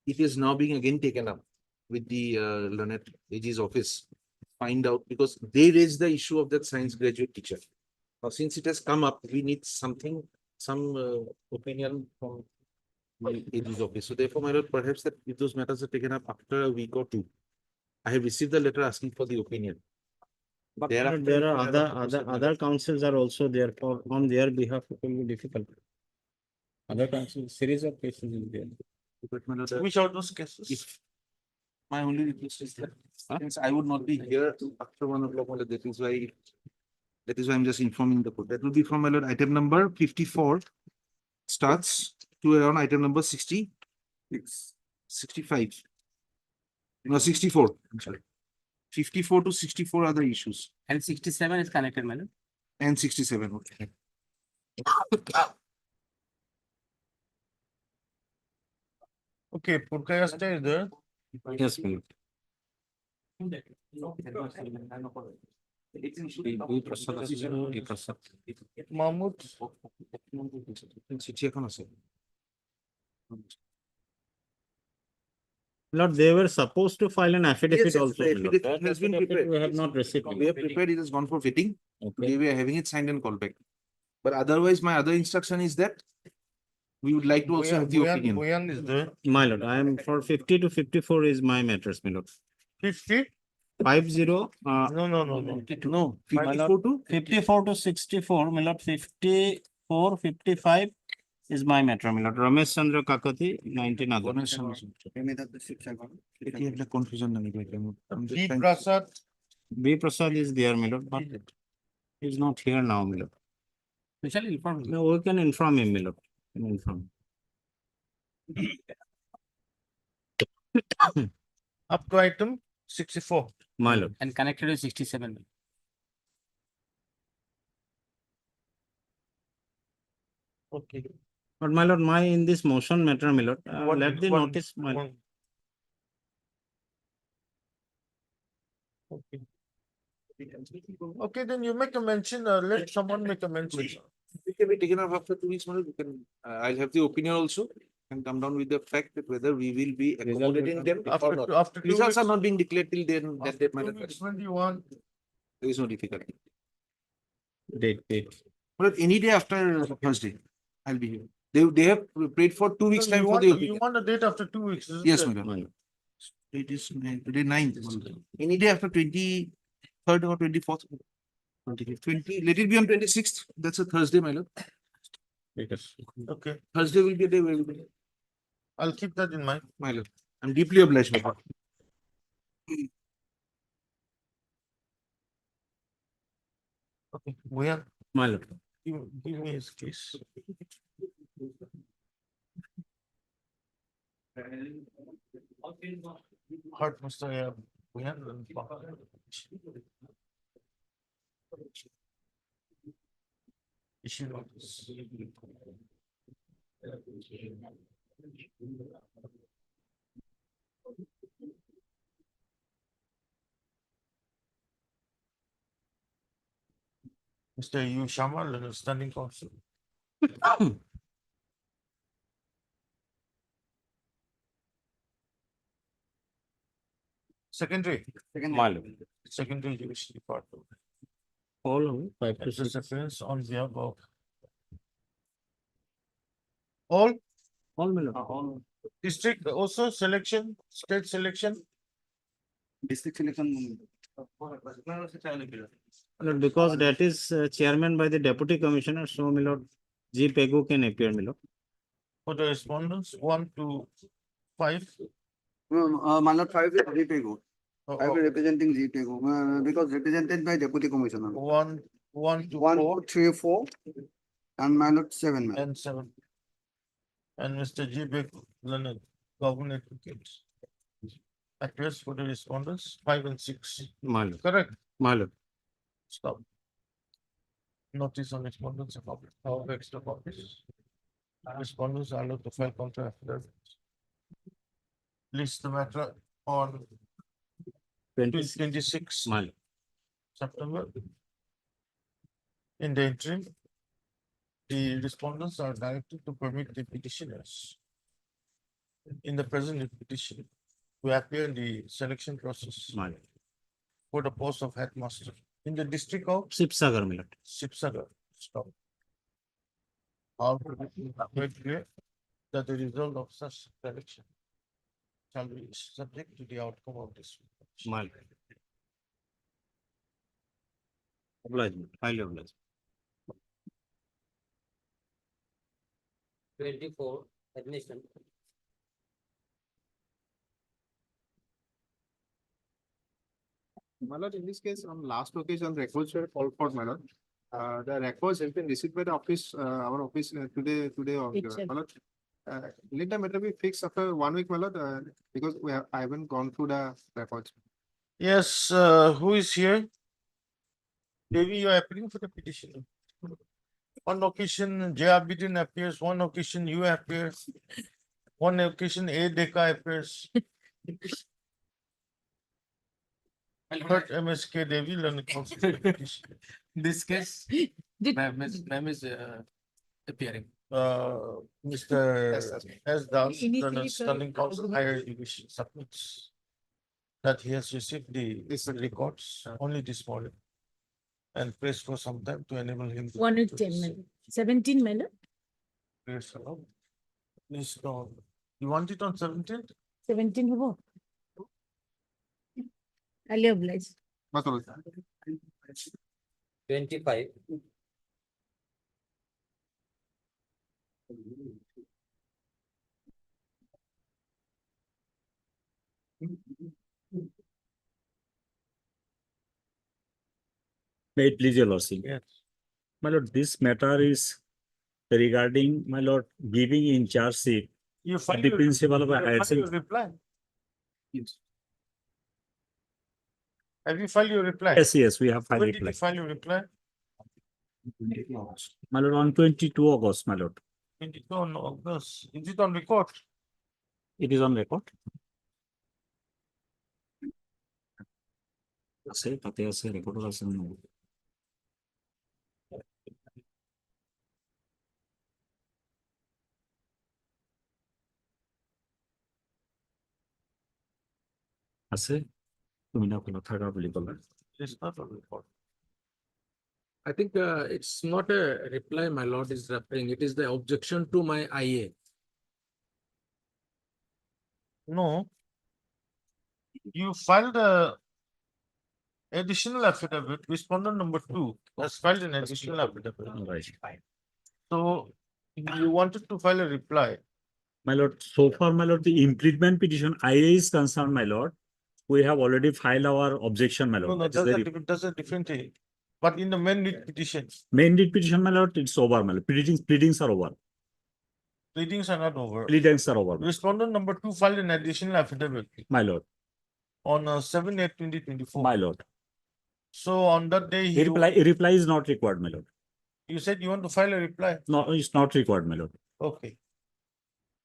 K: it is now being again taken up with the Learned AG's office. Find out, because they raised the issue of that science graduate teacher. Now, since it has come up, we need some opinion from my AG's office. So therefore, my lord, perhaps that if those matters are taken up after a week or two, I have received the letter asking for the opinion.
C: But there are other councils are also there for on their behalf. It will be difficult. Other council series of cases is there.
B: Which are those cases?
K: If my only request is that since I would not be here after 1 o'clock, that is why I'm just informing the court. That will be from my lord, item number 54 starts to around item number 65. No, 64. I'm sorry. 54 to 64 are the issues.
P: And 67 is connected, madam.
K: And 67. Okay.
B: Okay, Purkayasta is there.
C: Yes, ma'am.
B: Mahmood.
C: Lord, they were supposed to file an affidavit
K: Yes,
C: also.
K: the
C: my lord.
K: affidavit has been prepared.
C: We have not received.
K: We have prepared, it has gone for fitting.
C: Okay.
K: Today we are having it signed and called back. But otherwise, my other instruction is that we would like to also have the opinion.
B: Boyan is there.
C: My lord, I am for 50 to 54 is my matters, my lord.
B: 50?
C: 50.
B: No.
K: No,
C: 54 to 54 to 64, my lord. 54, 55 is my matter, my lord. Ramesh Chandra Kakati, 19 other.
K: Confusion.
B: B. Prasad.
C: B. Prasad is there, my lord, but he is not here now, my lord.
P: We shall inform him.
C: No, we can inform him, my lord. Can inform.
B: Up to item 64.
C: My lord.
P: And connected to 67.
B: Okay.
C: But my lord, in this motion matter, my lord, let the
B: One-
C: notice, my lord.
B: Okay. Okay, then you make a mention, let someone make a mention.
K: It can be taken up after 2 weeks. We can, I'll have the opinion also and come down with the fact that whether we will be accommodating them or not.
B: After 2
K: Results
B: weeks.
K: are not being declared till then. That
B: After
K: date matter.
B: 2 weeks, when do you want?
K: There is no difficulty.
C: Date.
K: But any day after Thursday, I'll be here. They have prayed for 2 weeks
B: No,
K: time
B: you
K: for
B: want,
K: the
B: you
K: opinion.
B: want a date after 2 weeks, isn't
K: Yes,
B: it?
K: madam. It is today 9th. Any day after 23rd or 24th. 20, let it be on 26th. That's a Thursday, my lord.
B: Okay,
K: Thursday will be a day where we'll be.
B: I'll keep that in mind.
K: My lord. I'm deeply obliged, my lord.
B: Okay, Boyan,
C: My lord.
B: give me his case. Heart Mr. Boyan. Issue notice. Mr. Yu Shamal, standing counsel. Secondary.
C: My lord.
B: Secondary Judicial Department.
C: All 5 to 6.
B: appearance on behalf of all
C: My lord.
B: district also selection, state selection.
A: District selection.
C: My lord, because that is chairman by the deputy commissioner, so my lord, G. Pegu can appear, my lord.
B: For the respondents, 1 to 5.
A: My lord, 5 is G-Pegu.
B: Oh,
A: I will
B: oh,
A: representing G-Pegu, because represented by deputy commissioner.
B: 1 to
A: 1,
B: 4
A: 2, 3, 4, and my lord, 7. My lord.
B: and 7. And Mr. G. Beck, Leonard, government advocate. Appears for the respondents, 5 and 6.
C: My lord.
B: Correct.
C: My lord.
B: Stop. Notice on respondents of public, of extra copies. Respondents are allowed to file counter affidavits. List the matter on 26
C: My lord.
B: September. In the interim, the respondents are directed to permit the petitioners in the present petition to appear in the selection process
C: My lord.
B: for the post of headmaster in the district of
C: Sipsagar, my lord.
B: Sipsagar. Stop. How to make clear that the result of such selection shall be subject to the outcome of this.
C: My lord. Obliged, highly obliged.
P: 24, admission.
K: My lord, in this case, on last occasion, records were called for, my lord. The records have been received by the office, our office today or my lord. Let the matter be fixed after 1 week, my lord, because I haven't gone through the records.
B: Yes, who is here? Devi, you are appearing for the petition. One occasion, Jayabidin appears, one occasion you appear, one occasion A Deka appears. Third MSK Devi learn
F: This case, ma'am is appearing.
B: Mr. S. Das,
E: Initially,
B: the
E: sir,
B: Standing Council Higher Education submits that he has received the records only this morning and prays for some time to enable him.
E: 1 with 10 minutes. 17 minutes.
B: Praise the Lord. Please don't. You want it on 17th?
E: 17 হবো? Highly obliged.
P: 25.
C: May it please your lordship.
B: Yes.
C: My lord, this matter is regarding, my lord, giving in charge seat.
B: You find
C: The
B: your,
C: principal of
B: you
C: higher
B: filed your
C: secondary.
B: reply.
C: Yes.
B: Have you filed your reply?
C: Yes, we have filed
B: When did
C: reply.
B: you file your reply?
C: My lord, on 22 August, my lord.
B: 22 on August. Is it on record?
C: It is on record. Say, তাতে আছে, record আছে না? আছে? তুমি না কোনো থাকা বলি বলা।
B: It's not on record.
F: I think it's not a reply my lord is referring. It is the objection to my IA.
B: No. You filed a additional affidavit. Respondent number 2 has filed an additional affidavit.
C: Right.
B: So you wanted to file a reply.
C: My lord, so far, my lord, the imprisonment petition IA is concerned, my lord. We have already filed our objection, my lord.
B: No, that's a different thing. But in the main lead petition,
C: Main lead petition, my lord, it's over, my lord. Pleadings are over.
B: pleadings are not over.
C: Pleadings are over,
B: Respondent number 2 filed an additional affidavit
C: my lord.
B: on 7/8/2024.
C: My lord.
B: So on that day,
C: A reply is not required, my lord.
B: you said you want to file a reply.
C: No, it's not required, my lord.
B: Okay.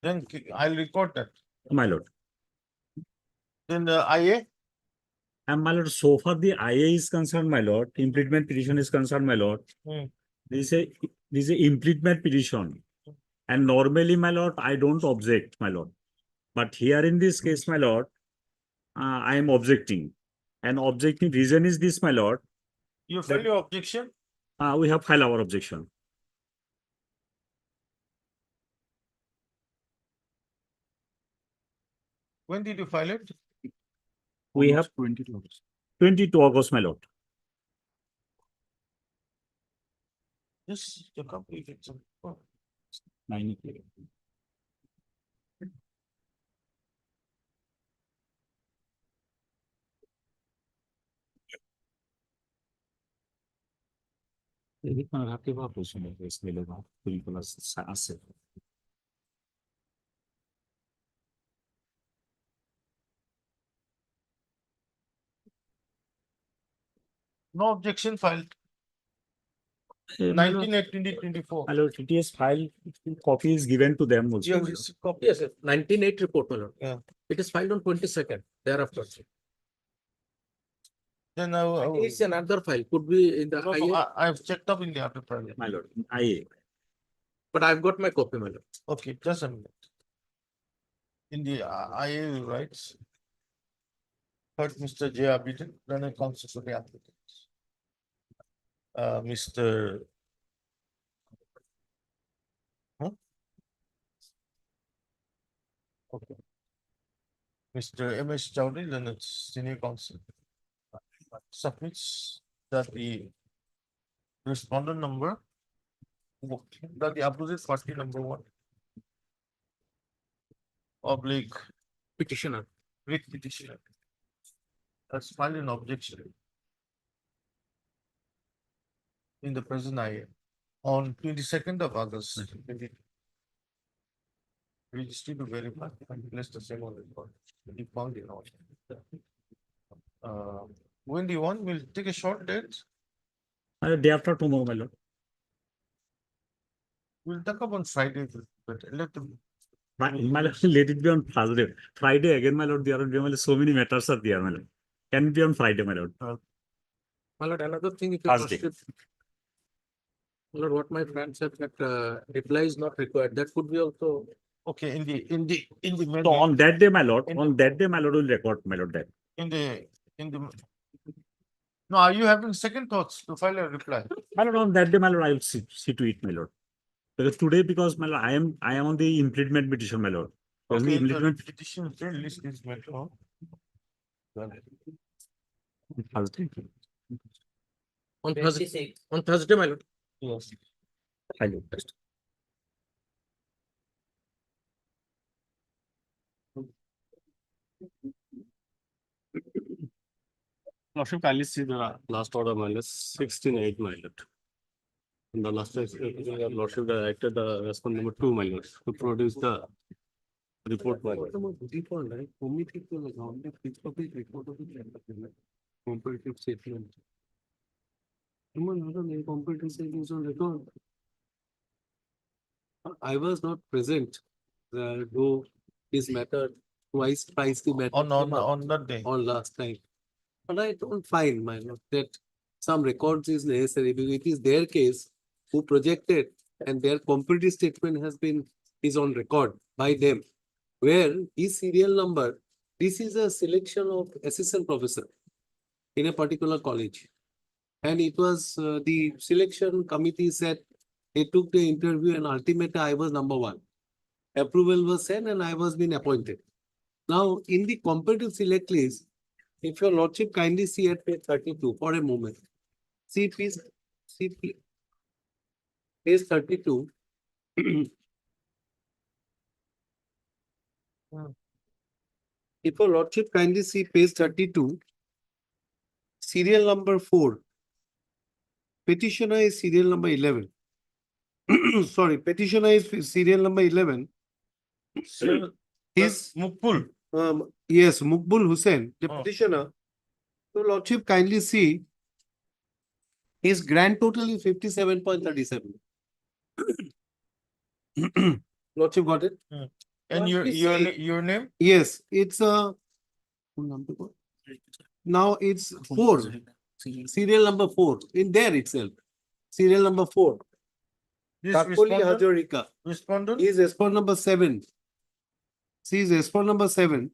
B: Then I'll record that.
C: My lord.
B: Then the IA.
C: And my lord, so far the IA is concerned, my lord. Imprisonment petition is concerned, my lord. This is a imprisonment petition. And normally, my lord, I don't object, my lord. But here in this case, my lord, I am objecting. And objecting reason is this, my lord.
B: You file your objection?
R: We have filed our objection.
B: When did you file it?
R: We have 22 August, my lord.
B: Just a complete it.
R: 9. এদিকে রাখতে বা প্রশ্ন এসে বা পরিকল্পনা আছে
B: No objection filed. 19/8/2024.
R: my lord, TTS file copy is given to them also.
F: You have received copy, yes, 19/8 report, my lord.
B: Yeah.
F: It is filed on 22nd thereafter.
B: Then
F: It's another file, could be in the IA,
B: I've checked up in the other file.
R: My lord, IA.
F: but I've got my copy, my lord.
B: Okay, just a minute. In the IA rights. Heard Mr. J. Abidin, then I counsel for the applicants. Mr. Huh? Okay. Mr. M.S. Chowdhury, then it's senior counsel. Submits that the respondent number, that the opposite party number 1 oblique
F: Petitioner.
B: writ petitioner has filed an objection in the present IA on 22nd of August. 2022. We just need to verify and place the same on record. We found it out. When do you want? We'll take a short date.
R: Day after tomorrow, my lord.
B: We'll talk up on Friday, but let them.
R: My lord, let it be on Thursday. Friday again, my lord. There are so many matters are there, my lord. Can it be on Friday, my lord?
F: My lord, another thing, if you
R: Thursday.
F: my lord, what my friend said that reply is not required, that could be also.
B: Okay, in the
R: So on that day, my lord, on that day, my lord will record, my lord, that.
B: in the no, are you having second thoughts to file a reply?
R: My lord, on that day, my lord, I will see to it, my lord. Because today, because my lord, I am on the impediment petition, my lord. Because the
B: Okay, the
R: impediment
B: petition list is matter.
R: Thursday.
F: On Thursday, my lord.
B: Yes.
R: I will test.
C: Lordship, kindly see the last order minus 16/8, my lord. In the last Lordship directed the response number 2, my lord, to produce the report, my lord. Competitive statement. I was not present, though this matter twice the matter
B: On that day.
C: on last time. But I don't find, my lord, that some records is necessary because it is their case who projected and their competitive statement is on record by them. Where his serial number, this is a selection of assistant professor in a particular college. And it was the selection committee said they took the interview and ultimately I was number 1. Approval was sent and I was being appointed. Now, in the competitive select list, if your lordship kindly see at page 32 for a moment. See please, page 32. If your lordship kindly see page 32, serial number 4. Petitioner is serial number 11. Sorry, petitioner is serial number 11. His
B: Mukbul.
C: Yes, Mukbul Hussain, the petitioner. So lordship kindly see his grand total is 57.37. Lordship got it?
B: And your name?
C: Yes, it's now it's 4. Serial number 4 in there itself. Serial number 4.
B: This
C: Kakoli
B: respondent?
C: Hazarika.
B: Respondent?
C: Is respondent number 7. See, is respondent number 7.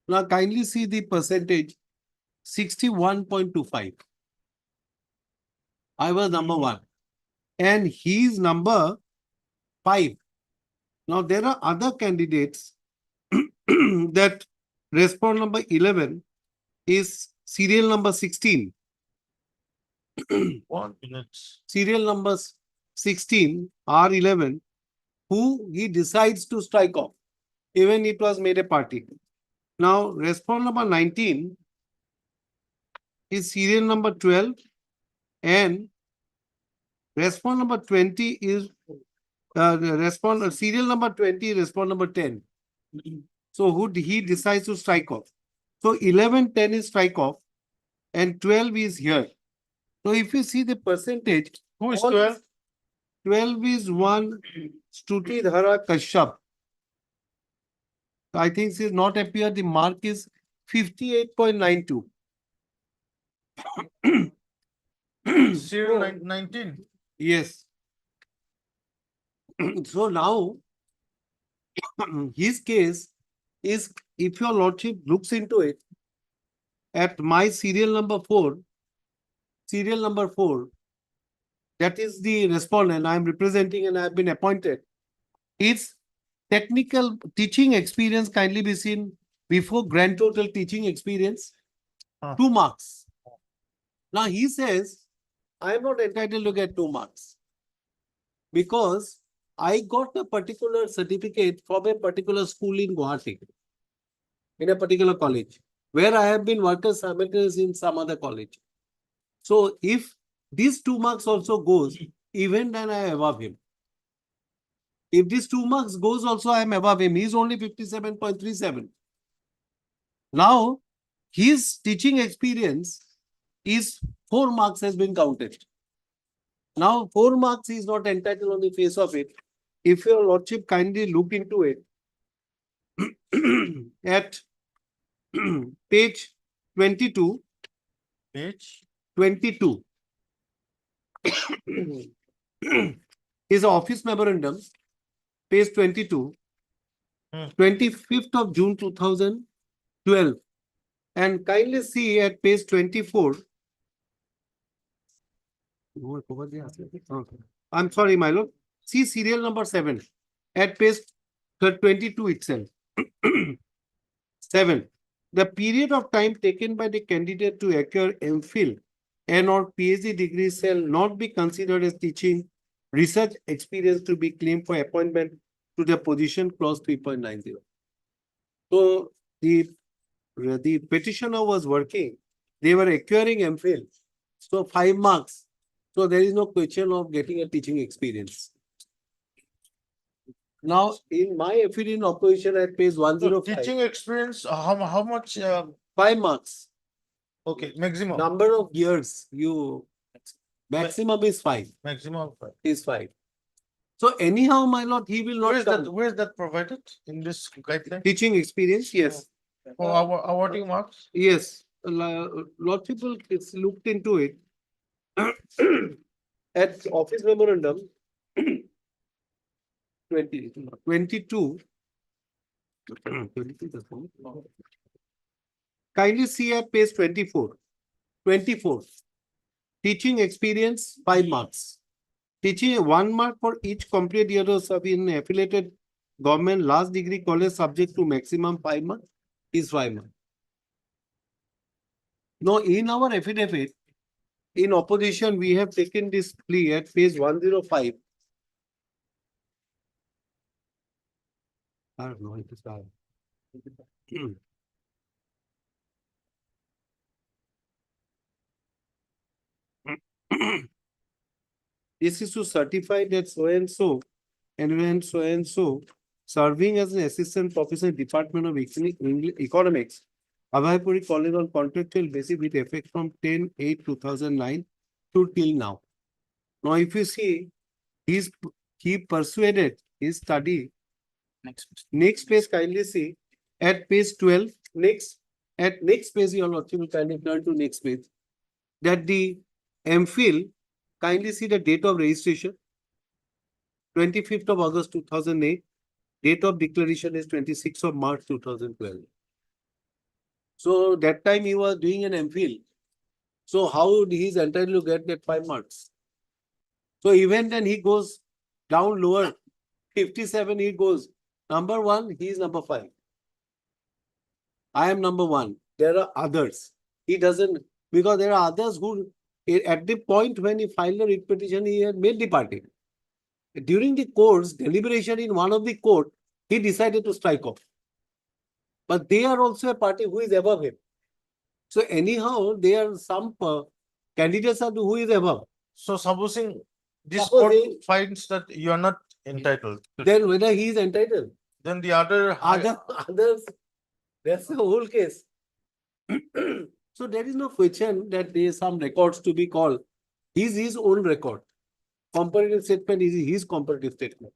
C: Now kindly see the percentage 61.25. I was number 1. And he's number 5. Now there are other candidates that respond number 11 is serial number 16.
B: 1 minute.
C: Serial number 16 R11, who he decides to strike off, even it was made a party. Now respond number 19 is serial number 12 and respond number 20 is serial number 20 respond number 10. So who he decides to strike off. So 11, 10 is strike off and 12 is here. So if you see the percentage,
B: Who is 12?
C: 12 is one Stuti Dhara Kashyap. I think it is not appear. The mark is 58.92.
B: Serial 19.
C: Yes. So now, his case is, if your lordship looks into it, at my serial number 4, that is the respondent I am representing and I have been appointed. Its technical teaching experience kindly be seen before grand total teaching experience, 2 marks. Now he says, I am not entitled to get 2 marks because I got a particular certificate from a particular school in Guwahati, in a particular college, where I have been working simultaneously in some other college. So if these 2 marks also goes, even then I am above him. If this 2 marks goes also, I am above him. He is only 57.37. Now, his teaching experience is 4 marks has been counted. Now, 4 marks is not entitled on the face of it. If your lordship kindly look into it, at page 22.
B: Page
C: 22. Is office memorandum, page 22, 25th of June 2012. And kindly see at page 24. I'm sorry, my lord. See serial number 7 at page 22 itself. 7. The period of time taken by the candidate to acquire MPhil and or PhD degree shall not be considered as teaching research experience to be claimed for appointment to the position clause 3.90. So the petitioner was working, they were acquiring MPhil. So 5 marks. So there is no question of getting a teaching experience. Now, in my affidavit in opposition at page 105.
B: Teaching experience, how much?
C: 5 marks.
B: Okay, maximum.
C: Number of years you maximum is 5.
B: Maximum 5.
C: Is 5. So anyhow, my lord, he will not come.
B: Where is that provided in this guideline?
C: Teaching experience, yes.
B: For awarding marks?
C: Yes. Lot of people looked into it. At office memorandum 22. Kindly see at page 24. 24. Teaching experience 5 marks. Teaching 1 mark for each complete year of service in affiliated government last degree college subject to maximum 5 marks is 5 marks. Now, in our affidavit, in opposition, we have taken this plea at page 105. I don't know, it is this is to certify that so and so and when so and so serving as an assistant professor in Department of Economics, Abhaipuri College on contractual basis with effect from 10/8/2009 to till now. Now, if you see, he persuaded his study. Next page, kindly see at page 12. At next page, your lordship will kindly turn to next page. That the MPhil, kindly see the date of registration, 25th of August 2008. Date of declaration is 26th of March 2012. So that time he was doing an MPhil So how he is entitled to get that 5 marks? So even then he goes down lower, 57 he goes. Number 1, he is number 5. I am number 1. There are others. He doesn't, because there are others who, at the point when he filed a writ petition, he had made the party. During the court's deliberation in one of the court, he decided to strike off. But they are also a party who is above him. So anyhow, there are some candidates are who is above.
B: So supposing this
C: Suppose
B: court finds that you are not entitled,
C: Then whether he is entitled,
B: then the other
C: others, that's the whole case. So there is no question that there is some records to be called. His own record. Comparative statement is his comparative statement.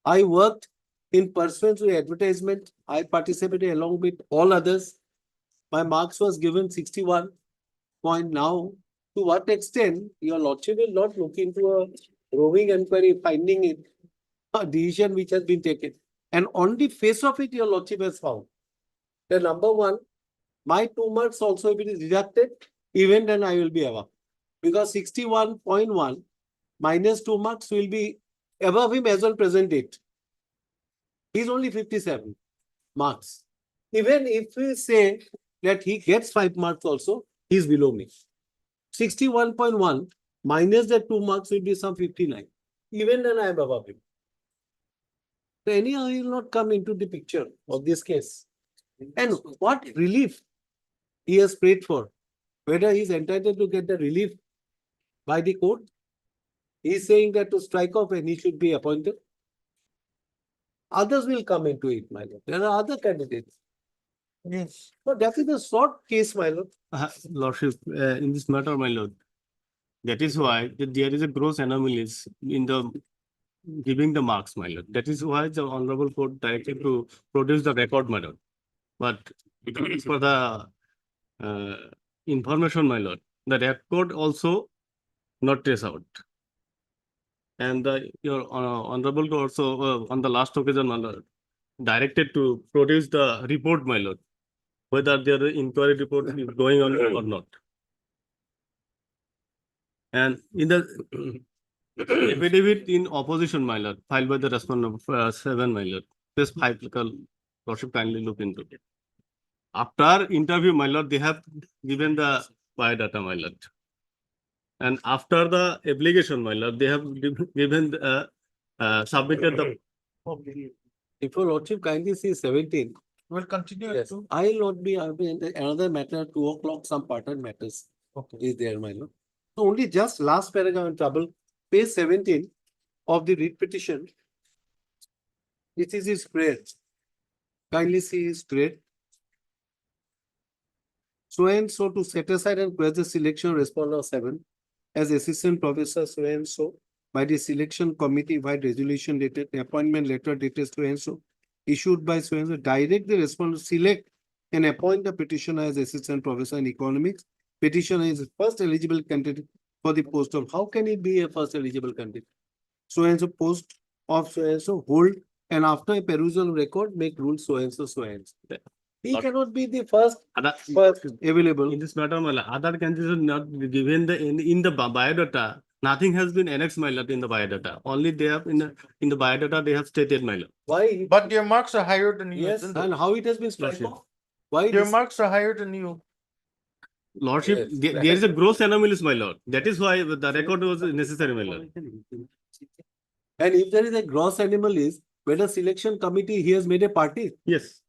C: I worked in pursuance to advertisement. I participated along with all others. My marks was given 61 point now. To what extent your lordship will not look into a roving inquiry finding it a decision which has been taken. And on the face of it, your lordship has found that number 1, my 2 marks also if it is deducted, even then I will be above. Because 61.1 minus 2 marks will be above him as on present date. He is only 57 marks. Even if we say that he gets 5 marks also, he is below me. 61.1 minus the 2 marks will be some 59. Even then I am above him. So anyhow, he will not come into the picture of this case. And what relief he has prayed for, whether he is entitled to get the relief by the court, he is saying that to strike off and he should be appointed. Others will come into it, my lord. There are other candidates.
B: Yes.
C: But that is a short case, my lord.
J: Lordship, in this matter, my lord, that is why there is a gross anomalies in the giving the marks, my lord. That is why the Honorable Court directed to produce the record, my lord. But for the information, my lord, the record also not trace out. And your Honorable Court also on the last occasion, my lord, directed to produce the report, my lord, whether their inquiry report is going on or not. And in the affidavit in opposition, my lord, filed by the respondent of 7, my lord, this 5 lordship kindly look into it. After interview, my lord, they have given the biodata, my lord. And after the application, my lord, they have given submitted the.
C: If your lordship kindly see 17.
B: We'll continue.
C: Yes, I will not be another matter, 2 o'clock, some pattern matters.
B: Okay.
C: Is there, my lord. So only just last paragraph in trouble, page 17 of the writ petition. This is his prayer. Kindly see his prayer. So and so to set aside and press the selection responder 7 as assistant professor so and so by the selection committee by resolution dated, the appointment letter dated so and so issued by so and so, direct the respondent to select and appoint the petitioner as assistant professor in economics. Petitioner is first eligible candidate for the post of, how can he be a first eligible candidate? So and so post of so and so hold, and after a perusal record make rule so and so so and so. He cannot be the first available.
J: In this matter, my lord, other candidates not given in the biodata. Nothing has been annexed, my lord, in the biodata. Only they have in the biodata they have stated, my lord.
C: Why?
B: But their marks are higher than you.
C: Yes,
B: isn't
C: and
B: it?
C: how it has been struck off? Why
B: Their
C: this?
B: marks are higher than you.
J: Lordship,
C: Yes,
J: there is a gross anomalies, my lord. That is why the record was necessary, my lord.
C: And if there is a gross anomalies, whether selection committee he has made a party,
J: Yes.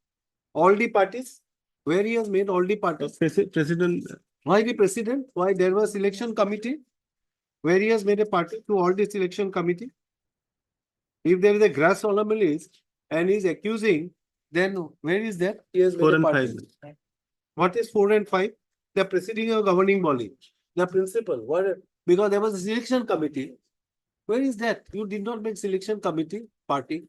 C: all the parties, where he has made all the parties.
J: President.
C: Why the president? Why there was selection committee? Where he has made a party to all the selection committee? If there is a gross anomalies and he is accusing, then where is that? He has made
J: 4
C: a
J: and
C: party.
J: 5.
C: What is 4 and 5? The proceeding of governing body. The principal. What? Because there was a selection committee. Where is that? You did not make selection committee party.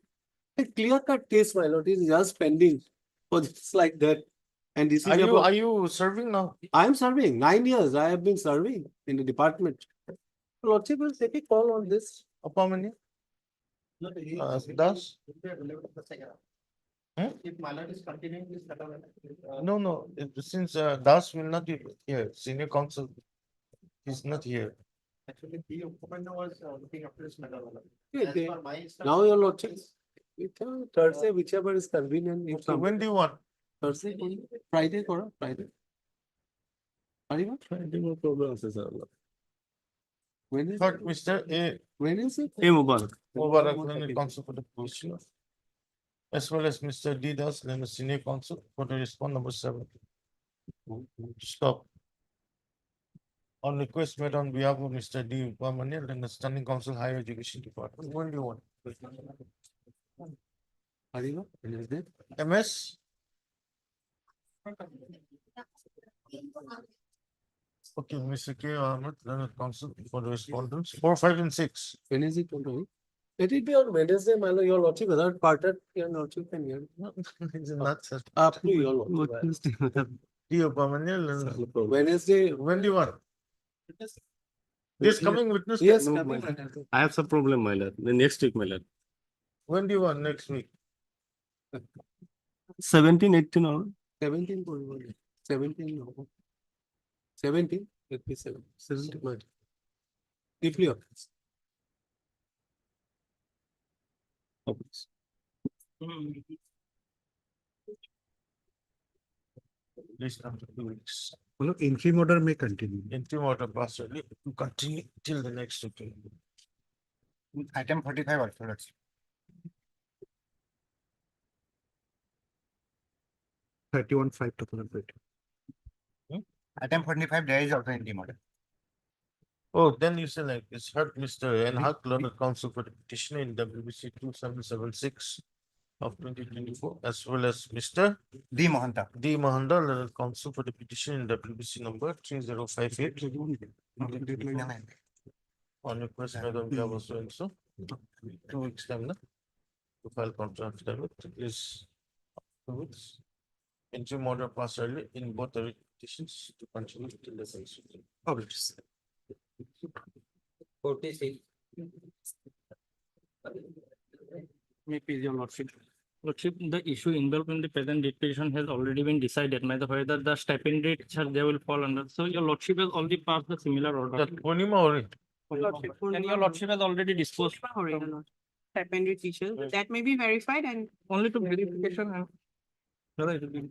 C: A clear-cut case, my lord, is just pending for just like that. And this is
B: Are you serving now?
C: I am serving 9 years. I have been serving in the department. Lordship will take a call on this.
B: How many? Das?
I: If Malad is continuing this.
B: No. Since Das will not be here, senior counsel He's not here.
C: Actually, the opponent was looking after this matter. Now your lordship, Thursday, whichever is convenient. You
B: So
C: come.
B: when do you want?
C: Thursday, Friday, Friday. Friday, no problem, sir. When is
B: Third, Mr. A.
C: When is it?
J: A Mubarak.
B: Mubarak, Learned Counsel for the petitioner, as well as Mr. D. Das, Learned Senior Counsel for the respond number 7. Stop. On request made on behalf of Mr. D. Upamanya, and the Standing Council Higher Education Department. When do you want?
C: Wednesday?
B: MS? Okay, Mr. K. Ahmed, Learned Counsel for the respondents, 4, 5, and 6.
C: When is it? Let it be on Wednesday, my lord, your lordship, without parted, your lordship can hear.
B: It's not such.
C: Up to your lordship.
B: D. Upamanya, Learned.
C: Wednesday.
B: When do you want? This coming witness?
C: Yes,
J: No,
C: coming
J: my-
C: Wednesday.
J: I have some problem, my lord. The next week, my lord.
B: When do you want next week?
J: 17, 18 or
C: 17. 17. 17. Let me 17. Deeply office.
J: office.
B: Least after 2 weeks.
C: Interim order may continue.
B: Interim order passed early to continue till the next week.
R: Item 45 also, that's
C: 31/5 2020.
R: item 45, there is also interim order.
B: Oh, then you say like this, heard Mr. N. Haq, Learned Counsel for the petitioner in WBC 2776 of 2024, as well as Mr.
R: D. Mohanta.
B: D. Mahanda, Learned Counsel for the petition in WBC number 3058. On request by the behalf of so and so. 2 weeks time, na? To file counter affidavit is 2 weeks. Interim order passed early in both the petitions to continue till the next week.
C: Published.
D: 46.
L: May please your lordship. Lordship, the issue involved in the present petition has already been decided, whether the stipend rates they will fall under. So your lordship has already passed the similar order.
B: That Purnima or
L: And your lordship has already disposed.
N: Stipend teachers, that may be verified and
L: Only to verification and. Whether it will be-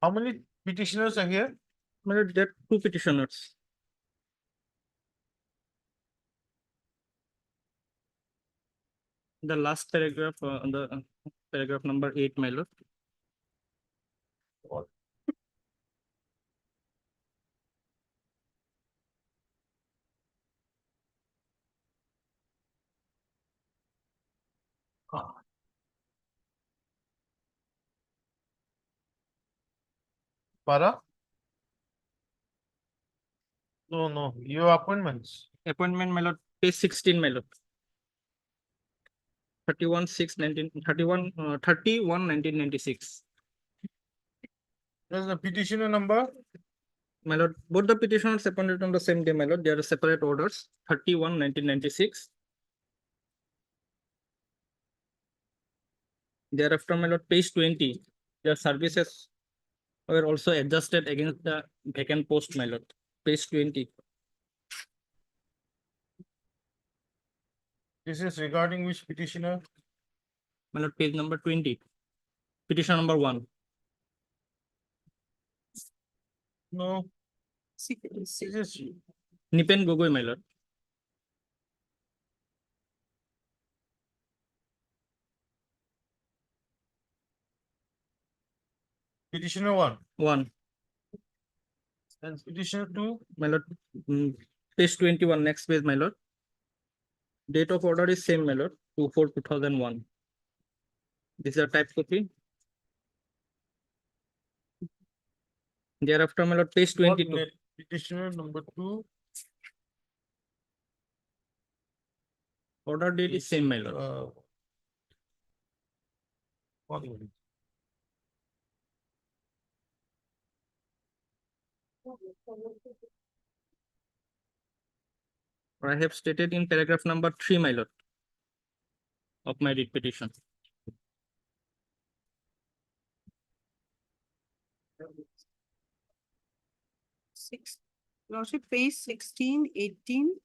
B: how many petitioners are here?
L: There are 2 petitioners. The last paragraph, the paragraph number 8, my lord.
B: Para? No, your appointments.
L: Appointment, my lord, page 16, my lord. 31/6/1996.
B: There's the petitioner number.
L: My lord, both the petitioners appointed on the same day, my lord. They are separate orders. 31/1996. Thereafter, my lord, page 20, their services were also adjusted against the vacant post, my lord. Page 20.
B: This is regarding which petitioner?
L: My lord, page number 20. Petition number 1.
B: No. This is
L: Nipen Gogoi, my lord.
B: petitioner 1.
L: 1.
B: And petitioner 2.
L: My lord, page 21, next page, my lord. Date of order is same, my lord, 2/4/2001. This is a type copy. Thereafter, my lord, page 22.
B: Petitioner number 2.
L: Order date is same, my lord.
B: 1 minute.
L: I have stated in paragraph number 3, my lord, of my writ petition.
N: Lordship, page 16, 18.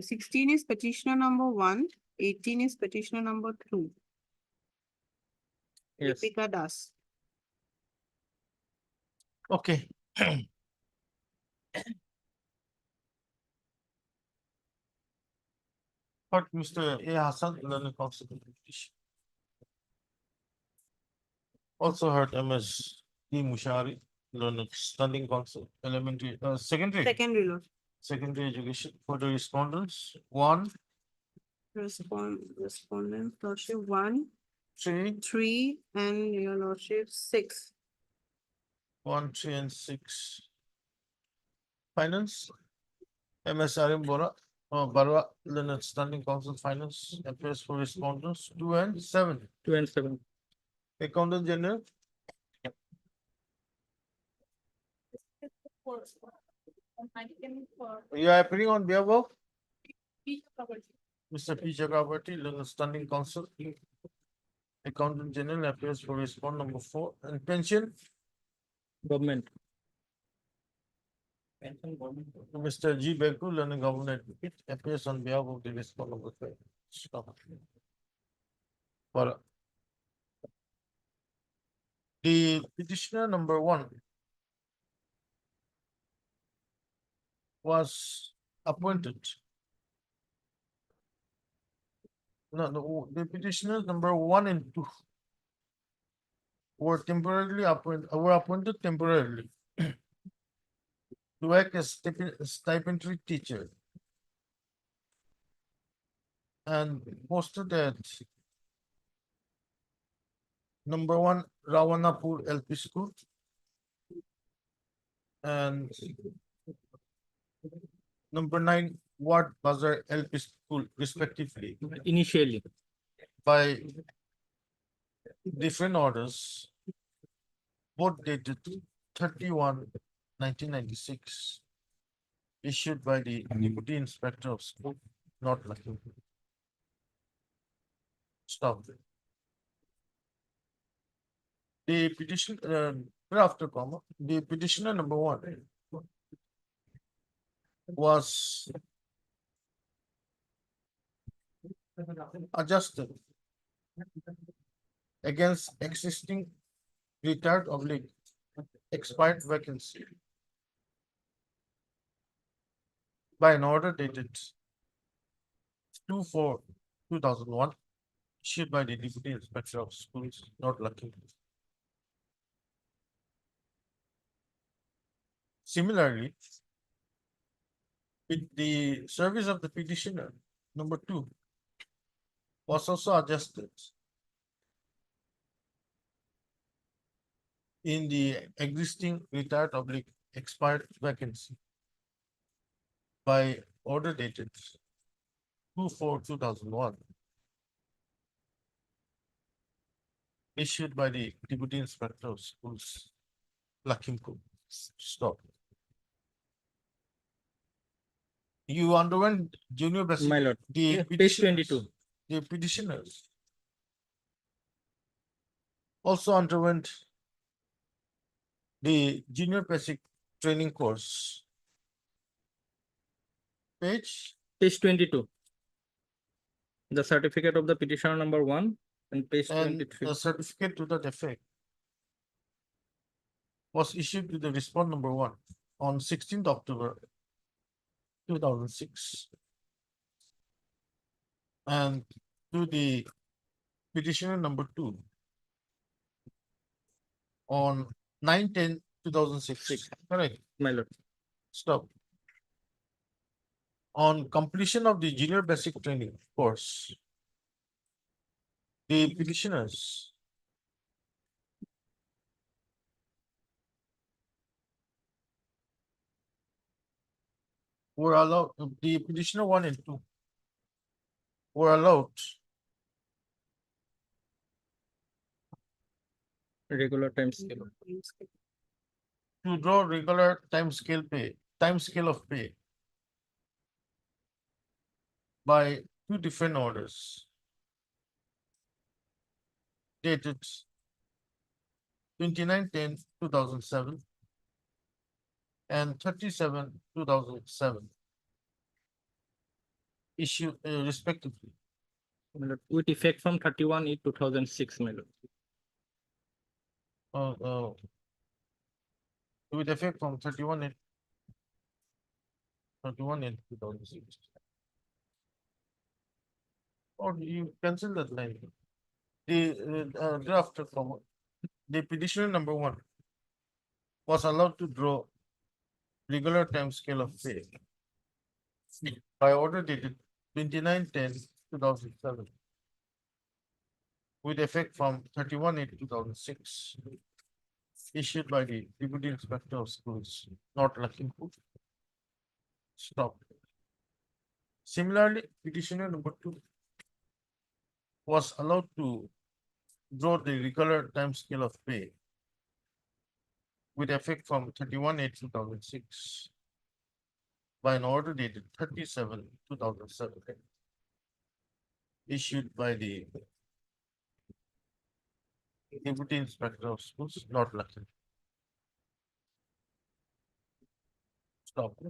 N: 16 is petitioner number 1, 18 is petitioner number 2.
L: Yes.
N: Deepika Das.
B: Okay. But Mr. A. Hassan, learning council petition. Also heard MS D. Mushari, learning standing council, elementary, secondary.
N: Secondary, Lord.
B: Secondary education for the respondents. 1,
N: Respondent, Lordship 1,
B: 3,
N: 3, and your Lordship 6.
B: 1, 3, and 6. Finance. MS Arim Bora, Barwa, Leonard Standing Council Finance, appears for respondents. 2 and 7.
L: 2 and 7.
B: Accountant General. You are appearing on behalf of Mr. P. Chakrabarty, Leonard Standing Council. Accountant General appears for respond number 4. And pension.
L: Government.
B: Mr. G. Beku, Learning Government Advocate, appears on behalf of the respond number 5. Stop. For the petitioner number 1 was appointed. No, the petitioners number 1 and 2 were appointed temporarily to act as stipendary teacher and posted at number 1 Rawanapur LP School and number 9 Ward Bazar LP School respectively.
L: Initially.
B: By different orders, both dated 31/1996, issued by the Deputy Inspector of School, not Lucknow. Stop. The petition, after comma, the petitioner number 1 was adjusted against existing retired oblique expired vacancy by an order dated 2/4/2001, issued by the Deputy Inspector of Schools, not Lucknow. Similarly, with the service of the petitioner number 2 was also adjusted in the existing retired oblique expired vacancy by order dated 2/4/2001, issued by the Deputy Inspector of Schools, Lakhimpur. Stop. You underwent junior basic.
L: My lord. Page 22.
B: The petitioners also underwent the junior basic training course. Page
L: 22. The certificate of the petitioner number 1 and page
B: and
L: 23.
B: the certificate to that effect was issued to the respond number 1 on 16th October 2006 and to the petitioner number 2 on 9/10/2006. Correct.
L: My lord.
B: Stop. On completion of the junior basic training course, the petitioners were allowed, the petitioner 1 and 2 were allowed
L: Regular time scale.
B: to draw regular time scale of pay by 2 different orders dated 29/10/2007 and 37/2007 issued respectively.
L: With effect from 31/8/2006, my lord.
B: With effect from 31/8/2006. Or you cancel that line. The draft form, the petitioner number 1 was allowed to draw regular time scale of pay by order dated 29/10/2007 with effect from 31/8/2006 issued by the Deputy Inspector of Schools, North Lakhimpur. Stop. Similarly, petitioner number 2 was allowed to draw the regular time scale of pay with effect from 31/8/2006 by an order dated 37/2007 issued by the Deputy Inspector of Schools, North Lakhimpur. Stop.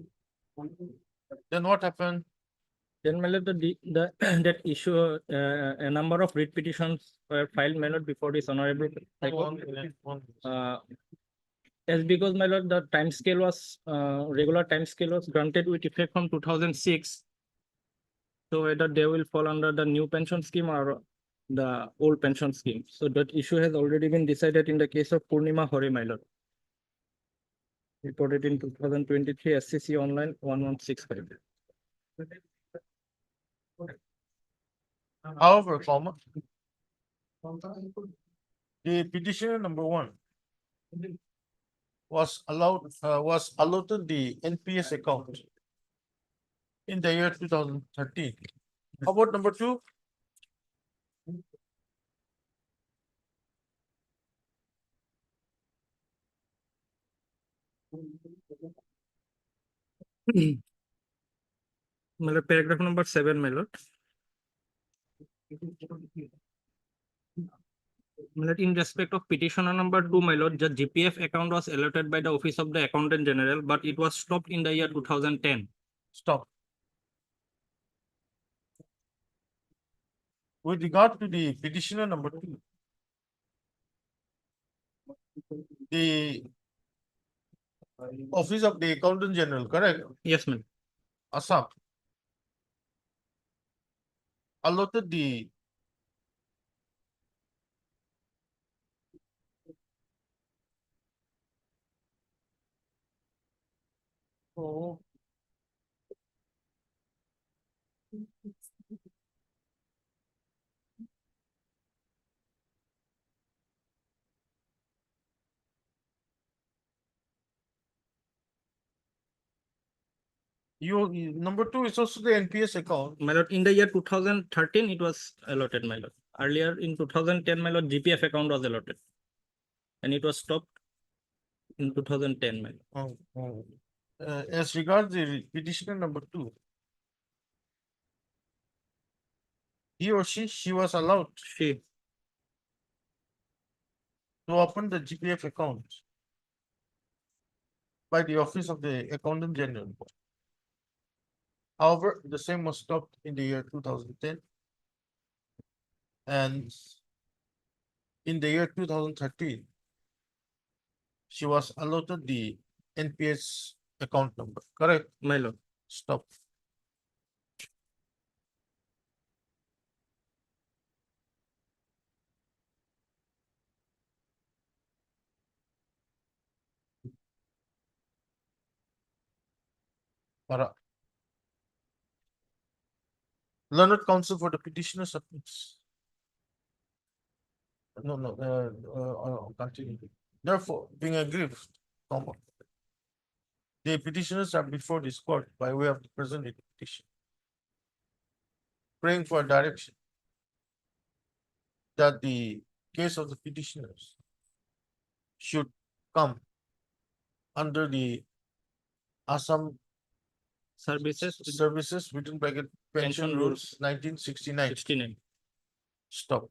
B: Then what happened?
L: Then, my lord, the that issue, a number of writ petitions were filed, my lord, before this honorable High Court. As because, my lord, the time scale was regular time scale was granted with effect from 2006. So whether they will fall under the new pension scheme or the old pension scheme. So that issue has already been decided in the case of Purnima Hore, my lord. Reported in 2023 SCC online 1165.
B: However, the petitioner number 1 was allotted the NPS account in the year 2013. How about number 2?
L: My lord, paragraph number 7, my lord. My lord, in respect of petitioner number 2, my lord, the GPF account was allotted by the Office of the Accountant General, but it was stopped in the year 2010.
B: Stop. With regard to the petitioner number 2, the Office of the Accountant General, correct?
L: Yes, ma'am.
B: Assam allotted the number 2 is also the NPS account.
L: My lord, in the year 2013, it was allotted, my lord. Earlier in 2010, my lord, GPF account was allotted. And it was stopped in 2010, my lord.
B: As regards the petitioner number 2, he or she was allowed to open the GPF account by the Office of the Accountant General. However, the same was stopped in the year 2010, and in the year 2013, she was allotted the NPS account number. Correct?
L: My lord.
B: Stop. Para. Learned counsel for the petitioner submits. Continue. Therefore, being aggrieved, the petitioners are before this court by way of the present petition, praying for direction that the case of the petitioners should come under the Assam Services within bracket Pension Rules 1969. Stop.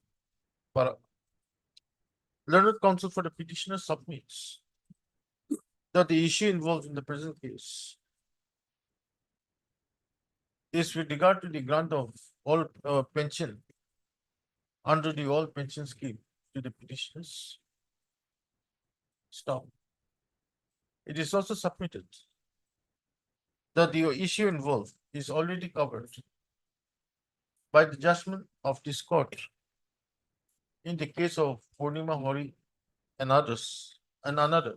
B: Para. learned counsel for the petitioner submits that the issue involved in the present case is with regard to the grant of all pension under the all pension scheme to the petitioners. Stop. It is also submitted that the issue involved is already covered by the judgment of this court in the case of Purnima Hori and others and another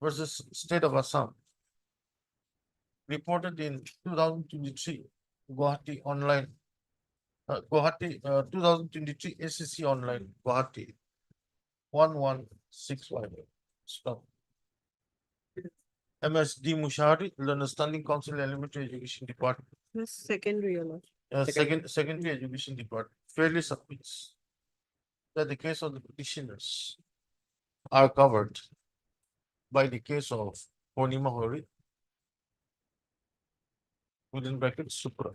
B: versus State of Assam, reported in 2023 Guwahati Online, Guwahati 2023 ACC Online, Guwahati 1165. Stop. MSD Mushari, Learner Standing Council Elementary Education Department.
N: Yes, secondary, Your Lord.
B: Secondary Education Department fairly submits that the case of the petitioners are covered by the case of Purnima Hori within brackets Supra.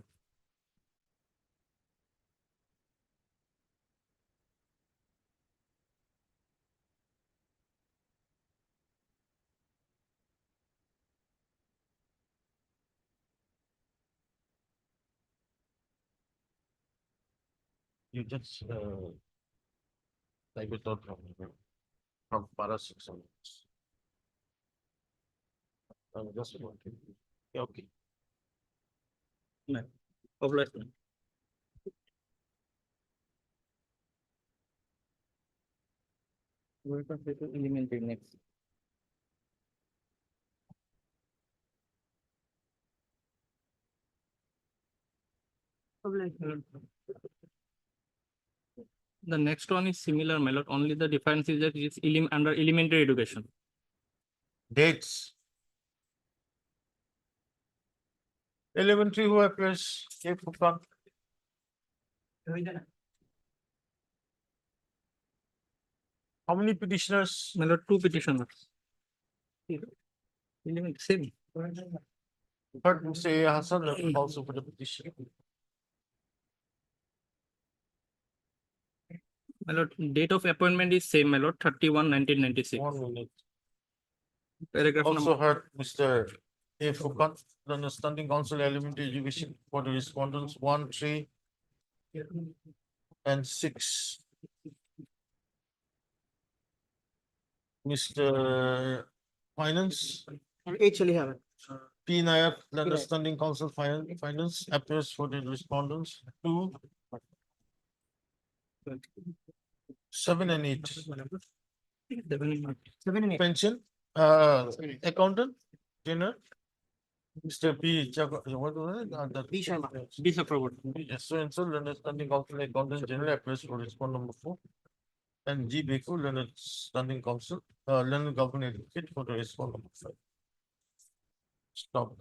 B: You just type it out from para 6 onwards. Just one thing. Yeah, okay.
L: No. Obliged. We're going to elementary next. The next one is similar, my lord. Only the difference is that it's under elementary education.
B: Dates. Elementary who appears? K. Fukan. How many petitioners?
L: My lord, 2 petitioners. Same.
B: But say Hassan also for the petition.
L: My lord, date of appointment is same, my lord, 31/1996.
B: 1 minute.
L: Paragraph
B: Also
L: number.
B: heard Mr. A. Fukan, the Standing Council Elementary Education for the respondents 1, 3, and 6. Mr. Finance.
H: Actually have it.
B: P. Nayak, the Standing Council Finance appears for the respondents 2, 7 and 8.
H: 7 and 8.
B: Pension, accountant, general. Mr. P. What was it?
H: B. Sharma.
L: B. Chakraborty.
B: Yes, so and so, Leonard Standing Council Accountant General appears for respond number 4. And G. Beku, Leonard Standing Council, Leonard Government Advocate for the respond number 5. Stop.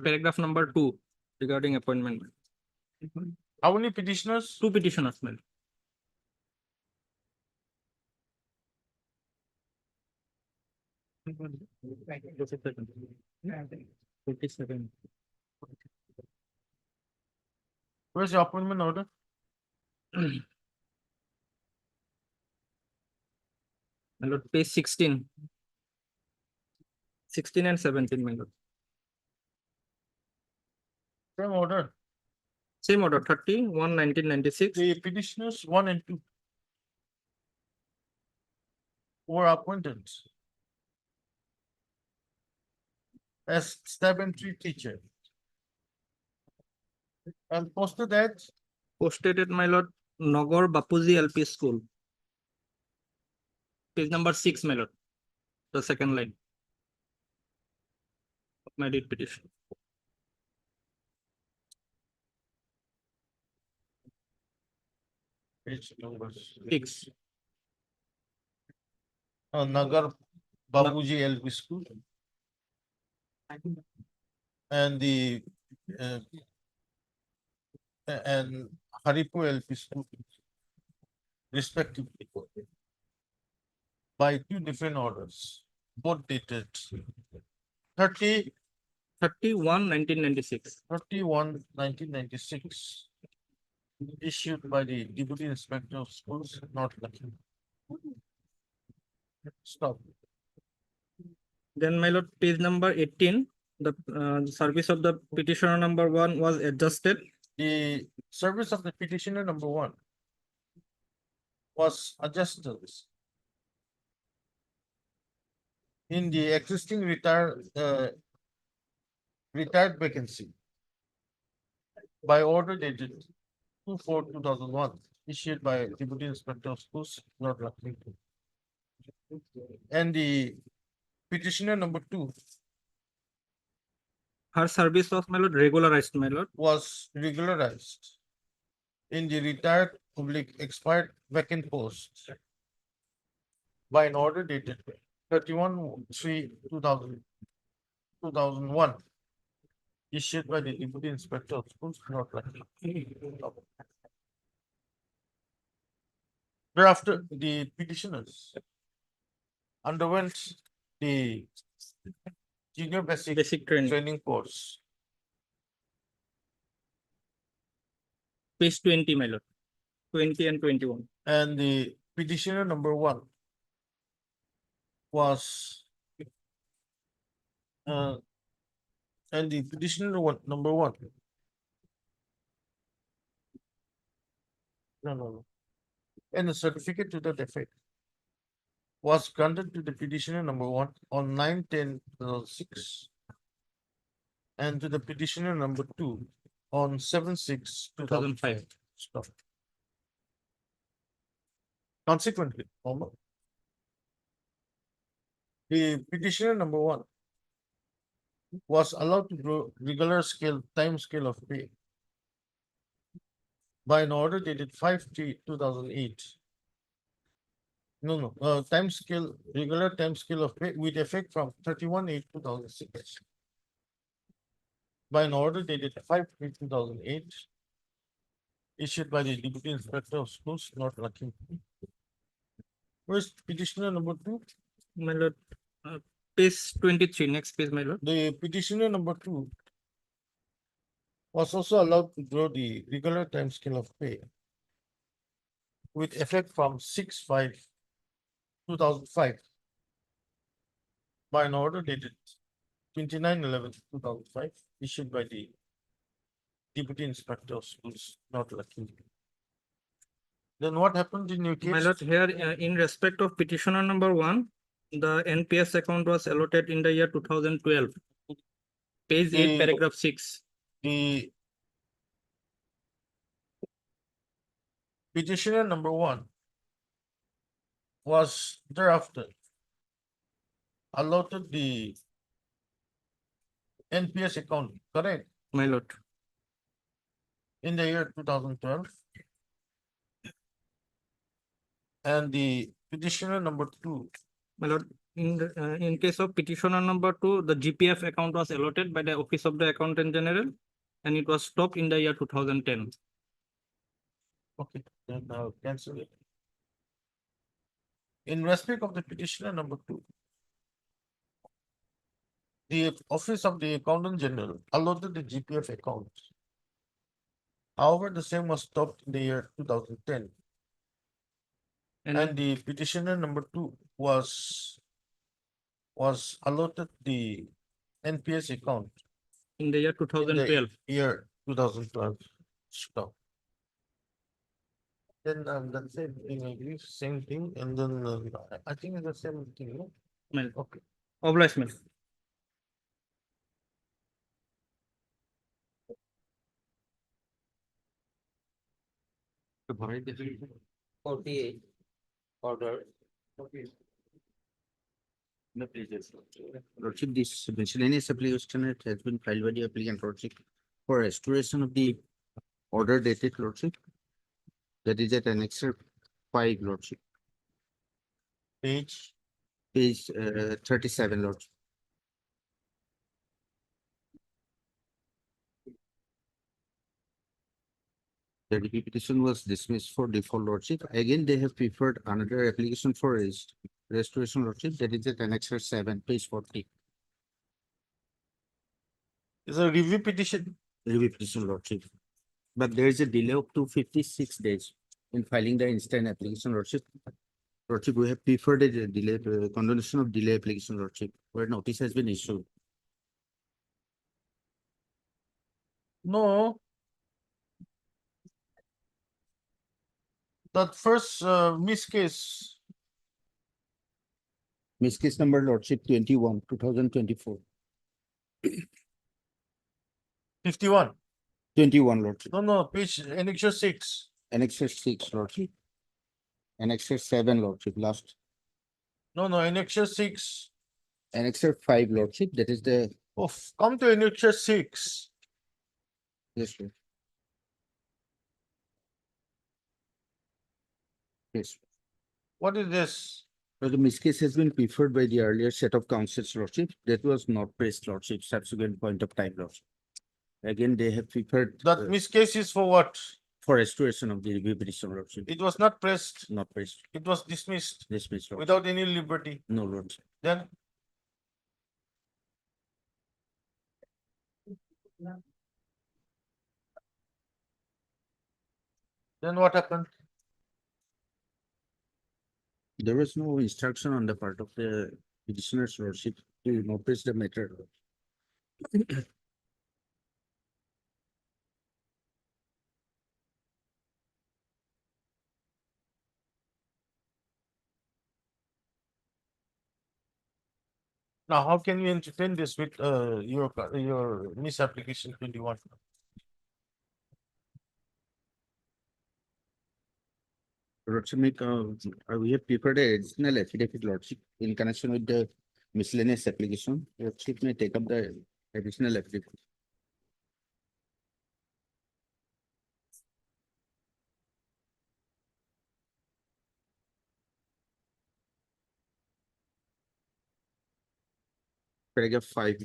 L: Paragraph number 2 regarding appointment.
B: How many petitioners?
L: 2 petitioners, man.
B: Where's your appointment order?
L: My lord, page 16. 16 and 17, my lord.
B: Same order.
L: Same order, 30/1/1996.
B: The petitioners 1 and 2 were appointed as stab entry teacher and posted at
L: Posted at, my lord, Nagar Bapuji LP School. Page number 6, my lord. The second line of my deed petition.
B: page number
L: 6.
B: Nagar Babuji LP School and the and Haripu LP School respectively by 2 different orders, both dated 30
L: 31/1996.
B: 31/1996, issued by the Deputy Inspector of Schools, North Lucknow. Stop.
L: Then my lord, page number 18, the service of the petitioner number 1 was adjusted.
B: The service of the petitioner number 1 was adjusted in the existing retired vacancy by order dated 2/4/2001, issued by Deputy Inspector of Schools, North Lucknow. And the petitioner number 2
L: Her service was, my lord, regularized, my lord.
B: was regularized in the retired public expired vacant post by an order dated 31/3/2001, issued by the Deputy Inspector of Schools, North Lucknow. Thereafter, the petitioners underwent the junior basic training course.
L: Page 20, my lord. 20 and 21.
B: And the petitioner number 1 was and the petitioner number 1. No. And the certificate to that effect was granted to the petitioner number 1 on 9/10/2006 and to the petitioner number 2 on 7/6/2005. Stop. Consequently, the petitioner number 1 was allowed to grow regular time scale of pay by an order dated 5/3/2008. Regular time scale of pay with effect from 31/8/2006 by an order dated 5/3/2008, issued by the Deputy Inspector of Schools, North Lucknow. Where's petitioner number 2?
L: My lord, page 23, next page, my lord.
B: The petitioner number 2 was also allowed to draw the regular time scale of pay with effect from 6/5/2005 by an order dated 29/11/2005, issued by the Deputy Inspector of Schools, North Lucknow. Then what happened in your case?
L: My lord, here in respect of petitioner number 1, the NPS account was allotted in the year 2012. Page 8, paragraph 6.
B: The petitioner number 1 was thereafter allotted the NPS account, correct?
L: My lord.
B: In the year 2012. And the petitioner number 2.
L: My lord, in case of petitioner number 2, the GPF account was allotted by the Office of the Accountant General, and it was stopped in the year 2010.
B: Okay, then I'll cancel it. In respect of the petitioner number 2, the Office of the Accountant General allotted the GPF account. However, the same was stopped in the year 2010. And the petitioner number 2 was allotted the NPS account
L: in the year 2012.
B: Year 2012. Stop. Then the same thing, I agree, same thing, and then I think it's the same thing, no?
L: Well,
B: okay.
L: Obliged, ma'am.
O: The 48 order. No, please.
M: Lordship, this miscellaneous application has been filed by the applicant, Lordship, for restoration of the order dated, Lordship. That is at Annexure 5, Lordship.
B: Page
M: 37, Lordship. The DP petition was dismissed for default, Lordship. Again, they have preferred another application for restoration, Lordship. That is at Annexure 7, page 40.
B: It's a review petition.
M: Review petition, Lordship. But there is a delay up to 56 days in filing the instant application, Lordship. Lordship, we have preferred a delay, condonation of delay application, Lordship, where notice has been issued.
B: No. That first miss case.
M: Miss case number, Lordship, 21, 2024.
B: 51.
M: 21, Lordship.
B: No, page annexure 6.
M: Annexure 6, Lordship. Annexure 7, Lordship, last.
B: No, annexure 6.
M: Annexure 5, Lordship, that is the.
B: Oh, come to annexure 6.
M: Yes, sir. Yes.
B: What is this?
M: Well, the miscase has been preferred by the earlier set of councils, Lordship. That was not pressed, Lordship, subsequent point of time, Lordship. Again, they have preferred.
B: That miscase is for what?
M: For restoration of the review petition, Lordship.
B: It was not pressed.
M: Not pressed.
B: It was dismissed.
M: Dismissed, Lordship.
B: Without any liberty.
M: No, Lordship.
B: Then? Then what happened?
M: There was no instruction on the part of the petitioner's Lordship to notice the matter.
B: Now, how can you entertain this with your misapplication 21?
M: Lordship, we have prepared an additional affidavit, Lordship, in connection with the miscellaneous application. Lordship may take up the additional affidavit. Paragraph 5.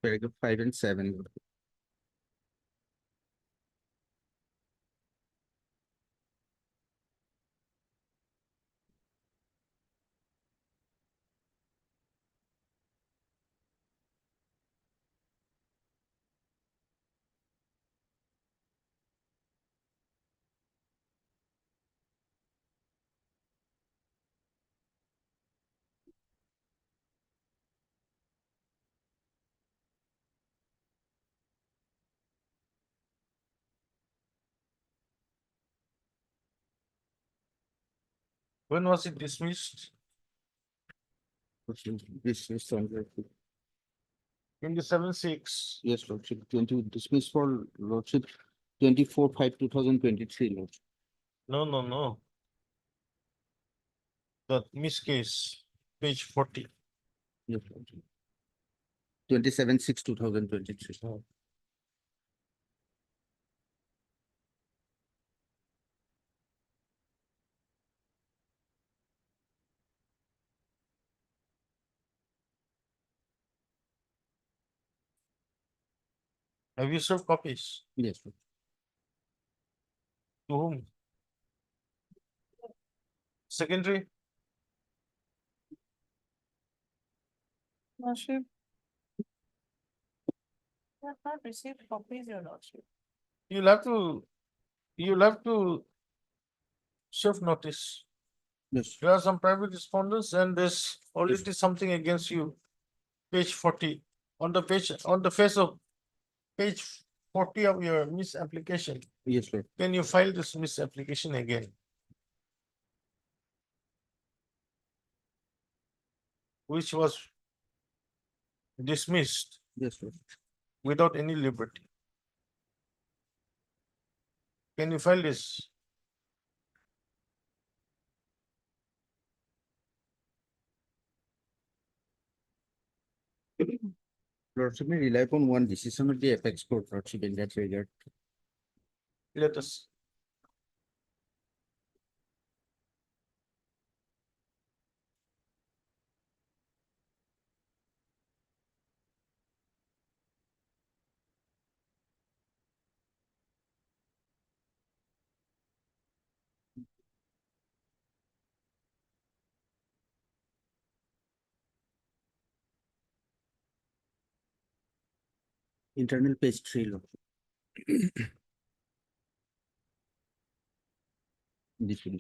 M: Paragraph 5 and 7.
B: When was it dismissed?
M: This is on the.
B: 27/6.
M: Yes, Lordship, 20 dismissed for Lordship, 24/5/2023, Lordship.
B: No. That miscase, page 40.
M: Yes, Lordship. 27/6/2023.
B: Have you served copies?
M: Yes, Lordship.
B: To whom? Secondary?
N: Lordship. I have not received copies, your lordship.
B: You'll have to serve notice.
M: Yes.
B: There are some private respondents and there's already something against you. Page 40. On the face of page 40 of your misapplication.
M: Yes, Lord.
B: Can you file this misapplication again? Which was dismissed.
M: Yes, Lord.
B: Without any liberty. Can you file this?
M: Lordship may rely upon one decision of the apex court, Lordship, in that regard.
B: Let us.
M: Internal page 3, Lord. This one.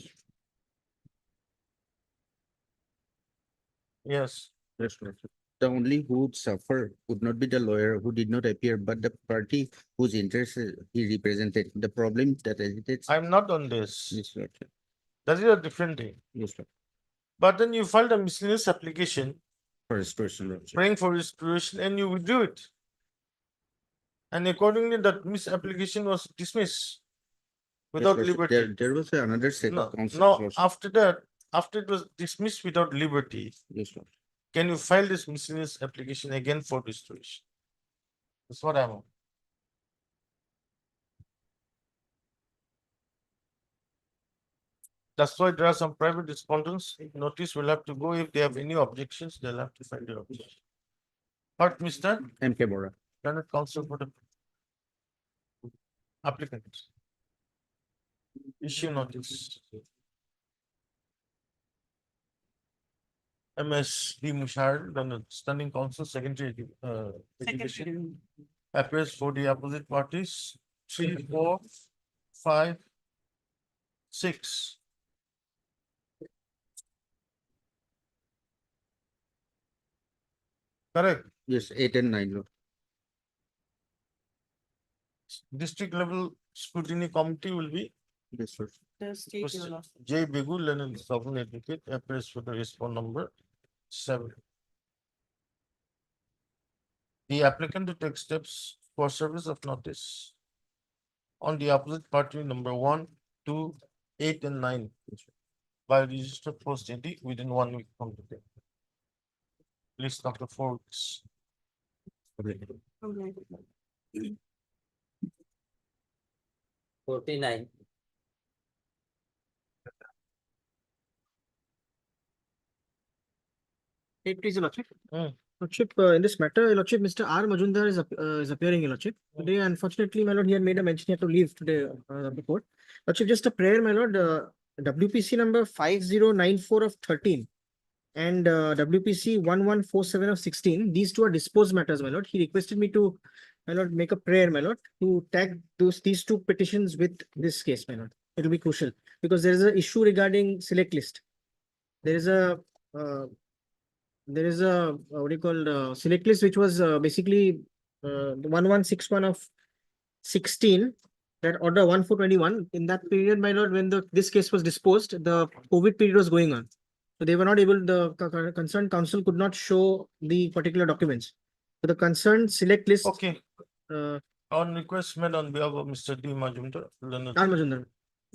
B: Yes.
M: Yes, Lord. The only who would suffer would not be the lawyer who did not appear, but the party whose interests he represented. The problem that agitates.
B: I'm not on this.
M: Yes, Lord.
B: That is a different thing.
M: Yes, Lord.
B: But then you filed a miscellaneous application
M: For restoration, Lord.
B: praying for restoration and you withdrew it. And accordingly, that misapplication was dismissed without
M: Yes, Lord.
B: liberty.
M: There was another set
B: No,
M: of concepts.
B: now,
M: Lord.
B: after that, after it was dismissed without liberty,
M: Yes, Lord.
B: can you file this miscellaneous application again for restoration? That's what I'm on. That's why there are some private respondents. Notice will have to go if they have any objections, they'll have to file their objection. But Mr.
M: M.K. Bora.
B: Learned counsel for the applicant. Issue notice. MS D. Mushar, the standing counsel, secondary education, appears for the opposite parties, 3, 4, 5, 6. Correct.
M: Yes, 8 and 9, Lord.
B: District level scrutiny committee will be
M: Yes, sir.
N: The state, Your Lord.
B: J. Begul and sovereign advocate appears for the response number 7. The applicant to take steps for service of notice on the opposite party number 1, 2, 8 and 9 by registered post AD within 1 week from the date. List after 4 weeks.
N: Okay.
O: 49.
H: Please, Your Lordship.
B: Hmm.
H: Lordship, in this matter, Your Lordship, Mr. R. Majumdar is appearing, Your Lordship. Today, unfortunately, my lord, he had made a mention he had to leave today the court. Lordship, just a prayer, my lord, WPC number 5094 of 13 and WPC 1147 of 16. These two are disposed matters, my lord. He requested me to, my lord, make a prayer, my lord, to tag these two petitions with this case, my lord. It will be crucial because there is an issue regarding select list. There is a what do you call select list which was basically 1161 of 16, that order 1421. In that period, my lord, when this case was disposed, the COVID period was going on, so they were not able, the concerned council could not show the particular documents, so the concerned select list.
B: Okay. On request made on behalf of Mr. D. Majumdar, learned
H: R. Majumdar.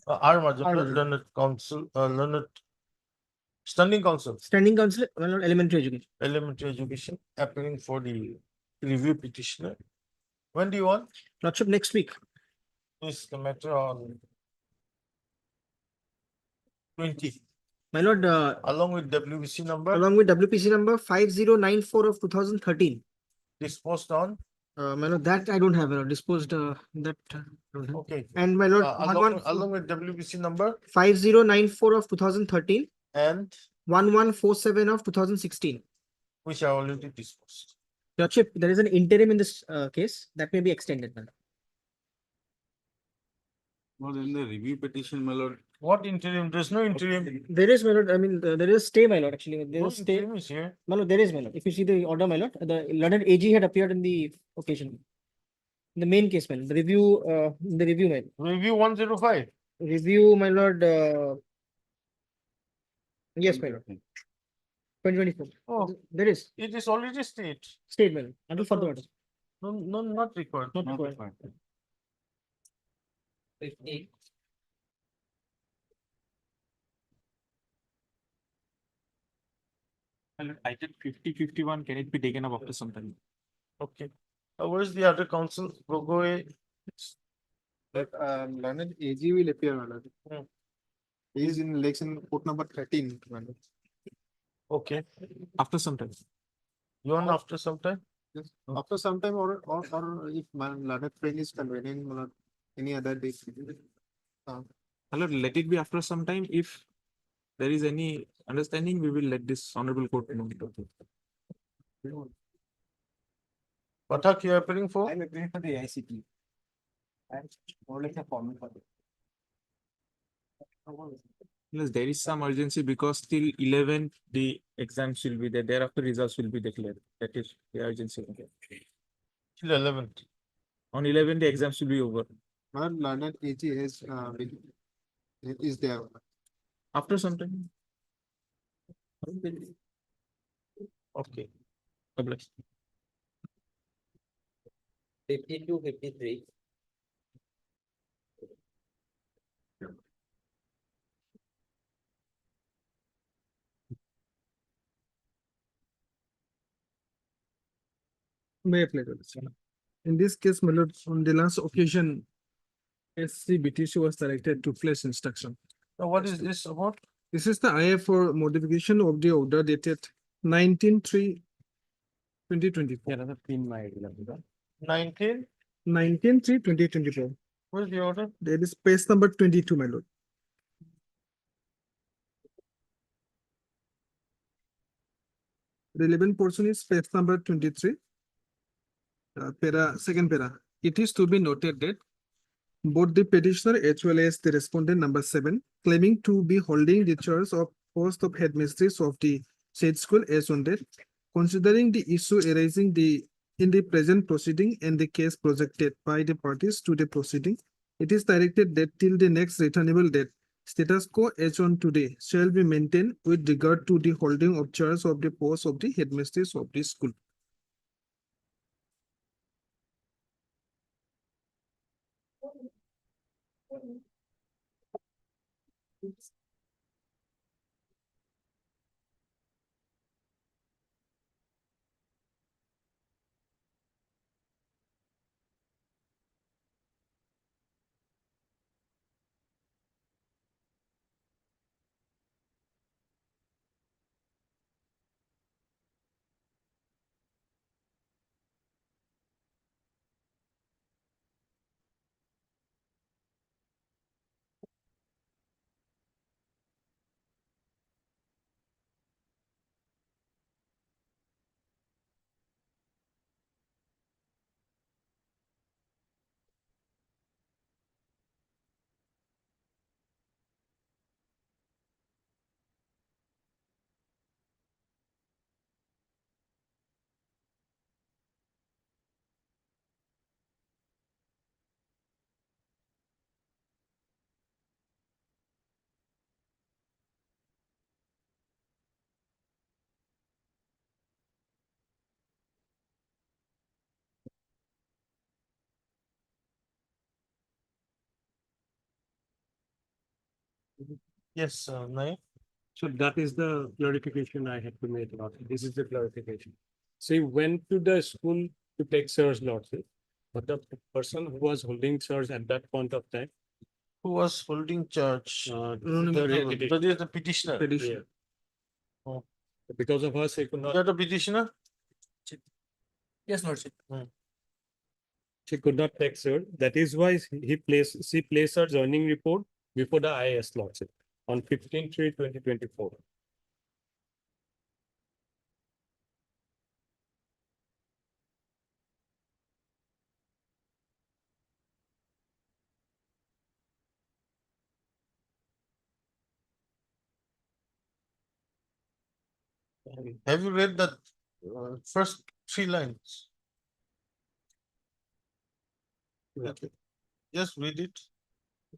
B: R. Majumdar, learned counsel, learned standing counsel.
H: Standing counsel, my lord, elementary education.
B: Elementary education, appearing for the review petitioner. When do you want?
H: Lordship, next week.
B: Is the matter on 20.
H: My lord,
B: along with WBC number.
H: Along with WPC number 5094 of 2013.
B: Disposed on.
H: My lord, that I don't have. My lord, disposed that. Don't have.
B: Okay.
H: And my lord,
B: along with WBC number
H: 5094 of 2013
B: and
H: 1147 of 2016.
B: Which are already disposed.
H: Lordship, there is an interim in this case that may be extended. My lord.
D: Well, in the review petition, my lord.
B: What interim? There's no interim.
H: There is, my lord. I mean, there is a stay, my lord. Actually, there
B: No
H: is stay.
B: interim is here.
H: My lord, there is, my lord. If you see the order, my lord, the learned AG had appeared in the occasion. The main case, my lord. The review, my lord.
B: Review 105.
H: Review, my lord. Yes, my lord. 2024.
B: Oh,
H: there is.
B: It is already stayed.
H: Stayed, my lord. Until further order.
B: No, not required.
H: Not required.
O: 50.
D: Item 5051, can it be taken up after some time?
B: Okay. Where's the other council? Gogoi.
K: Learned AG will appear, my lord. He is in election port number 13, my lord.
B: Okay.
D: After some time.
B: You want after some time?
K: Yes. After some time, or if my learned friend is convening, my lord, any other date.
D: My lord, let it be after some time. If there is any understanding, we will let this honorable court know.
B: Pathak, you are appearing for?
H: I'm appealing for the AICT. I'm more like a formal for it.
F: Yes, there is some urgency because till 11th the exams will be there. Thereafter results will be declared. That is the urgency.
B: Till 11th.
F: On 11th the exams will be over.
K: Our London AG is there.
F: After some time.
B: Okay.
F: God bless.
P: 52, 53.
S: May I play this? In this case, my lord, on the last occasion, SCBTC was directed to place instruction.
B: So what is this about?
S: This is the IA for modification of the order dated 19/3/2024.
F: Another pin my
B: 19?
S: 19/3/2024.
B: What is the order?
S: That is page number 22, my lord. The relevant portion is page number 23. Second para. It is to be noted that both the petitioner as well as the respondent number 7 claiming to be holding the charge of post of headmistress of the said school as on date, considering the issue arising in the present proceeding and the case projected by the parties to the proceeding, it is directed that till the next returnable date, status quo as on today shall be maintained with regard to the holding of charge of the post of the headmistress of the school.
B: Yes, Naik.
C: So that is the clarification I had to make about it. This is the clarification. So he went to the school to take Sir's lordship, but the person who was holding Sir's at that point of time,
B: Who was holding charge? That is the petitioner.
S: Petitioner.
B: Oh.
C: because of us, he could
B: Is
C: not,
B: that a petitioner?
T: Yes, lordship.
C: she could not take Sir. That is why she placed her joining report before the IAS lordship on 15/3/2024.
B: Have you read the first 3 lines? Okay. Just read it.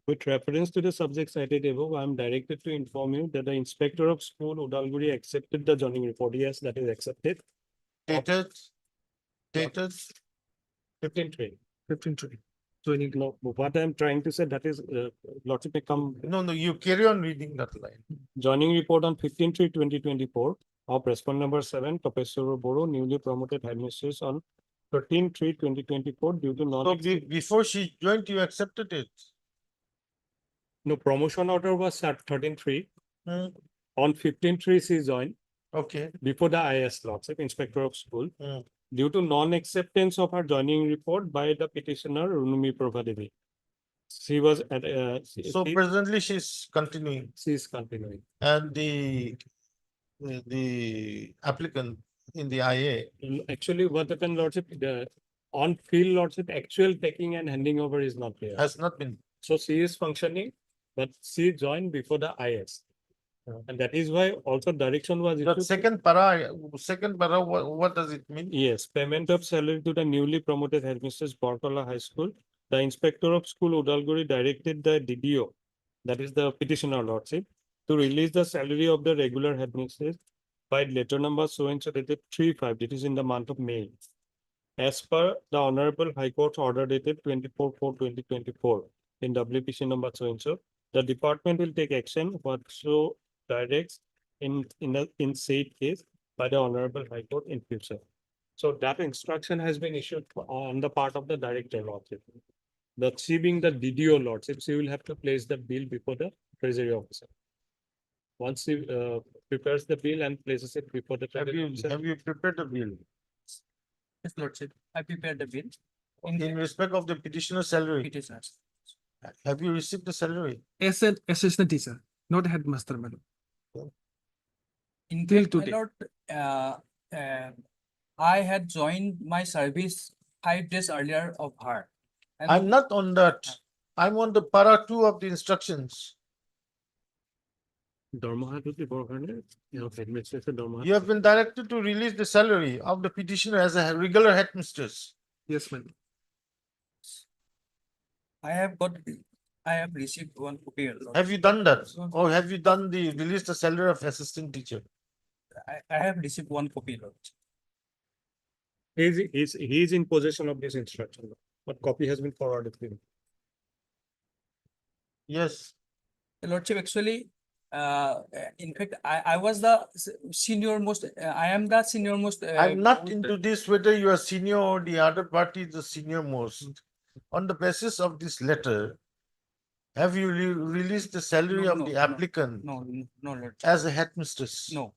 C: With reference to the subject cited above, I am directed to inform you that the inspector of school Udalguri accepted the joining report. Yes, that is accepted.
B: Dated
C: 15/3.
S: 15/3.
C: No, what I am trying to say that is, lordship may come.
B: No, you carry on reading that line.
C: Joining report on 15/3/2024 of respondent number 7, Professor Boro, newly promoted headmistress on 13/3/2024 due to non.
B: So before she joined, you accepted it.
C: No, promotion order was at 13/3.
B: Hmm.
C: On 15/3 she joined
B: Okay.
C: before the IAS lordship, inspector of school,
B: Hmm.
C: due to non-acceptance of her joining report by the petitioner Runumi Prabhadevi. She was at,
B: So presently she's continuing.
C: she is continuing.
B: And the applicant in the IA.
C: Actually, what happened, lordship, on field lordship, actual taking and handing over is not there.
B: Has not been.
C: So she is functioning, but she joined before the IS. And that is why also direction was
B: The
C: issued.
B: second para, what does it mean?
C: Yes, payment of salary to the newly promoted headmistress Bortola High School. The inspector of school Udalguri directed the DDO, that is the petitioner lordship, to release the salary of the regular headmistress by letter number so and so dated 3/5. It is in the month of May. As per the Honorable High Court's order dated 24/4/2024 in WPC number so and so, the department will take action whatso directs in said case by the Honorable High Court in future. So that instruction has been issued on the part of the director lordship. The she being the DDO lordship, she will have to place the bill before the treasury officer. Once she prepares the bill and places it before the treasury officer.
B: Have you prepared the bill?
L: Yes, Lordship, I prepared the bill.
B: In respect of the petitioner's salary,
L: Petitioner.
B: have you received the salary?
S: As an assistant teacher, not headmaster, madam.
L: In
S: Till
L: fact, my
S: today.
L: lord, I had joined my service 5 days earlier of her. And
B: I'm not on that. I'm on the para 2 of the instructions.
C: Dharma to the Borgane, headmistress Dharma.
B: You have been directed to release the salary of the petitioner as a regular headmistress.
S: Yes, madam.
L: I have received one copy. Lord.
B: Have you done that? Or have you done the release the salary of assistant teacher?
L: I have received one copy, Lord.
C: He is in possession of this instruction, but copy has been forwarded to him.
B: Yes.
L: Lordship, actually, in fact, I was the senior most, I am the senior most.
B: I'm not into this whether you are senior or the other party is the senior most. On the basis of this letter, have you released the salary of the applicant
L: No, Lord.
B: as a headmistress?
L: No.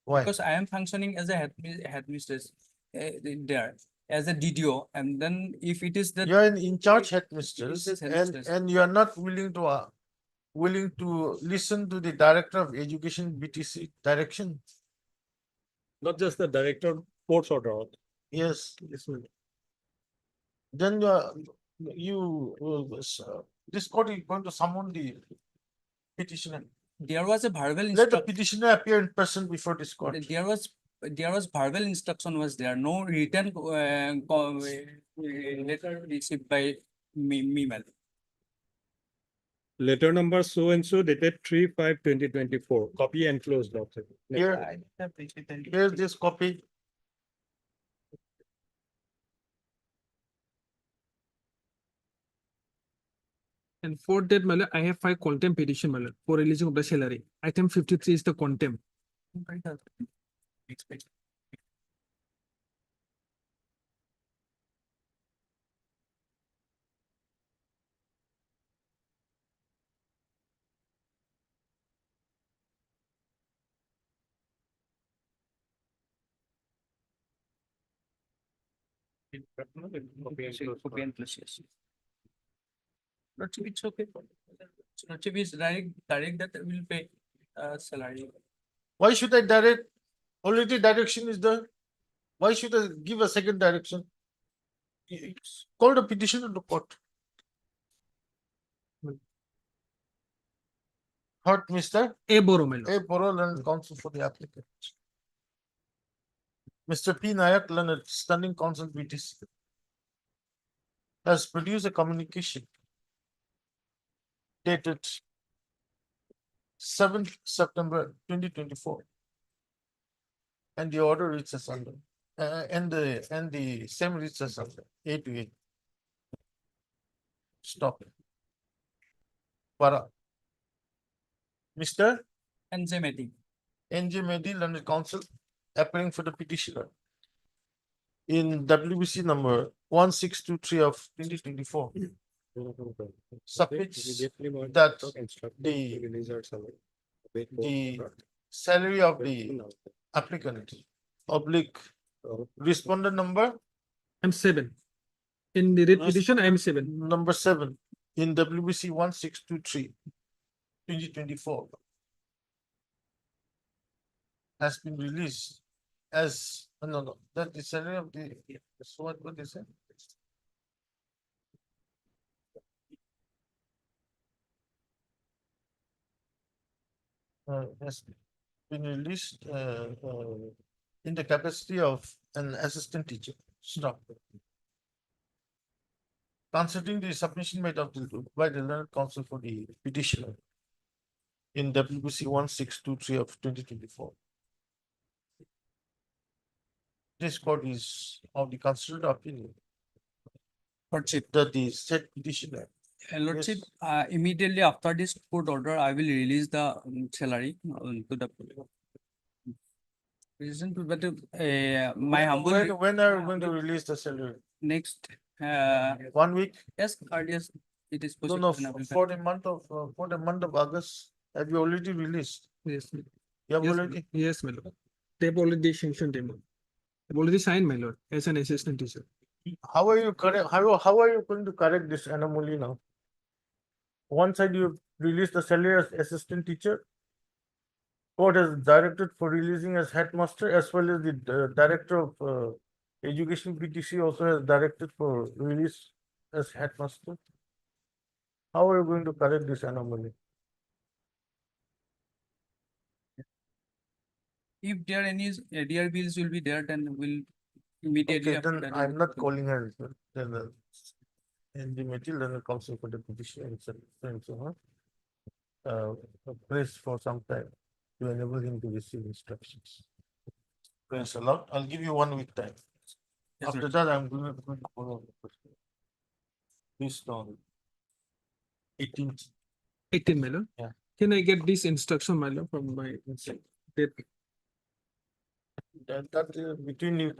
B: Why?
L: Because I am functioning as a headmistress there as a DDO, and then if it is the
B: You are an in-charge headmistress,
L: It is headmistress.
B: and you are not willing to listen to the director of education BTC direction.
C: Not just the director, court's order.
B: Yes.
C: This one.
B: Then this court is going to summon the petitioner.
L: there was a verbal
B: Let the
L: instruction.
B: petitioner appear in person before this court.
L: There was verbal instruction was there, no written letter received by me, madam.
C: Letter number so and so dated 3/5/2024. Copy enclosed, Doctor.
B: Here, here's this copy.
S: And for that, my lord, I have 5 contempt petition, my lord, for releasing of the salary. Item 53 is the contempt.
L: Copy enclosed, yes. Lordship, it's okay. Lordship is direct that will pay salary.
B: Why should I direct? Already direction is there. Why should I give a second direction? Call the petitioner to court. Hurt Mr.
S: A Boro, my lord.
B: A. Boro, learned counsel for the applicant. Mr. P. Nayak, learned standing counsel BTC, has produced a communication dated 7th September 2024. And the order reads as under. And the same reads as under. A to A. Stop. Para. Mr.
L: NJ Mehdi.
B: NJ Mehdi, learned counsel, appearing for the petitioner in WBC number 1623 of 2024. Submits that the salary of the applicant oblique respondent number
S: I'm 7. In the writ petition, I am 7.
B: number 7 in WBC 1623 2024 has been released as no, that the salary of the, so what they say? has been released in the capacity of an assistant teacher. Stop. Considering the submission made by the learned counsel for the petitioner in WBC 1623 of 2024. This court is of the considered opinion
Q: Lordship,
B: that the said petitioner.
Q: Lordship,
B: Yes.
Q: immediately after this court order, I will release the salary to the reason to, but my humble
B: When are you going to release the salary?
Q: next
B: 1 week?
Q: yes, earliest it is
B: No,
Q: possible.
B: no,
Q: when I will
B: for the month of August, have you already released?
S: Yes,
B: You have
S: yes,
B: already?
S: yes, my lord. They've already sanctioned him. I've already signed, my lord, as an assistant teacher.
B: How are you correct? How are you going to correct this anomaly now? One side you release the salary as assistant teacher. Court has directed for releasing as headmaster, as well as the director of education PTC also has directed for release as headmaster. How are you going to correct this anomaly?
Q: If there are any ADR bills will be there, then we'll immediately
B: Okay,
Q: after
B: then
Q: that.
B: I'm not calling her. Then in the material, then the counsel for the petition and so on. Place for some time to enable him to receive instructions. Praise the Lord. I'll give you 1 week time.
Q: Yes,
B: After
Q: sir.
B: that, I'm going to follow the question. Please don't. 18th.
S: 18, my lord.
B: Yeah.
S: Can I get this instruction, my lord, from my date?
B: That between you.
S: You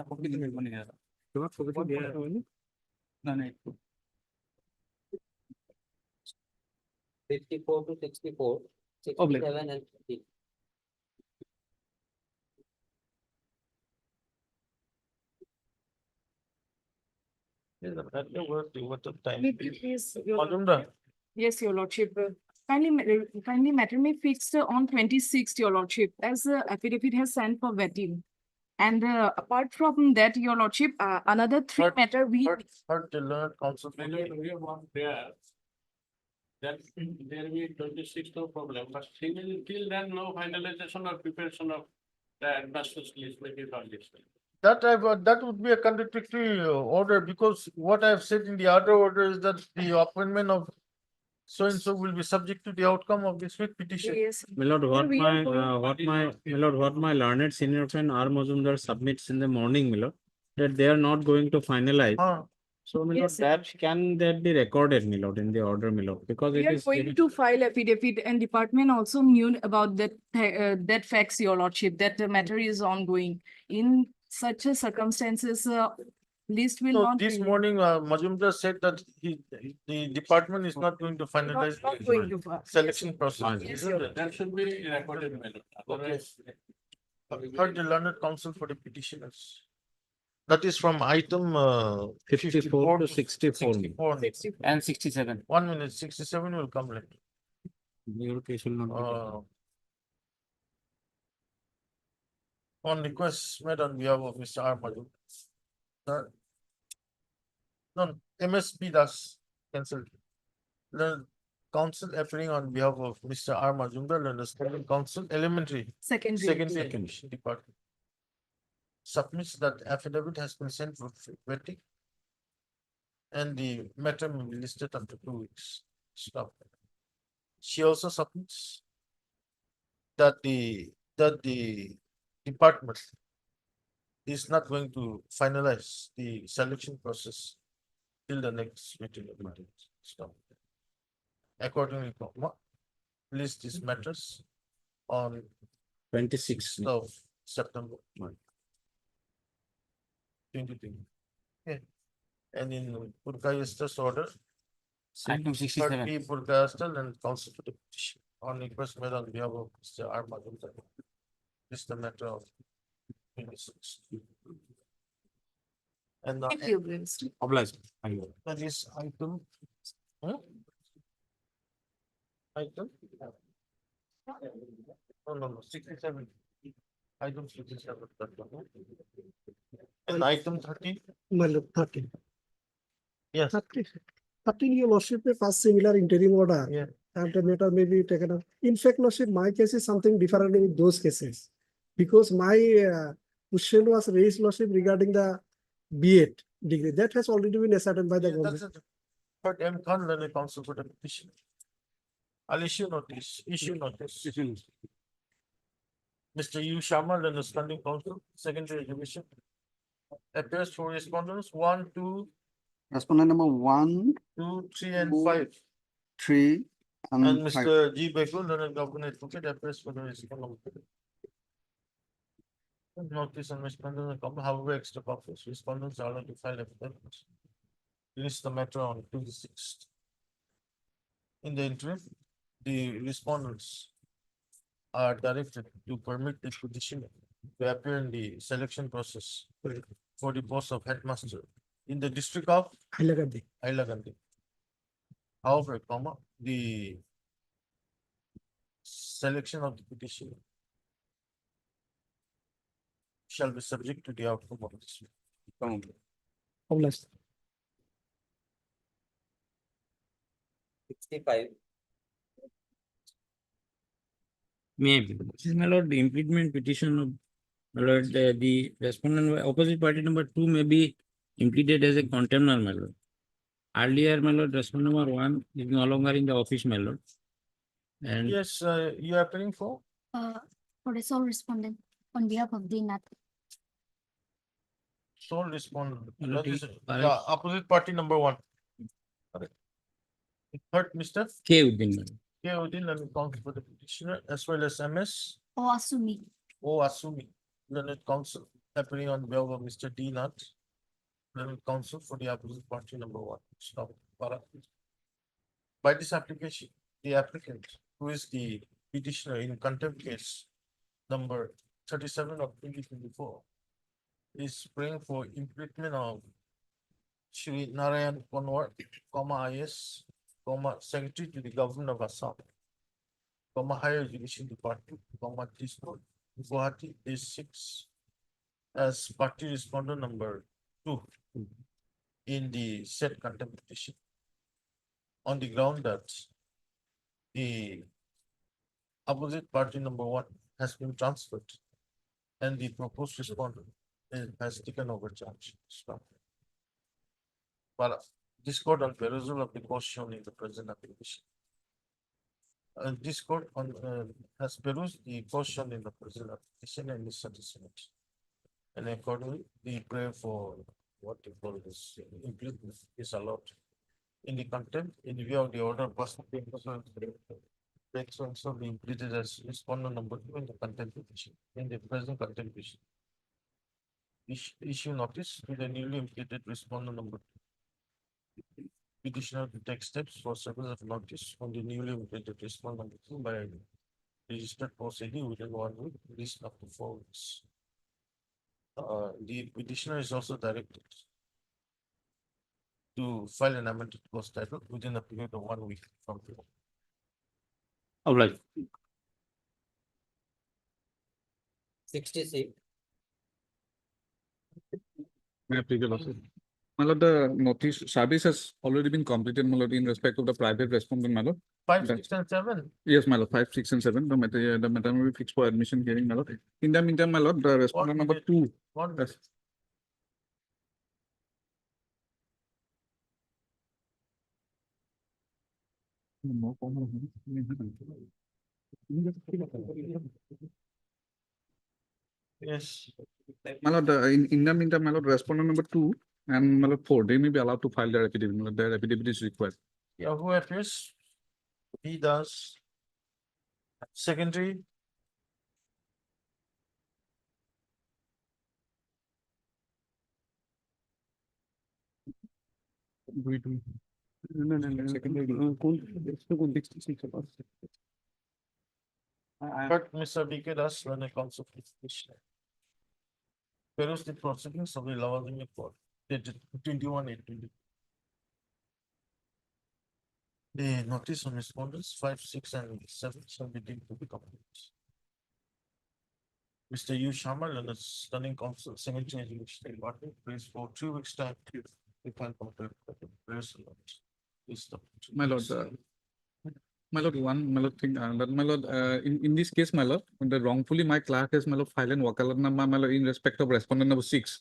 S: are forgetting the other one?
Q: No, no.
P: 54 to 64,
S: Oblate.
P: 67 and 50.
B: Yes, that work what the time.
E: Yes, your
B: Majumdar,
E: Yes, your lordship. Kindly matter may fixed on 26th, your lordship, as the affidavit has sent for vetting. And apart from that, your lordship, another three
B: Heard-
E: matter we
B: heard the learned counsel. for the-
C: We have one there. Then there will be 26 no problem, but till then no finalization or preparation of the advanced list may be done this way.
B: That would be a contradictory order, because what I've said in the other order is that the appointment of so and so will be subject to the outcome of this writ petition.
E: yes.
C: My lord,
E: what we are going-
C: what my learned senior friend R. Majumdar submits in the morning, my lord, that they are not going to finalize. So, my lord,
E: Yes, sir.
C: that can that be recorded, my lord, in the order, my lord, because
E: We
C: it
E: are
C: is.
E: going to file affidavit and department also knew about that facts, your lordship, that the matter is ongoing. In such a circumstances, list will
B: So
E: not.
B: this
E: be-
B: morning, Majumdar said that the department is not going to finalize
E: not
B: the
E: going to file.
B: selection process.
E: Yes,
B: Isn't
E: your
B: it?
C: That should be recorded, my lord. Otherwise,
B: Heard the learned counsel for the petitioners. That is from item
C: 54 to 64.
B: 64.
Q: And 67.
B: 1 minute, 67 will come later.
C: Your case will not be taken.
B: On request made on behalf of Mr. R. Madhu. Sir. No, MSP does cancel. The council appearing on behalf of Mr. R. Majumdar, and the student council elementary.
E: Secondary.
B: Education department. Submits that affidavit has been sent for vetting. And the matter may be listed after 2 weeks. Stop. She also submits that the department is not going to finalize the selection process till the next meeting of meeting. Stop. Accordingly, list these matters on
C: 26th
B: of September. 2020. Okay. And in Purkayesta's order.
Q: Item 67.
B: 30 Purkayestal and counsel to the petition on request made on behalf of Mr. R. Majumdar. This is the matter of 26. And
E: Thank you, Vince.
C: Obliged.
B: that is item. Item? No, 67. Item 67. that one. And item 30?
T: My lord, 13.
B: Yes.
T: 13, your lordship, a first singular interim order.
B: Yeah.
S: and the matter may be taken up. In fact, Lordship, my case is something different in those cases. Because my question was raised, Lordship, regarding the B.Ed degree. That has already been ascertained by the government.
B: That's it. But M. Khan, then the council for the petition. I'll issue notice. Mr. U. Sharma, then the standing council, secondary division. Appears for respondents 1, 2,
A: Respondent number 1,
B: 2, 3, and 5.
A: 3,
B: And
A: and 5.
B: Mr. G. Bekul, then the government advocate appears for the respondent. Notice and respondents come, however, extra copies. Respondents are allowed to file evidence. Release the matter on 26th. In the interim, the respondents are directed to permit the petitioner to appear in the selection process for the post of headmaster in the district of Hailakandi. However, the selection of the petitioner shall be subject to the outcome of this.
T: Obliged.
P: 65.
L: Maybe. This is my lord, the impleadment petition of my lord, the respondent opposite party number 2 may be impleaded as a contemptor, my lord. Earlier, my lord, respondent number 1 is no longer in the office, my lord. And
B: Yes, you are appealing for?
Q: For the sole respondent on behalf of the NAT.
B: Sole respondent.
L: Hello,
B: That is,
L: correct.
B: opposite party number 1. Correct. Third, Mr.
L: K Uddin, my lord.
B: K. Udin, let me counsel for the petitioner as well as MS.
Q: O Asumi.
B: O. Asumi, learned counsel appearing on behalf of Mr. D. Nath. Learned counsel for the opposite party number 1. Stop. By this application, the applicant, who is the petitioner in contempt case number 37 of 2024, is praying for impleadment of Shri Narayan Konwar, IS, Secretary to the Government of Assam, Higher Education Department, District, Guwahati, is 6, as party respondent number 2 in the said contempt petition, on the ground that the opposite party number 1 has been transferred and the proposed respondent has taken over charge. Stop. But this court on perusal of the course shown in the present application. This court on has perused the course shown in the present application and is satisfied. And accordingly, the prayer for what you call this impleadment is allowed. In the contempt, in view of the order personal also be impleaded as respondent number 2 in the contempt petition, in the present contempt petition. Issue notice to the newly impleaded respondent number 2. Petitioner to take steps for service of notice on the newly impleaded respondent number 2 by registered proceeding within 1 week, at least up to 4 weeks. The petitioner is also directed to file an amended post title within a period of 1 week from today.
C: All right.
P: 66.
U: My lord, the notice service has already been completed, my lord, in respect of the private respondent, my lord.
B: 5, 6, and 7.
U: Yes, my lord, 5, 6, and 7. The matter will be fixed for admission hearing, my lord. In the meantime, my lord, the respondent number 2. Yes. No problem.
B: Yes.
U: My lord, in the meantime, my lord, respondent number 2 and my lord 4, they may be allowed to file their affidavit. My lord, their affidavit is required.
B: Yeah, who appears? He does. Secondary. But Mr. BK Das, when it comes to petition. Peruse the proceedings of the Lavazimi court, dated 21/8/20. The notice on respondents 5, 6, and 7 shall be deemed to be complete. Mr. U. Sharma, and the standing counsel, Secretary Education Department, prays for 2 weeks time to file complaint.
U: My lord, My lord, my lord thing, my lord, in this case, my lord, when the wrongfully my clerk has, my lord, filed an wakalatnama, my lord, in respect of respondent number 6.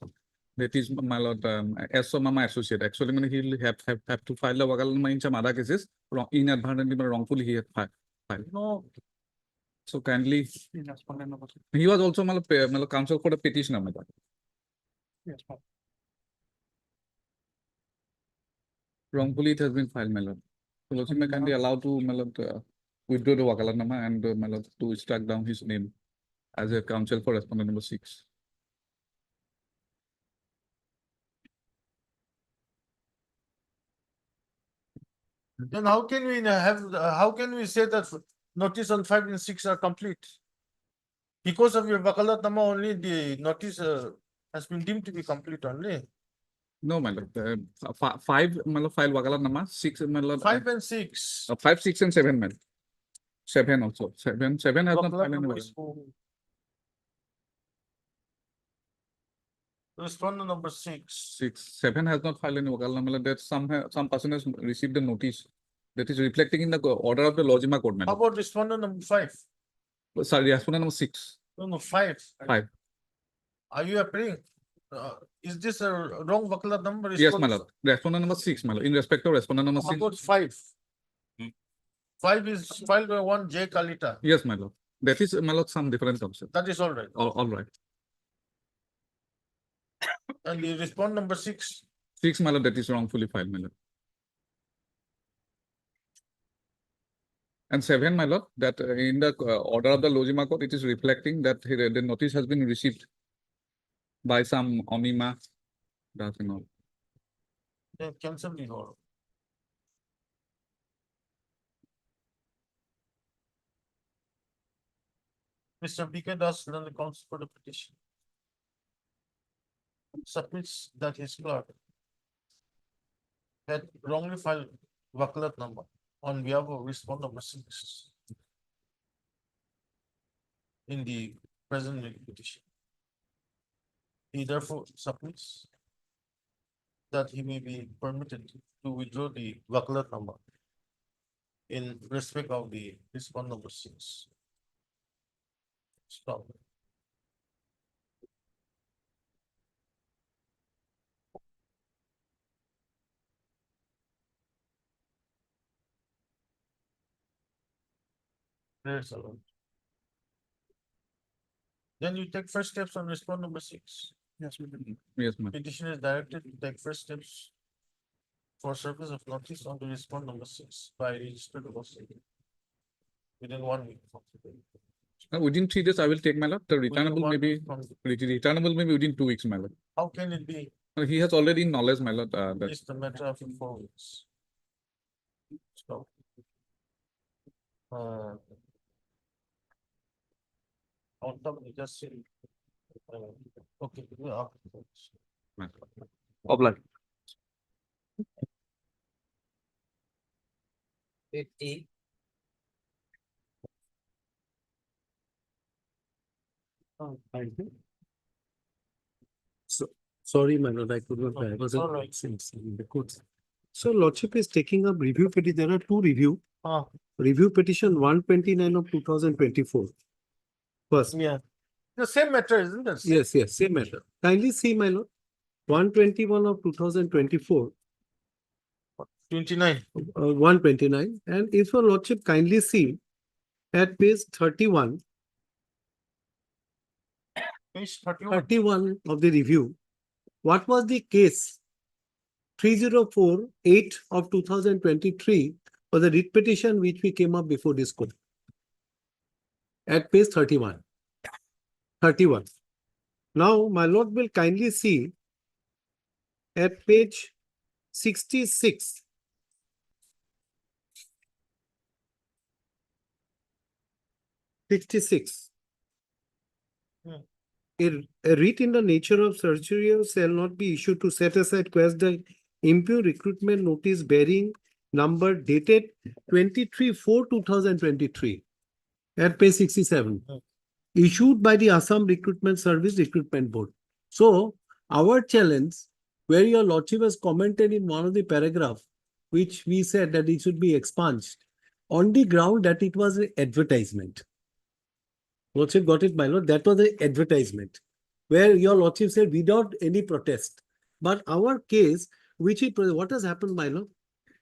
U: That is, my lord, as so my associate. Actually, I mean, he'll have to file the wakalatama in some other cases, inadvertently, but wrongfully he had filed.
B: No.
U: So kindly, he was also, my lord, counsel for the petition, my lord.
S: Yes, ma'am.
U: Wrongfully it has been filed, my lord. So Lordship may kindly allow to, my lord, withdraw the wakalatama and, my lord, to strike down his name as a counsel for respondent number 6.
B: Then how can we how can we say that notice on 5 and 6 are complete? Because of your Vakalatnama only the notice has been deemed to be complete only.
U: No, my lord. 5, my lord, file wakalatnama, 6, my lord.
B: 5 and 6.
U: 5, 6, and 7, my lord. 7 also. 7 has not filed any
B: Vakalatnama is respondent number 6.
U: 7 has not filed any wakalatnama, my lord. That some person has received a notice that is reflecting in the order of the Lojima court, my
B: How
U: lord.
B: about respondent number 5?
U: Sorry, respondent number 6.
B: No, 5.
U: 5.
B: Are you appearing? Is this a wrong Vakalat number?
U: Yes, my lord. Respondent number 6, my lord. In respect of respondent number
B: How
U: 6.
B: about 5? 5 is filed by one J. Kalita.
U: Yes, my lord. That is, my lord, some different concept.
B: That is all right.
U: All right.
B: And you respond number 6.
U: 6, my lord, that is wrongfully filed, my lord. And 7, my lord, that in the order of the Lojima court, it is reflecting that the notice has been received by some Onima. That's all.
B: Then cancel the order. Mr. B.K. Das, then the counsel for the petition, submits that his clerk had wrongly filed Vakalat number on behalf of respondent number 6 in the present petition. He therefore submits that he may be permitted to withdraw the Vakalat number in respect of the respondent number 6. Stop. There's a lot. Then you take first steps on respondent number 6.
U: Yes, ma'am.
B: Petition is directed to take first steps for service of notice on the respondent number 6 by registered officer within 1 week from today.
U: Within 3 days, I will take, my lord. The returnable
B: one
U: may be
B: week from
U: returnable maybe within 2 weeks, my lord.
B: How can it be?
U: He has already knowledge, my lord. That
B: It's the matter of 4 weeks. So. On top, you just say. Okay.
U: Obliged.
O: 50.
C: Thank you. So, sorry, my lord, I could not, I wasn't
B: all right.
C: in the courts. So Lordship is taking up review petition. There are two review. Review petition 129 of 2024. First.
B: Yeah. The same matter, isn't it?
C: Yes, yes, same matter. Kindly see, my lord. 121 of 2024.
B: 29.
C: 129. And if your Lordship kindly see at page 31.
B: Page 31.
C: 31 of the review. What was the case? 3048 of 2023 for the writ petition which we came up before this court. At page 31. 31. Now, my lord will kindly see at page 66. A writ in the nature of certiorari shall not be issued to set aside quasi the impure recruitment notice bearing number dated 23/4/2023 at page 67. Issued by the Assam Recruitment Service Recruitment Board. So, our challenge, where your lordship has commented in one of the paragraph, which we said that it should be expunged,
G: on the ground that it was an advertisement. Lordship got it, my lord. That was an advertisement where your lordship said without any protest. But our case, what has happened, my lord?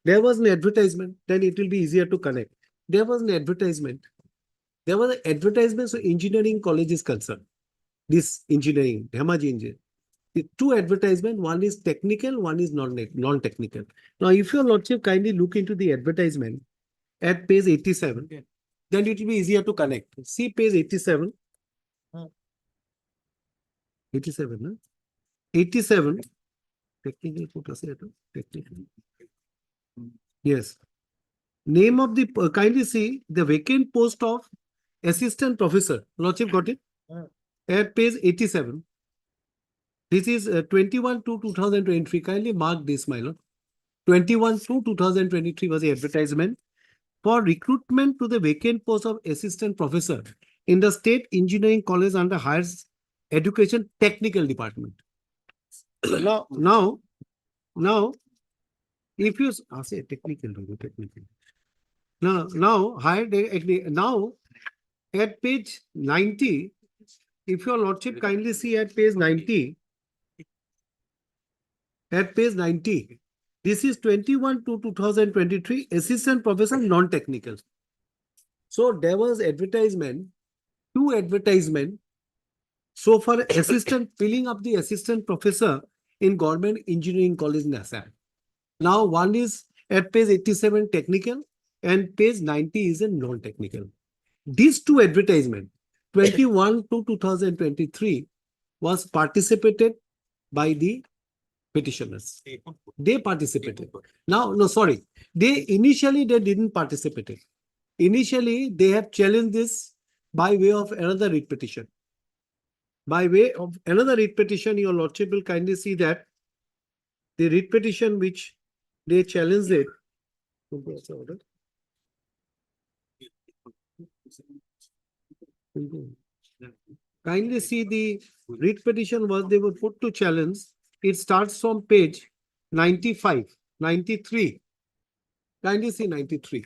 G: There was an advertisement, then it will be easier to connect. There was an advertisement. There was an advertisement, so engineering college is concerned. This engineering, Dhemaji engineering. The two advertisement, one is technical, one is non-technical. Now, if your lordship kindly look into the advertisement at page 87, then it will be easier to connect. See page 87. 87, huh? 87. Technical. Yes. Name of the, kindly see the vacant post of assistant professor. Lordship got it? At page 87. This is 21 to 2023. Kindly mark this, my lord. 21 to 2023 was the advertisement for recruitment to the vacant post of assistant professor in the State Engineering College under Higher Education Technical Department. now, if you say technical. Now at page 90, if your lordship kindly see at page 90, this is 21 to 2023 assistant professor non-technical. So there was advertisement, two advertisement. So for assistant, filling up the assistant professor in Government Engineering College in Assam. Now one is at page 87 technical and page 90 is a non-technical. These two advertisement, 21 to 2023 was participated by the petitioners. They participated. Now, no, sorry. Initially they didn't participate. Initially, they have challenged this by way of another writ petition. By way of another writ petition, your lordship will kindly see that the writ petition which they challenged it. Kindly see the writ petition was they were put to challenge. It starts from page 95, 93. Kindly see 93.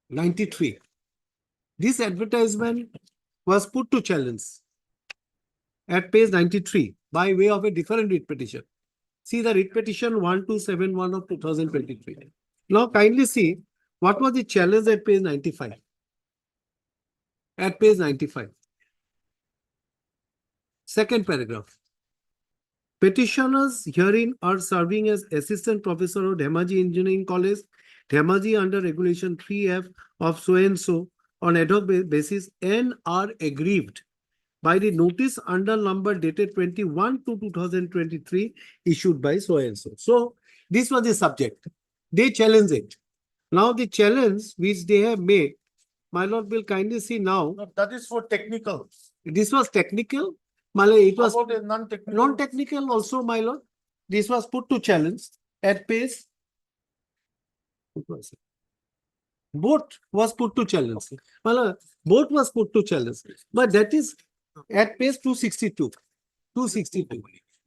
G: 93. This advertisement was put to challenge at page 93 by way of a different writ petition. See the writ petition 1271 of 2023. Now kindly see what was the challenge at page 95. At page 95. Second paragraph. Petitioners herein are serving as assistant professor of Dhemaji Engineering College, Dhemaji under regulation 3F of so and so on ad hoc basis and are aggrieved by the notice under number dated 21 to 2023 issued by so and so. So this was the subject. They challenge it. Now the challenge which they have made, my lord will kindly see now.
B: No, that is for technical.
G: This was technical. My lord, it was
B: non-technical.
G: Non-technical also, my lord. This was put to challenge at page. Both was put to challenge. My lord, both was put to challenge. But that is at page 262. 262.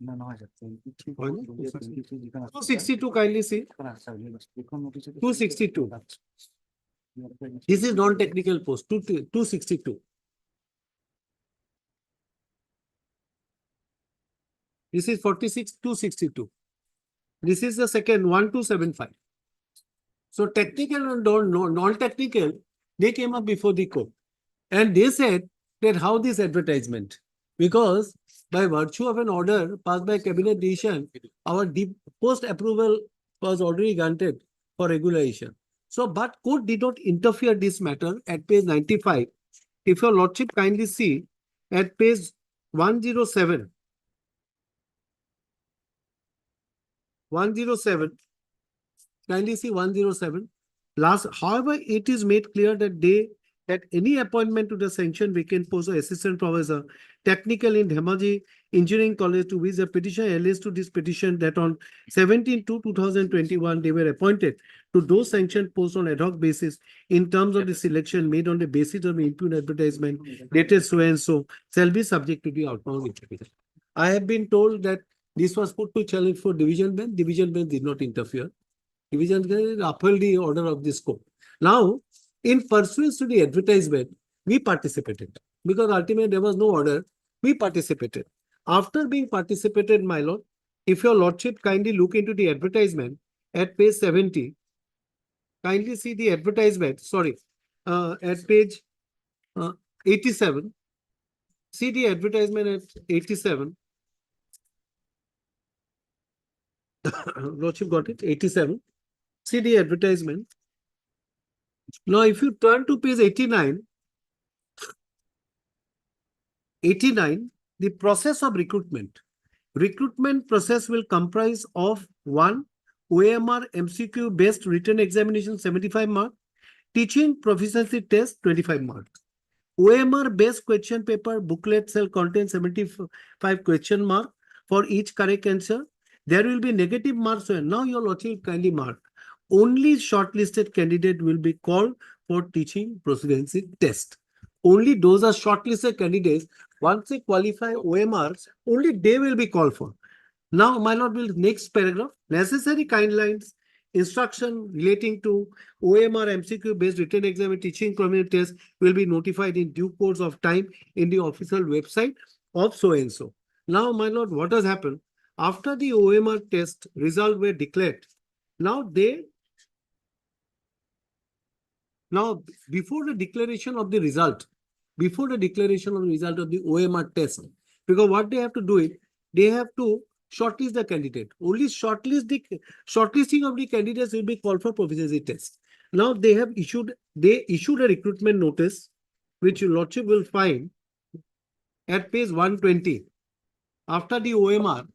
G: 262 kindly see. 262. This is non-technical post. 262. This is 46, 262. This is the second 1275. So technical and non-technical, they came up before the court. And they said that how this advertisement? Because by virtue of an order passed by cabinet decision, our post approval was already granted for regularization. So, but court did not interfere this matter at page 95. If your lordship kindly see at page 107. 107. Kindly see 107. However, it is made clear that any appointment to the sanctioned vacant post of assistant professor, technical in Dhemaji Engineering College, to which the petition alleged to this petition that on 17/2/2021 they were appointed to those sanctioned posts on ad hoc basis in terms of the selection made on the basis of the impugn advertisement dated so and so shall be subject to the outbound interpretation. I have been told that this was put to challenge for division bench. Division bench did not interfere. Division upheld the order of this court. Now, in pursuance to the advertisement, we participated because ultimately there was no order. We participated. After being participated, my lord, if your lordship kindly look into the advertisement at page 70, kindly see the advertisement, sorry, at page 87. See the advertisement at 87. Lordship got it, 87. See the advertisement. Now, if you turn to page 89, the process of recruitment. Recruitment process will comprise of 1. OMR MCQ based written examination 75 mark, teaching proficiency test 25 marks. OMR based question paper booklet shall contain 75 question mark for each correct answer. There will be negative marks. Now your lordship kindly mark. Only shortlisted candidate will be called for teaching proficiency test. Only those are shortlisted candidates. Once they qualify OMRs, only they will be called for. Now, my lord, will next paragraph. Necessary guidelines, instruction relating to OMR MCQ based written exam and teaching community test will be notified in due course of time in the official website of so and so. Now, my lord, what has happened? After the OMR test result were declared, now before the declaration of the result, of the OMR test, because what they have to do it, they have to shortlist the candidate. Only shortlisting of the candidates will be called for proficiency test. Now they issued a recruitment notice, which your lordship will find at page 120. After the OMR,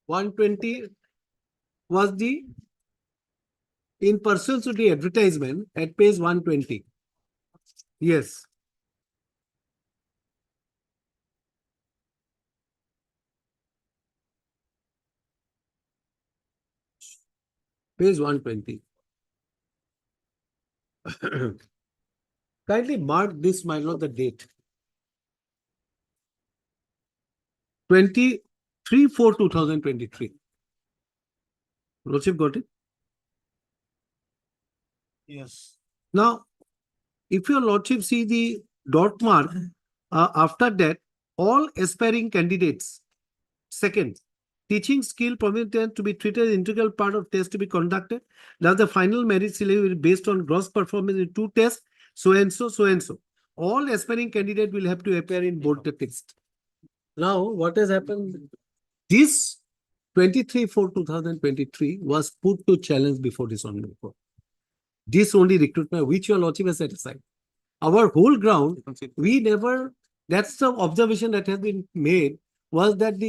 G: 120 was the in pursuance to the advertisement at page 120. Yes. Page 120. Kindly mark this, my lord, the date. 23/4/2023. Lordship got it?
B: Yes.
G: Now, if your lordship see the dot mark, after that, all aspiring candidates, second, teaching skill permitted to be treated as integral part of test to be conducted. Thus, the final merit syllabus will be based on gross performance in 2 tests, so and so, so and so. All aspiring candidates will have to appear in both the tests. Now, what has happened? This 23/4/2023 was put to challenge before this honorable court. This only recruitment, which your lordship has set aside. Our whole ground, we never, that's the observation that has been made, was that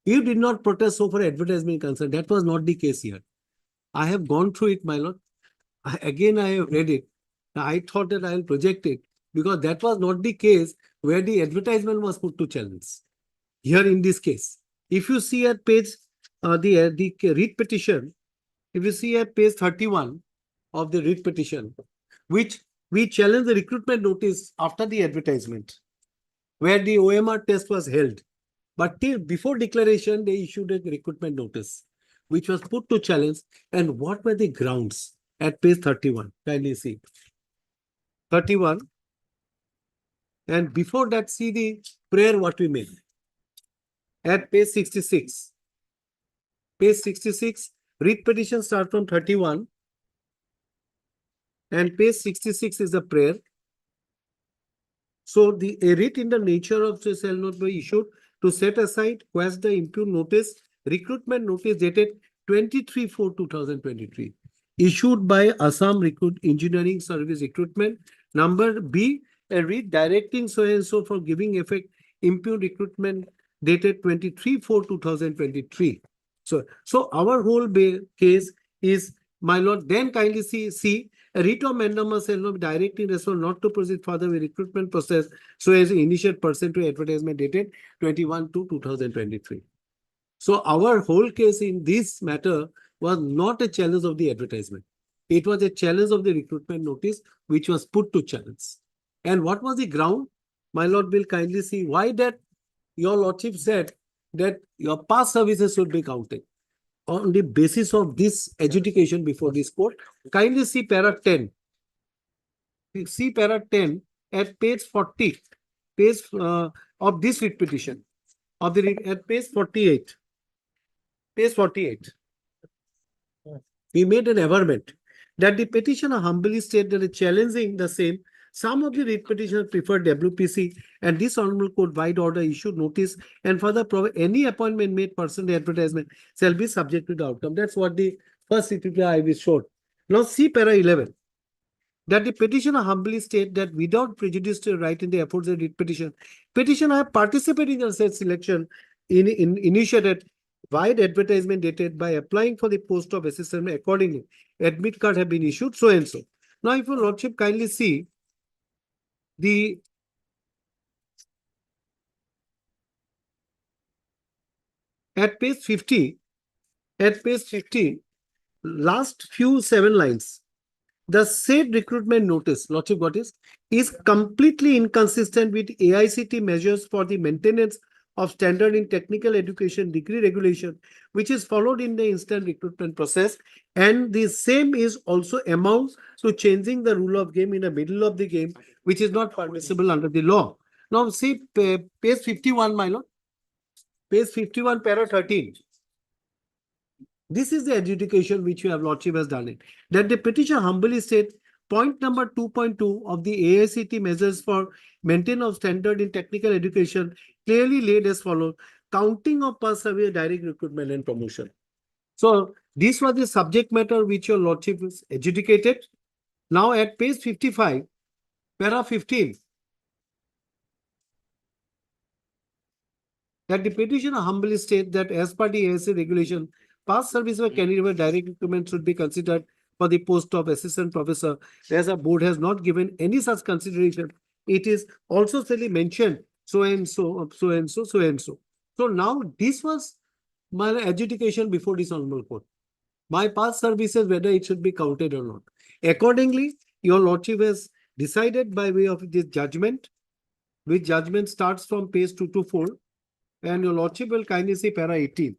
G: you did not protest so for advertisement concern. That was not the case here. I have gone through it, my lord. Again, I have read it. I thought that I will project it because that was not the case where the advertisement was put to challenge. Here in this case, if you see at page, the writ petition, if you see at page 31 of the writ petition, which we challenge the recruitment notice after the advertisement, where the OMR test was held. But till before declaration, they issued a recruitment notice, which was put to challenge. And what were the grounds at page 31? Kindly see. 31. And before that, see the prayer what we made. At page 66. Page 66, writ petition start from 31. And page 66 is the prayer. So a writ in the nature of shall not be issued to set aside, quash the impugned notice, recruitment notice dated 23/4/2023, issued by Assam Engineering Service Recruitment. Number B, a writ directing so and so for giving effect impugned recruitment dated 23/4/2023. So our whole case is, my lord, then kindly see a writ of mandamus shall not be directing response not to proceed further with recruitment process so as initiate pursuant to advertisement dated 21/2/2023. So our whole case in this matter was not a challenge of the advertisement. It was a challenge of the recruitment notice, which was put to challenge. And what was the ground? My lord will kindly see why that your lordship said that your past services should be counted. on the basis of this adjudication before this court. Kindly see para 10. See para 10 at page 40, page of this writ petition, of the at page 48. Page 48. We made an averment that the petitioner humbly stated that challenging the same, some of the writ petitioners preferred WPC, and this honorable court wide order issued notice and further provide any appointment made pursuant to advertisement shall be subject to the outcome. That's what the first CPPI will showed. Now see para 11. That the petitioner humbly state that without prejudice to right in the aforesaid writ petition, petitioner have participated in the said selection initiated wide advertisement dated by applying for the post of assistant accordingly. Admit card have been issued so and so. Now, if your lordship kindly see the at page 50, last few 7 lines. The said recruitment notice, lordship got is completely inconsistent with AICT measures for the maintenance of standard in technical education degree regulation, which is followed in the instant recruitment process. And the same is also amounts to changing the rule of game in the middle of the game, which is not permissible under the law. Now see page 51, my lord. Page 51, para 13. This is the adjudication which your lordship has done it. That the petitioner humbly state point number 2.2 of the AICT measures for maintenance of standard in technical education clearly laid as follows: counting of past survey, direct recruitment and promotion. So this was the subject matter which your lordship has adjudicated. Now at page 55, para 15, that the petitioner humbly state that as per the AIC regulation, past service of candidate with direct recruitment should be considered for the post of assistant professor. As a board has not given any such consideration, it is also clearly mentioned so and so, so and so, so and so. So now this was my adjudication before this honorable court. My past services, whether it should be counted or not. Accordingly, your lordship has decided by way of this judgment, which judgment starts from page 224, and your lordship will kindly see para 18.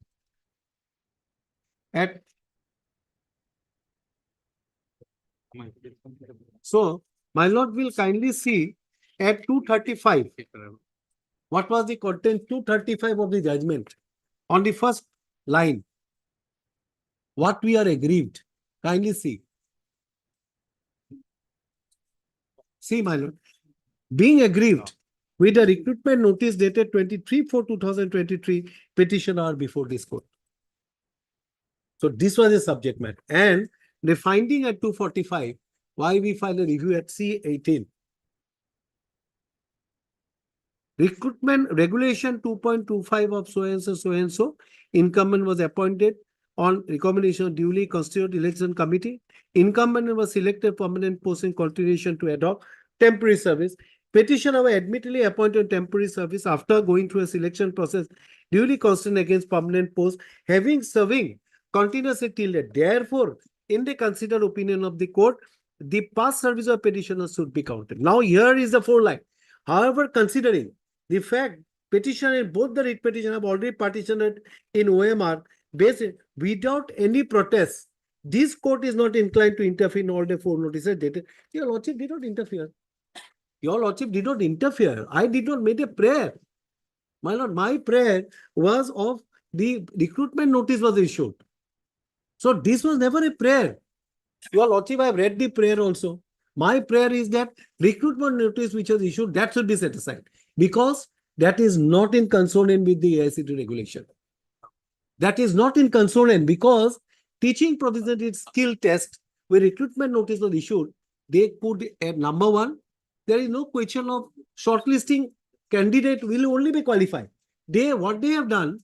G: So, my lord will kindly see at 235. What was the content 235 of the judgment? On the first line, what we are aggrieved. Kindly see. See, my lord. Being aggrieved with a recruitment notice dated 23/4/2023, petition are before this court. So this was the subject matter. And the finding at 245, why we file a review at C18. Recruitment regulation 2.25 of so and so, incumbent was appointed on recommendation of duly constituted election committee. Incumbent was selected permanent post in continuation to adopt temporary service. Petitioner was admittedly appointed temporary service after going through a selection process duly constituted against permanent post, having serving continuously till date. Therefore, in the considered opinion of the court, the past service of petitioner should be counted. Now, here is the 4 line. However, considering the fact petitioner in both the writ petition have already partitioned in OMR based without any protest, this court is not inclined to interfere in all the 4 notices dated. Your lordship did not interfere. Your lordship did not interfere. I did not make a prayer. My lord, my prayer was of the recruitment notice was issued. So this was never a prayer. Your lordship, I have read the prayer also. My prayer is that recruitment notice which was issued, that should be set aside. Because that is not in consonance with the AICT regulation. That is not in consonance because teaching provisional skill test where recruitment notice was issued, they put at number 1, there is no question of shortlisting candidate will only be qualified. What they have done,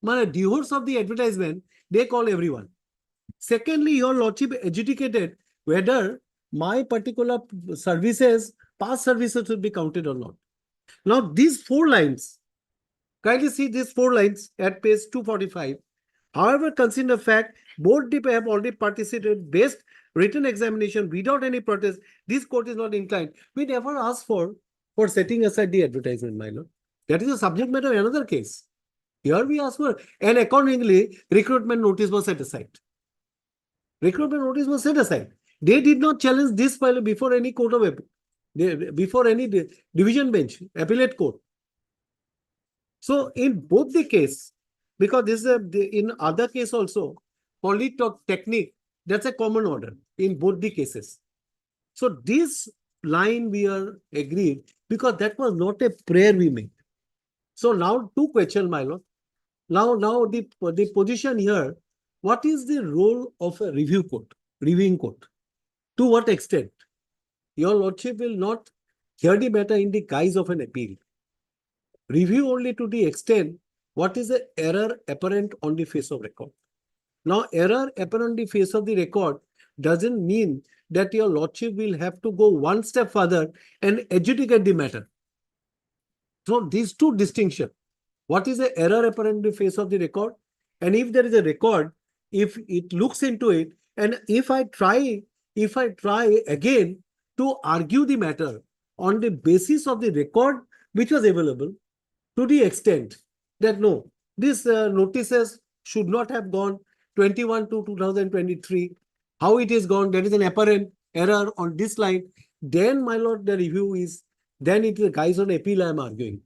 G: divorce of the advertisement, they call everyone. Secondly, your lordship adjudicated whether my particular services, past services should be counted or not. Now, these 4 lines, kindly see these 4 lines at page 245. However, consider the fact, both the have already participated based written examination without any protest. This court is not inclined. We never asked for setting aside the advertisement, my lord. That is a subject matter of another case. Here we ask for, and accordingly, recruitment notice was set aside. Recruitment notice was set aside. They did not challenge this file before any court of before any division bench, appellate court. So in both the case, because this is in other case also, polytechnic, that's a common order in both the cases. So this line we are agreed because that was not a prayer we made. So now two questions, my lord. Now the position here, what is the role of a review court, reviewing court? To what extent? Your lordship will not hear the matter in the guise of an appeal. Review only to the extent what is the error apparent on the face of record. Now, error apparent on the face of the record doesn't mean that your lordship will have to go one step further and adjudicate the matter. So these two distinctions. What is the error apparent on the face of the record? And if there is a record, if it looks into it, and if I try again to argue the matter on the basis of the record which was available, to the extent that no, these notices should not have gone 21 to 2023. How it is gone, there is an apparent error on this line. Then, my lord, the review is, then it is a guise on appeal I am arguing.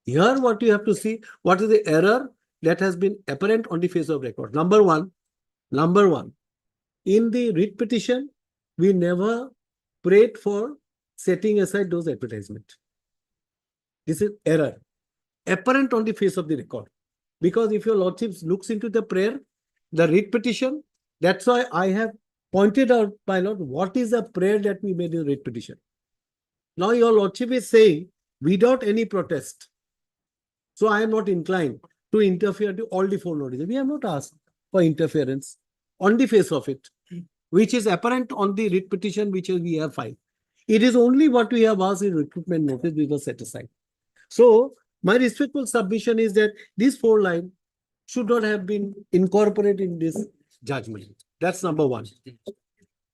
G: Here, what you have to see, what is the error that has been apparent on the face of record. Number one, in the writ petition, we never prayed for setting aside those advertisements. This is error apparent on the face of the record. Because if your lordship looks into the prayer, the writ petition, that's why I have pointed out, my lord, what is the prayer that we made in writ petition. Now your lordship is saying, without any protest. So I am not inclined to interfere to all the four notices. We have not asked for interference on the face of it, which is apparent on the writ petition which we have filed. It is only what we have asked in recruitment notice we was set aside. So my respectful submission is that these four lines should not have been incorporated in this judgment. That's number one.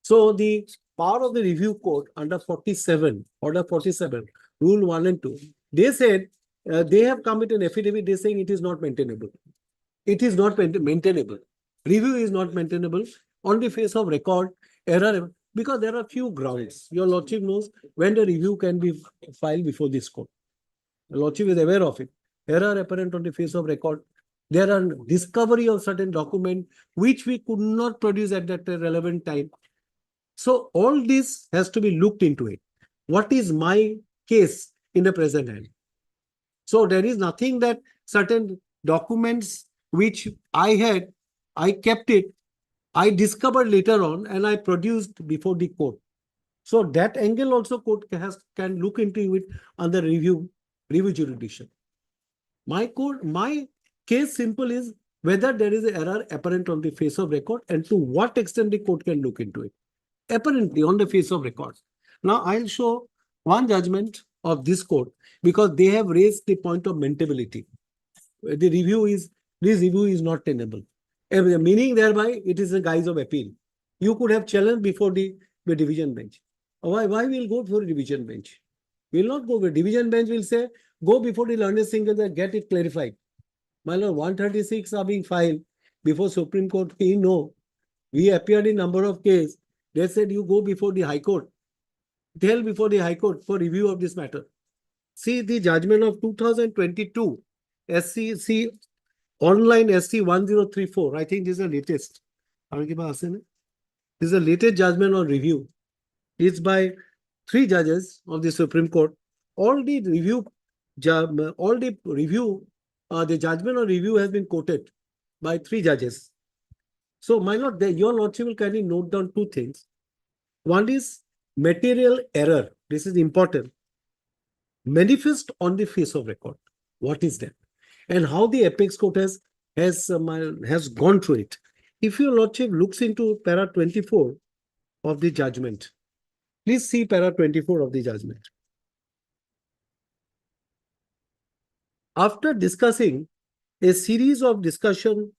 G: So the power of the review court under 47, order 47, rule 1 and 2, they said they have come with an affidavit, they saying it is not maintainable. It is not maintainable. Review is not maintainable on the face of record, error, because there are few grounds. Your lordship knows when the review can be filed before this court. The lordship is aware of it. Error apparent on the face of record. There are discovery of certain document which we could not produce at that relevant time. So all this has to be looked into it. What is my case in the present hand? So there is nothing that certain documents which I had, I kept it, I discovered later on and I produced before the court. So that angle also court can look into it under review jurisdiction. My case simple is whether there is an error apparent on the face of record and to what extent the court can look into it. Apparently on the face of record. Now I'll show one judgment of this court because they have raised the point of maintainability. This review is not tenable. Meaning thereby it is a guise of appeal. You could have challenged before the division bench. Why will go for a division bench? Will not go for division bench, will say go before the learned single and get it clarified. My lord, 136 are being filed before Supreme Court. We know we appeared in number of cases. They said you go before the High Court. Tell before the High Court for review of this matter. See the judgment of 2022 SCC online SC 1034. I think this is the latest. This is the latest judgment on review. It's by 3 judges of the Supreme Court. All the judgment on review has been quoted by 3 judges. So, my lord, your lordship will kindly note down 2 things. One is material error. This is important. Manifest on the face of record. What is that? And how the apex court has gone through it. If your lordship looks into para 24 of the judgment, please see para 24 of the judgment. After discussing a series of decision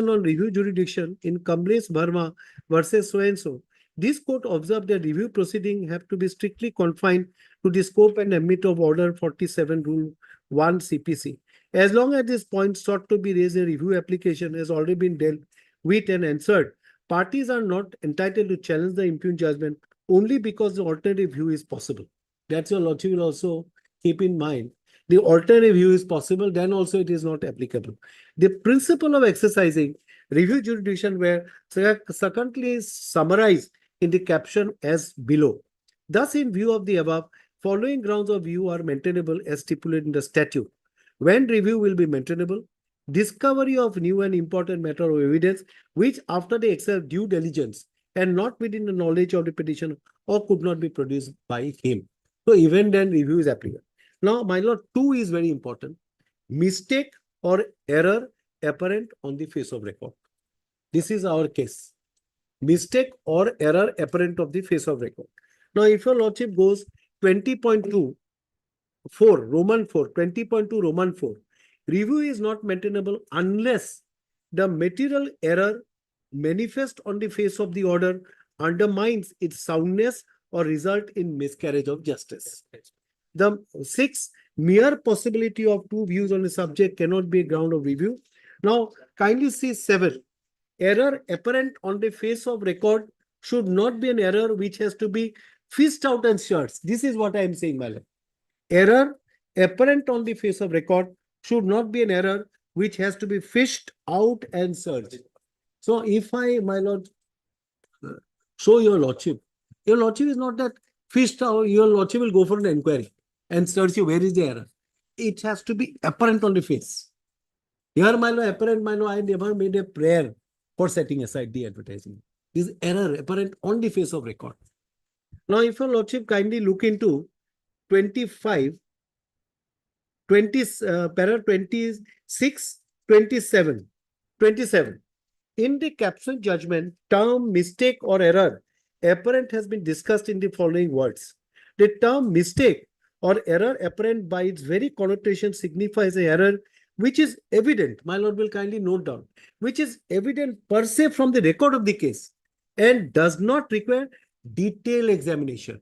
G: on review jurisdiction in Kamlesh Verma versus so-and-so, this court observed that review proceedings have to be strictly confined to the scope and ambit of Order 47 Rule 1 CPC As long as this point sought to be raised in review application has already been dealt with and answered, parties are not entitled to challenge the impugned judgment only because the alternative view is possible. That's your lordship will also keep in mind. The alternative view is possible, then also it is not applicable. The principle of exercising review jurisdiction were succinctly summarized in the caption as below. Thus, in view of the above, following grounds of view are maintainable as stipulated in the statute. When review will be maintainable, discovery of new and important matter of evidence, which after the exercise due diligence and not within the knowledge of the petitioner or could not be produced by him. So even then review is applicable. Now, my lord, 2 is very important. Mistake or error apparent on the face of record. This is our case. Mistake or error apparent of the face of record. Now, if your lordship goes 20.2, 4, Roman 4, 20.2 Roman 4, review is not maintainable unless the material error manifest on the face of the order undermines its soundness or result in miscarriage of justice. The 6, mere possibility of 2 views on a subject cannot be a ground of review. Now, kindly see 7. Error apparent on the face of record should not be an error which has to be fished out and searched. This is what I am saying, my lord. Error apparent on the face of record should not be an error which has to be fished out and searched. So if I, my lord, show your lordship is not that fished out, your lordship will go for an inquiry and search you where is the error. It has to be apparent on the face. Here, my lord, apparent, my lord, I never made a prayer for setting aside the advertising. This error apparent on the face of record. Now, if your lordship kindly look into 25, 20, para 26, 27, 27. In the caption judgment, term mistake or error apparent has been discussed in the following words. The term mistake or error apparent by its very connotation signifies an error which is evident, my lord will kindly note down, which is evident per se from the record of the case and does not require detailed examination.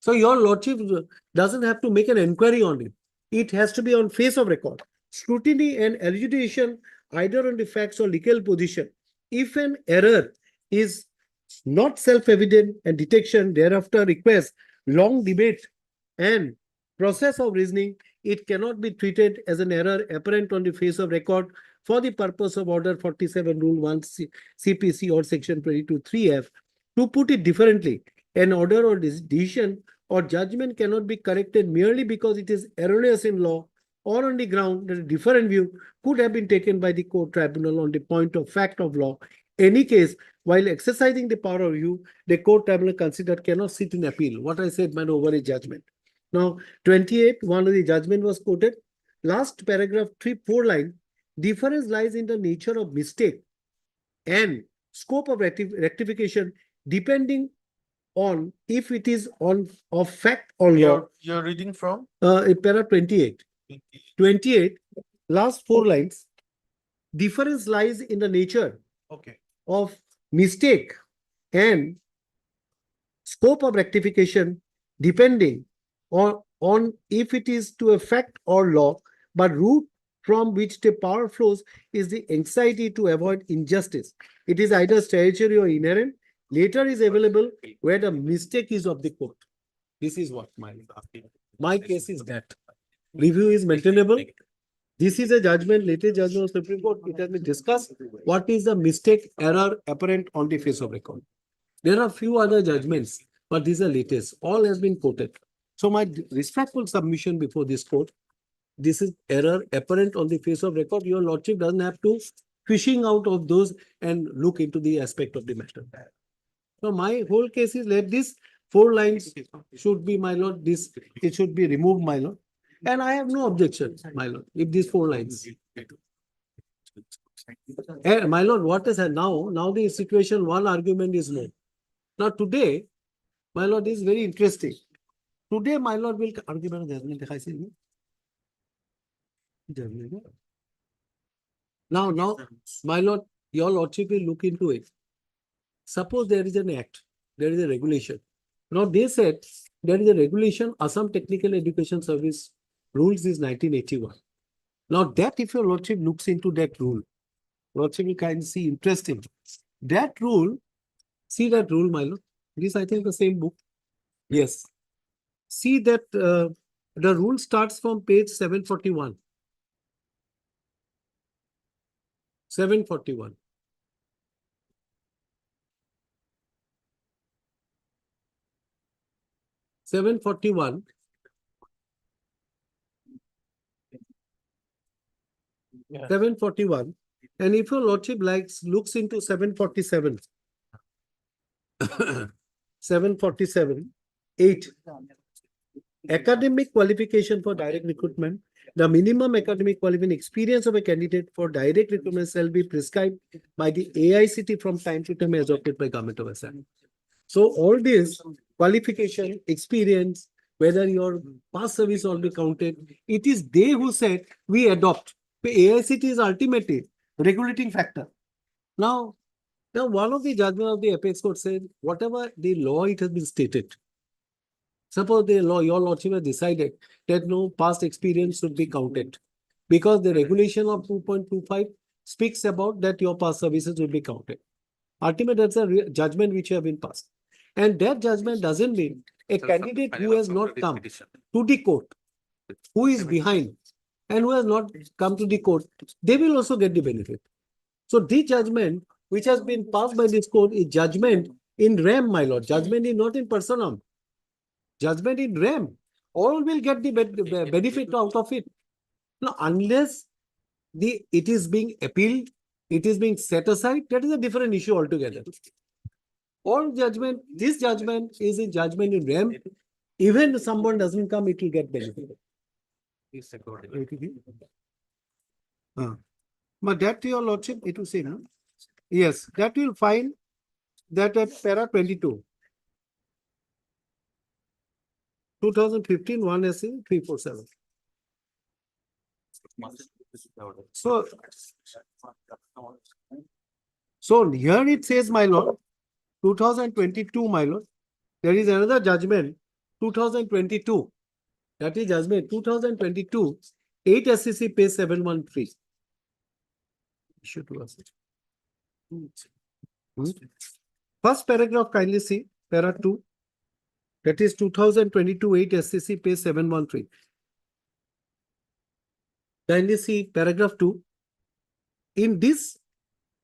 G: So your lordship doesn't have to make an inquiry on it. It has to be on face of record. Scrutiny and elucidation either on the facts or legal position. If an error is not self-evident and detection thereafter requires long debate and process of reasoning, it cannot be treated as an error apparent on the face of record for the purpose of Order 47, Rule 1 CPC or Section 22(3)(f). To put it differently, an order or decision or judgment cannot be corrected merely because it is erroneous in law or on the ground that a different view could have been taken by the court tribunal on the point of fact of law. Any case, while exercising the power of review, the court tribunal considered cannot sit in appeal. What I said meant over a judgment. Now, 28, one of the judgment was quoted. Last paragraph, 4 line, difference lies in the nature of mistake and scope of rectification depending on if it is on of fact or law.
B: You're reading from?
G: Para 28. 28, last 4 lines. Difference lies in the nature of mistake and scope of rectification depending on if it is to a fact or law, but root from which the power flows is the anxiety to avoid injustice. It is either statutory or inherent. Later is available where the mistake is of the court. This is what my case is that. Review is maintainable. This is a judgment, latest judgment of Supreme Court. It has been discussed. What is the mistake, error apparent on the face of record? There are few other judgments, but these are latest. All has been quoted. So my respectful submission before this court, this is error apparent on the face of record. Your lordship doesn't have to fishing out of those and look into the aspect of the matter. So my whole case is let this 4 lines should be, my lord, this it should be removed, my lord. And I have no objection, my lord, if these 4 lines. And my lord, what is now? Now the situation, one argument is no. Now today, my lord, is very interesting. Today, my lord will argument now, my lord, your lordship will look into it. Suppose there is an act, there is a regulation. Now they said there is a regulation, Assam Technical Education Service Rules is 1981. Now that if your lordship looks into that rule, lordship will kind of see interesting. That rule, see that rule, my lord. This I think the same book. Yes. See that the rule starts from page 741. 741. Seven 741. And if your lordship looks into 747. 747. 8. Academic qualification for direct recruitment. The minimum academic qualification experience of a candidate for direct recruitment shall be prescribed by the AICT from time to time as adopted by Government of Assam. So all this qualification, experience, whether your past service will be counted, it is they who said we adopt. The AICT is ultimately regulating factor. Now one of the judgment of the apex court said, whatever the law it has been stated. Suppose the law, your lordship has decided that no past experience should be counted because the regulation of 2.25 speaks about that your past services will be counted. Ultimately, that's a judgment which have been passed. And that judgment doesn't mean a candidate who has not come to the court, who is behind and who has not come to the court, they will also get the benefit. So the judgment which has been passed by this court is judgment in rem, my lord. Judgment is not in personam. Judgment in rem. All will get the benefit out of it. Now, unless it is being appealed, it is being set aside, that is a different issue altogether. All judgment, this judgment is a judgment in rem. Even if someone doesn't come, it will get benefit. But that your lordship, it will say, no? Yes, that will find that at para 22. 2015 1 SC 347. So here it says, my lord, 2022, my lord, there is another judgment, 2022. That is judgment 2022, 8 SCC page 713. First paragraph, kindly see, para 2. That is 2022, 8 SCC page 713. Kindly see paragraph 2. In this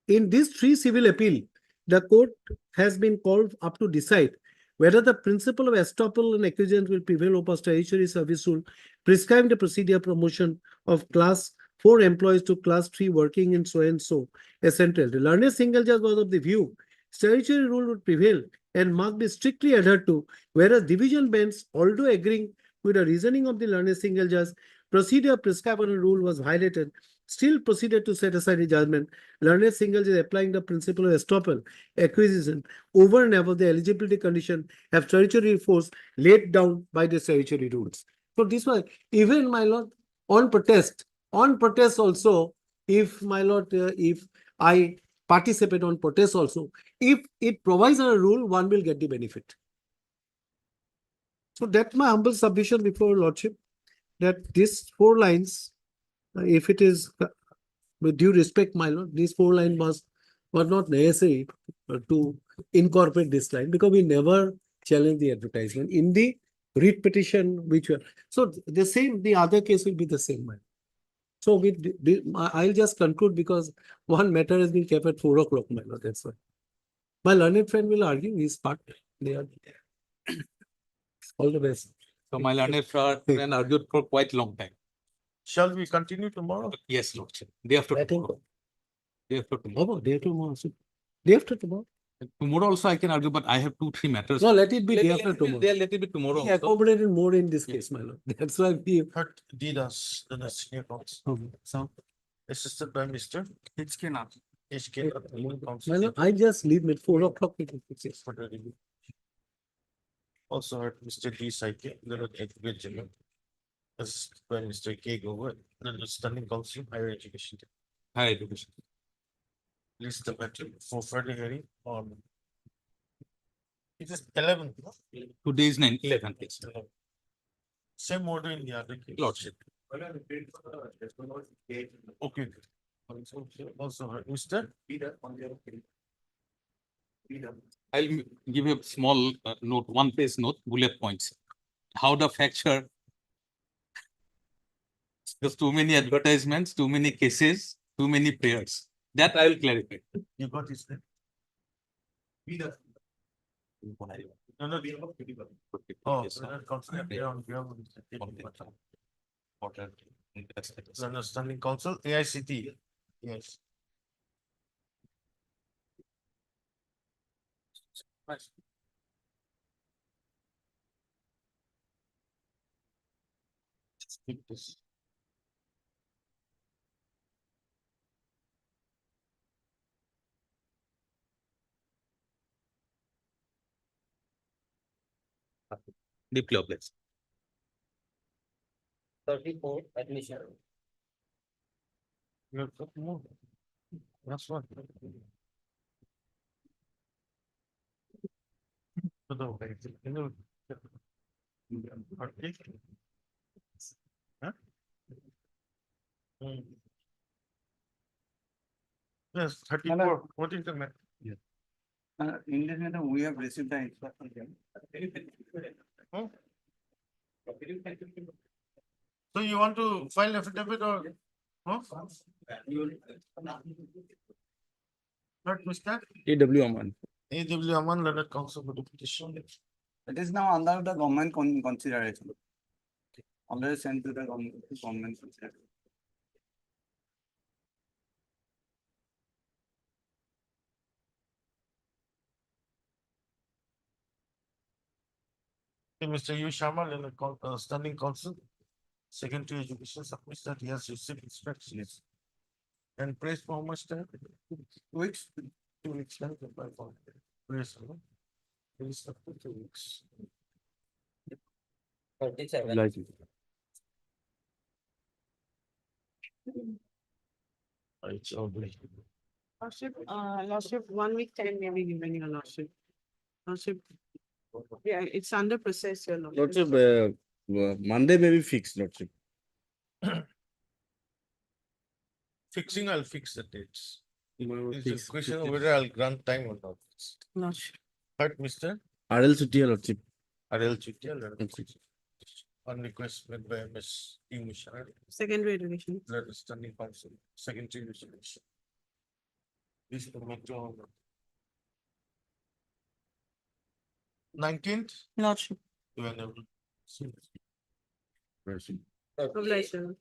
G: 3 civil appeal, the court has been called up to decide whether the principle of estoppel and acquiescence will prevail over statutory service rule, prescribing the procedure promotion of class 4 employees to class 3 working in so and so essential. The learned single judge was of the view statutory rule would prevail and must be strictly adhered to, whereas division bench, although agreeing with the reasoning of the learned single judge, procedure prescribed under rule was violated, still proceeded to set aside the judgment. Learned single judge applying the principle of estoppel, acquisition over and above the eligibility condition have statutory force laid down by the statutory rules. So this was even, my lord, on protest also, if my lord, if I participate on protest also, if it provides a rule, one will get the benefit. So that's my humble submission before lordship, that these 4 lines, if it is with due respect, my lord, these 4 lines were not necessary to incorporate this line because we never challenge the advertisement in the writ petition which were. So the other case will be the same, man. So I'll just conclude because one matter has been kept at 4 o'clock, my lord. That's why. My learned friend will argue his part. They are all the best.
U: So my learned friend argued for quite a long time.
B: Shall we continue tomorrow?
U: Yes, Lord. Day after tomorrow. Day after tomorrow.
G: Day after tomorrow. Day after tomorrow.
U: Tomorrow also I can argue, but I have 2-3 matters.
G: No, let it be day after tomorrow.
U: Let it be tomorrow.
G: He accommodated more in this case, my lord. That's why we
B: Heard Didas, the senior counsel. So, assisted by Mr. HK Nath. HK Nath.
G: My lord, I just leave at 4 o'clock.
B: For the review. Also heard Mr. D. Saike, the Advocate General. Assisted by Mr. K. Gover, the Standing Council, Higher Education.
U: Higher education.
B: List the matter for further hearing on. It is 11th.
U: Today is 11th.
B: Same order in the other case.
U: Lordship.
B: Okay. Also, Mr.
U: I'll give a small note, one-page note, bullet points. How the fracture. There's too many advertisements, too many cases, too many prayers. That I will clarify.
B: You got his name? No, no, we have. Oh,
U: Yes,
B: we're not considering beyond. Standing Council, AICT. Yes. Skip this.
U: Deeply obliged.
P: 34 admission.
B: You have got more. That's one. Okay. Huh? Yes, 34. What is the matter?
A: Indian madam, we have received the instruction.
B: Huh? So you want to file affidavit or? Huh? Not Mr.
J: AW Aman.
B: AW Aman, Leonard Council for the petition.
A: It is now under the government consideration. Already sent to the government consideration.
B: Mr. U. Sharma, Leonard Standing Council, Secretary Education submits that he has received instructions. And praise for how much time? 2 weeks. 2 weeks time to apply for praise. It is up to 2 weeks.
P: 37.
B: It's ugly.
N: Lordship, 1 week time may be given your lordship. Lordship. Yeah, it's under process, your lordship.
J: Lordship, Monday may be fixed, Lordship.
B: Fixing, I'll fix the dates. It's
J: Fix-
B: a question of
J: fix-
B: whether I'll grant time or not.
N: Lordship.
B: But Mr.
J: RL Chutia, Lordship.
B: R.L. Chutia, on request made by Ms. E. Mishra,
N: Secondary education.
B: Standing Council, Secretary Resolution. This is the metro. 19th.
N: Lordship.
B: Whenever.
N: Obligation.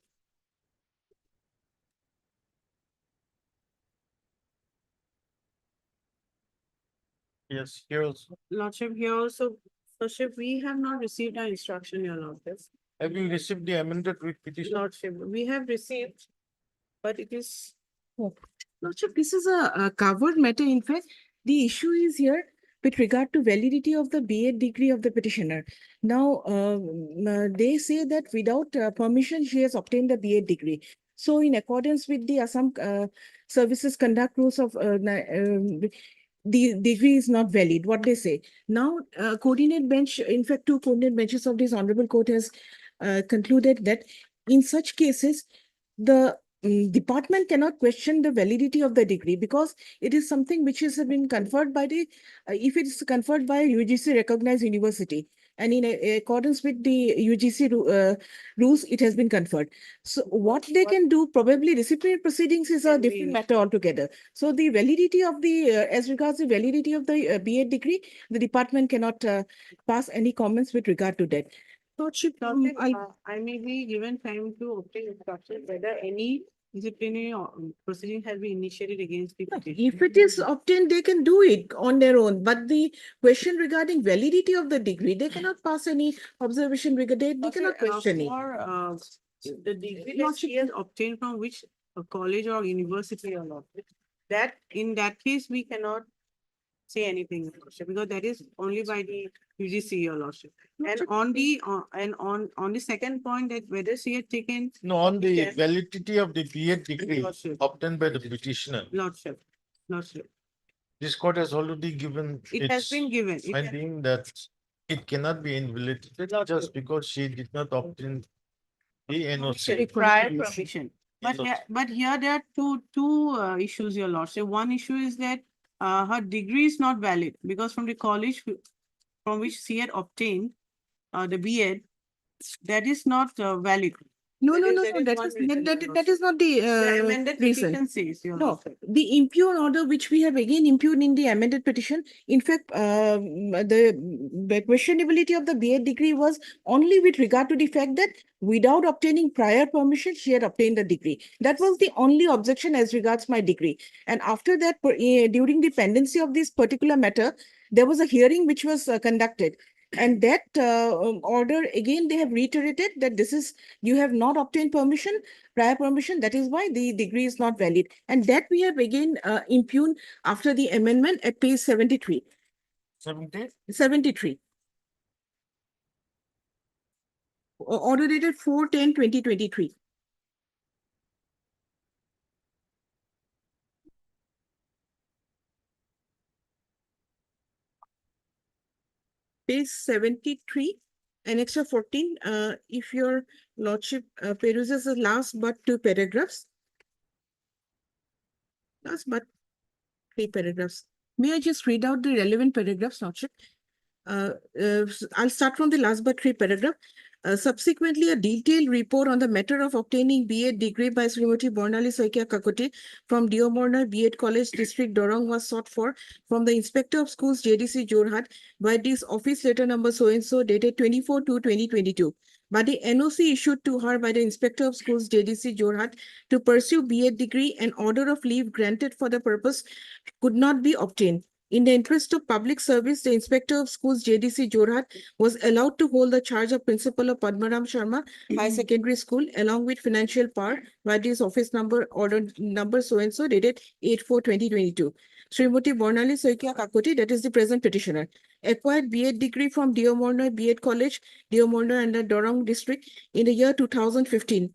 B: Yes, here also.
N: Lordship, here also, Lordship, we have not received our instruction, your lordship.
B: Have you received the amended with petition?
N: Lordship, we have received, but it is. Lordship, this is a covered matter. In fact, the issue is here with regard to validity of the B.Ed degree of the petitioner. Now, they say that without permission, she has obtained the B.Ed degree. So in accordance with the Assam Services Conduct Rules of the degree is not valid, what they say. Now, coordinate bench, in fact, 2 coordinate benches of this honorable court has concluded that in such cases, the department cannot question the validity of the degree because it is something which has been conferred by the, if it is conferred by a UGC recognized university. And in accordance with the UGC rules, it has been conferred. So what they can do, probably disciplinary proceedings is a different matter altogether. So the validity of the, as regards the validity of the B.Ed degree, the department cannot pass any comments with regard to that. Lordship, I may be given time to obtain instruction whether any disciplinary proceeding has been initiated against the petitioner. If it is obtained, they can do it on their own. But the question regarding validity of the degree, they cannot pass any observation regarding, they cannot question it. The degree that she has obtained from which college or university or not, that in that case, we cannot say anything, Your Lordship, because that is only by the UGC, Your Lordship. And on the on the second point, that whether she had taken.
B: No, on the
N: Yes.
B: validity of the B.Ed degree
N: Lordship.
B: obtained by the petitioner.
N: Lordship, Lordship.
B: This court has already given
N: It has
B: its
N: been given. It has-
B: finding that it cannot be invalidated just because she did not obtain NOC.
N: Prior permission. But here there are two issues, your lordship. One issue is that her degree is not valid because from the college from which she had obtained the B.Ed, that is not valid.
E: No,
N: That
E: no,
N: is-
E: no,
N: that
E: no,
N: is
E: that
N: one
E: is,
N: reason,
E: that is not the
N: The amended
E: reason.
N: petition says, your
E: No,
N: lordship.
E: the impugn order which we have again impugned in the amended petition, in fact, the questionability of the B.Ed degree was only with regard to the fact that without obtaining prior permission, she had obtained the degree. That was the only objection as regards my degree. And after that, during the pendency of this particular matter, there was a hearing which was conducted. And that order, again, they have reiterated that this is, you have not obtained permission, prior permission, that is why the degree is not valid. And that we have again impugned after the amendment at page 73. 73. Order dated 4/10/2023. Page 73, annexure 14, if your lordship peruses the last but two paragraphs. Last but three paragraphs. May I just read out the relevant paragraphs, lordship? I'll start from the last but three paragraph. Subsequently, a detailed report on the matter of obtaining B.Ed degree by Srimati Bornali Soikia Kakoti from Diomorna B.Ed College District Dorong was sought for from the Inspector of Schools JDC Jorhat by this office letter number so-and-so dated 24/2/2022. By the NOC issued to her by the Inspector of Schools JDC Jorhat to pursue B.Ed degree, an order of leave granted for the purpose could not be obtained. In the interest of public service, the Inspector of Schools JDC Jorhat was allowed to hold the charge of Principal of Padmaram Sharma High Secondary School along with financial power by this office number order number so-and-so dated 8/4/2022. Srimati Bornali Soikia Kakoti, that is the present petitioner, acquired B.Ed degree from Diomorna B.Ed College, Diomorna and the Dorong district in the year 2015.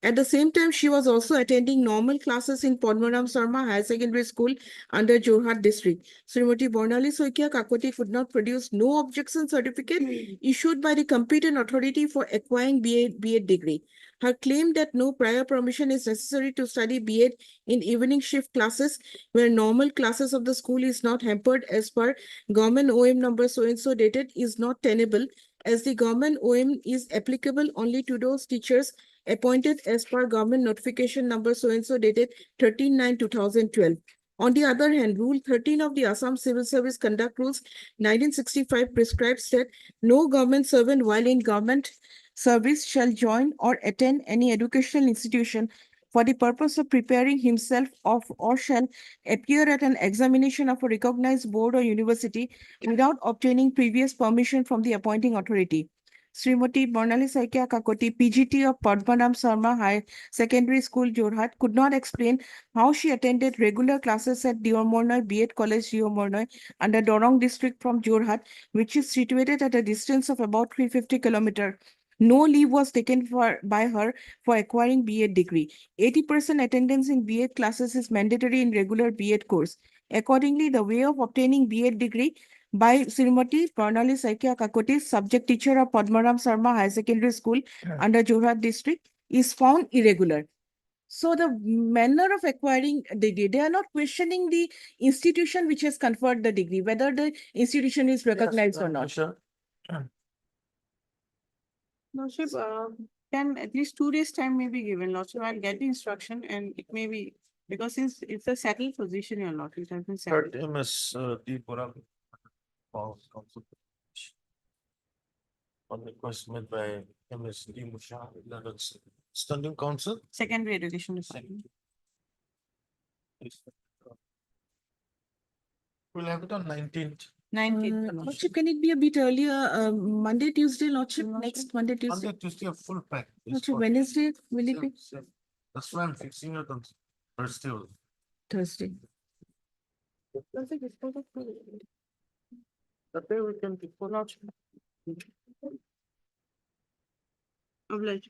E: At the same time, she was also attending normal classes in Padmaram Sharma Higher Secondary School under Jorhat district. Srimati Bornali Soikia Kakoti could not produce no objection certificate issued by the competent authority for acquiring B.Ed degree. Her claim that no prior permission is necessary to study B.Ed in evening shift classes where normal classes of the school is not hampered as per government OM number so-and-so dated is not tenable, as the government OM is applicable only to those teachers appointed as per government notification number so-and-so dated 13/9/2012. On the other hand, Rule 13 of the Assam Civil Service Conduct Rules 1965 prescribes that no government servant while in government service shall join or attend any educational institution for the purpose of preparing himself of or shall appear at an examination of a recognized board or university without obtaining previous permission from the appointing authority. Srimati Bornali Soikia Kakoti, PGT of Padmanam Sharma High Secondary School, Jorhat, could not explain how she attended regular classes at Diomornoi B.Ed College, Diomornoi, under Dorong district from Jorhat, which is situated at a distance of about 350 kilometers. No leave was taken by her for acquiring B.Ed degree. 80% attendance in B.Ed classes is mandatory in regular B.Ed course. Accordingly, the way of obtaining B.Ed degree by Srimati Pranali Saikia Kakoti, subject teacher of Padmaram Sharma High Secondary School under Jorhat district, is found irregular. So the manner of acquiring the degree, they are not questioning the institution which has conferred the degree, whether the institution is recognized or not.
N: Lordship, can at least 2 days time may be given, Lordship. I'll get the instruction and it may be, because since it's a settled position, your Lordship, it has been settled.
B: Third MS D. Boram. Council. On request made by MS D. Musha, Standing Council.
N: Secondary education is
B: We'll have it on 19th.
N: 19th.
E: Lordship, can it be a bit earlier? Monday, Tuesday, Lordship, next Monday, Tuesday.
B: Monday, Tuesday, a full pack.
E: Lordship, Wednesday, will it be?
B: That's why I'm fixing it on Thursday.
E: Thursday.
B: That way we can be full out.
N: Obliged.